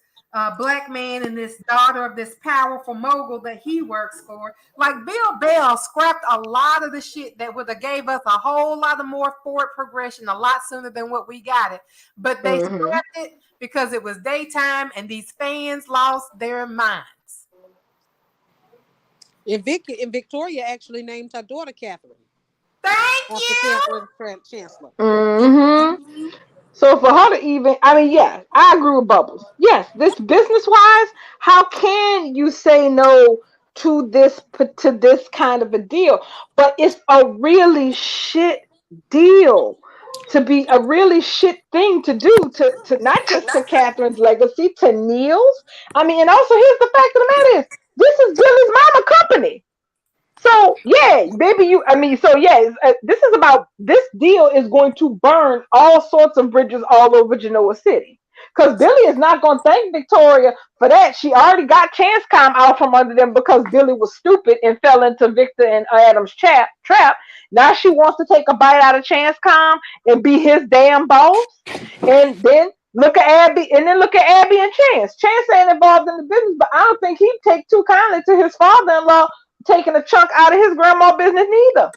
black man and this daughter of this powerful mogul that he works for." Like Bill Bell scrapped a lot of the shit that would have gave us a whole lot of more forward progression a lot sooner than what we got it. But they Mm-hmm. scrapped it because it was daytime and these fans lost their minds. And Victoria actually named her daughter Catherine Thank after you. Catherine Chancellor. Mm-hmm. So for her to even, I mean, yeah, I agree with Bubbles. Yes, this business wise, how can you say no to this kind of a deal? But it's a really shit deal to be a really shit thing to do to not just to Catherine's legacy, to Neil's. I mean, and also here's the fact of the matter is this is Billy's mama company. So yeah, baby, so yeah, this is about this deal is going to burn all sorts of bridges all over Genoa City. Because Billy is not going to thank Victoria for that. She already got Chancecom out from under them because Billy was stupid and fell into Victor and Adam's trap. Now she wants to take a bite out of Chancecom and be his damn boss. And then look at Abby and Chance. Chance ain't involved in the business, but I don't think he'd take too kindly to his father-in-law taking a chunk out of his grandma business neither.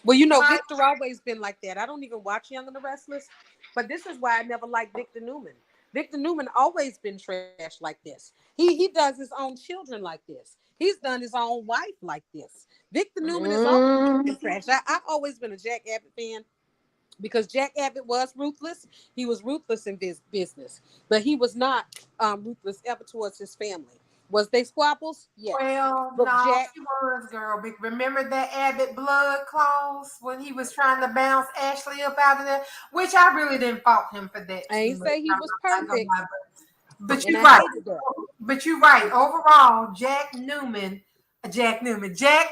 Well, Victor always been like that. I don't even watch Young and the Restless, but this is why I never liked Victor Newman. Victor Newman always been trash like this. He does his own children like this. He's done his own wife like this. Victor Newman is always been Mm, trash. I've always been a Jack Abbott fan because Jack Abbott was ruthless. He was ruthless in business, but he was not ruthless ever towards his family. Was they squabbles? Yes. Well, But no, Jack, she was, girl. Remember that Abbott blood clause when he was trying to bounce Ashley up out of there? Which I really didn't fault him for that I too ain't much. say he was I'm not gonna perfect, lie, but and you're I right. hated that. But you're right. Overall, Jack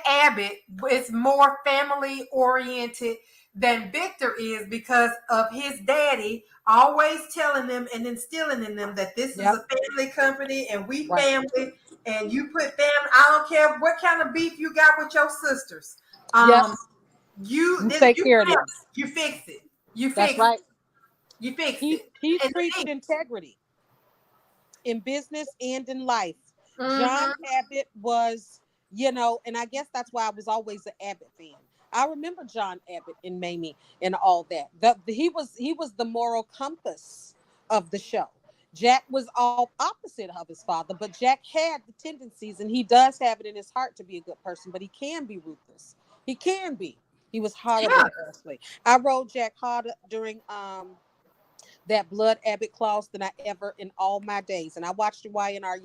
Abbott is more family oriented than Victor is because of his daddy always telling them and instilling in them that this is Yep. a family company and we Right. family and you put family. I don't care what kind of beef you got with your sisters. Yep. You You take care of family. them. You fix it. You That's fix it. right. You fixed He it. he And preached integrity in business and in life. John mhm. Abbott was, and I guess that's why I was always an Abbott fan. I remember John Abbott and Mamie and all that. He was the moral compass of the show. Jack was all opposite of his father, but Jack had the tendencies, and he does have it in his heart to be a good person, but he can be ruthless. He can be. He was harder Yeah. than Ashley. I rode Jack harder during that blood Abbott clause than I ever in all my days. And I watched the YNR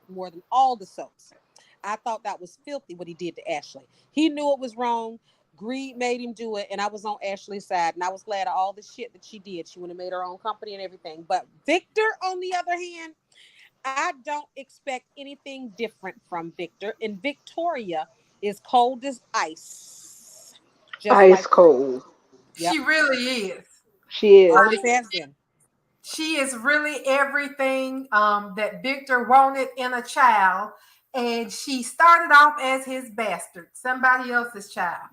more than all the soaps. I thought that was filthy what he did to Ashley. He knew it was wrong. Greed made him do it, and I was on Ashley's side, and I was glad of all the shit that she did. She would have made her own company and everything. But Victor, on the other hand, I don't expect anything different from Victor. And Victoria is cold as ice. Just Ice like, cold. yep, She really is. She is. always has been. She is really everything that Victor wanted in a child. And she started off as his bastard, somebody else's child.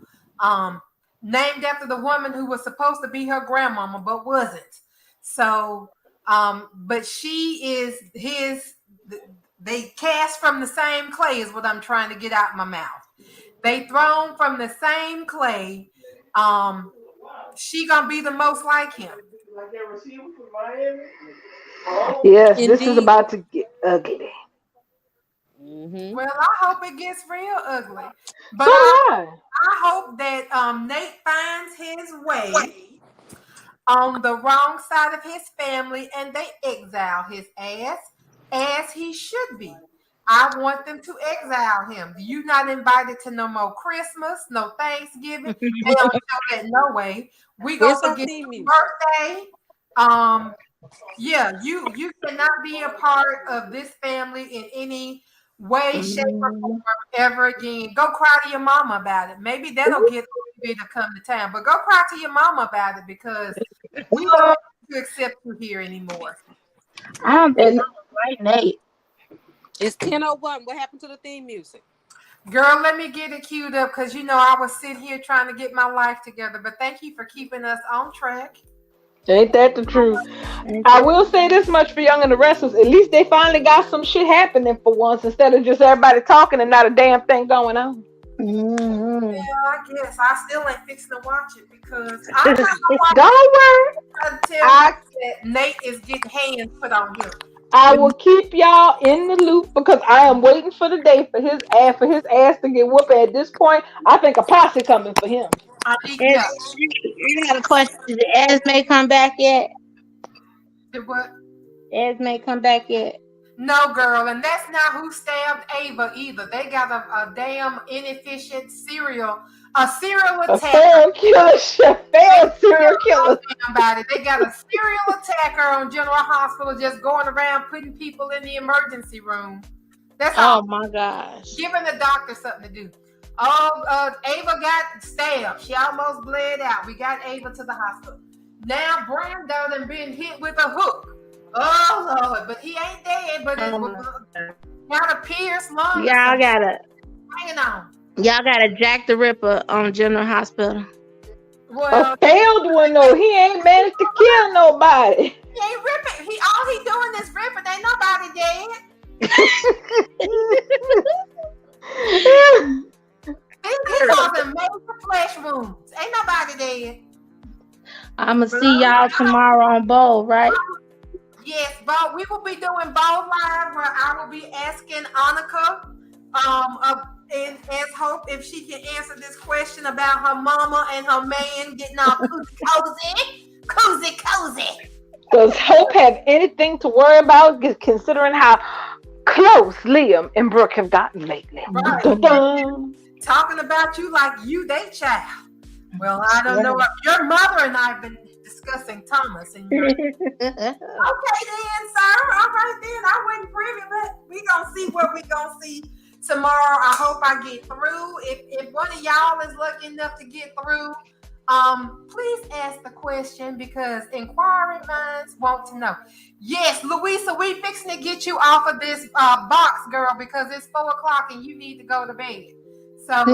Named after the woman who was supposed to be her grandmama, but wasn't. So, but she is his, they cast from the same clay, is what I'm trying to get out of my mouth. They thrown from the same clay. She gonna be the most like him. Yes, this is Indeed. about to get ugly. Mm-hmm. Well, I hope it gets real ugly. But So do I. I hope that Nate finds his way on the wrong side of his family and they exile his ass as he should be. I want them to exile him. You not invited to no more Christmas, no Thanksgiving. They don't show that no way. We gonna Where's our forget theme your music? birthday. Yeah, you cannot be a part of this family in any way, shape, or form ever again. Go cry to your mama about it. Maybe that'll get you to come to town. But go cry to your mama about it because we don't want to accept you here anymore. I don't think And right, Nate. It's 10:01. What happened to the theme music? Girl, let me get it queued up because you know I was sitting here trying to get my life together. But thank you for keeping us on track. ain't that the truth? I will say this much for Young and the Restless. At least they finally got some shit happening for once instead of just everybody talking and not a damn thing going on. Mm-hmm. Yeah, I guess I still ain't fixing to watch it because I'm not Don't worry. trying to tell I me that Nate is getting hands put on him. I will keep y'all in the loop because I am waiting for the day for his ass to get whooped. At this point, I think a posse coming for him. I mean, And yeah. I got a question. Did Esme come back yet? Did what? Esme come back yet? No, girl, and that's not who stabbed Ava either. They got a damn inefficient serial A attacker. serial killer, failed serial killer. About it. They got a serial attacker on General Hospital just going around putting people in the emergency room. That's all. Oh my gosh. Giving the doctor something to do. Oh, Ava got stabbed. She almost bled out. We got Ava to the hospital. Now Brando done been hit with a hook. Oh Lord, but he ain't dead. But it's got a pierced lung. Y'all gotta Hanging on. Jack the Ripper on General Hospital. Well, A failed one though. He ain't managed to kill nobody. he ain't ripping. All he doing is ripping. Ain't nobody dead. He causing major flesh wounds. Ain't nobody dead. I'ma see y'all tomorrow on Bowl, right? Yes, but we will be doing Bold Live where I will be asking Annika and as Hope if she can answer this question about her mama and her man getting all cozy. Does Hope have anything to worry about considering how close Liam and Brooke have gotten lately? Right. Dun-dun. Talking about you like you they child. Well, I don't know if your mother and I have been discussing Thomas and you're okay then, sir. All right then. I wasn't privy, but we gonna see what we gonna see tomorrow. I hope I get through. If one of y'all is lucky enough to get through, please ask the question because inquiring minds want to know. Yes, Louisa, we fixing to get you off of this box, girl, because it's 4:00 and you need to go to bed. So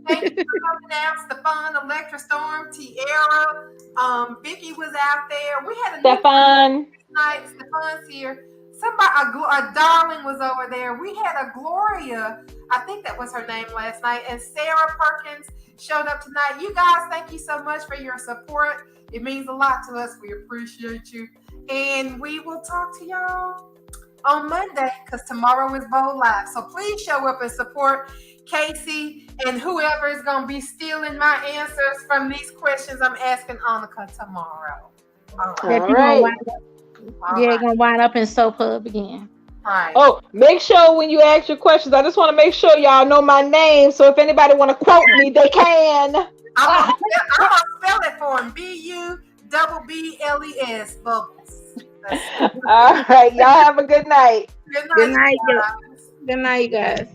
thank you for coming out, Stefan, Electra Storm, Tiara, Vicky was out there. We had a Stefan. night. Stefan's here. Somebody, a darling was over there. We had a Gloria, I think that was her name last night, and Sarah Perkins showed up tonight. You guys, thank you so much for your support. It means a lot to us. We appreciate you. And we will talk to y'all on Monday because tomorrow is Bold Live. So please show up and support Casey and whoever is going to be stealing my answers from these questions I'm asking Annika tomorrow. All right. Gonna wind up in Soap Hub again. Right. Oh, make sure when you ask your questions, I just want to make sure y'all know my name. So if anybody want to quote me, they can. I'm gonna spell it for him. BUBBLES. Bubbles. All right, y'all have a good night. Good night. Good night, guys. Good night, guys.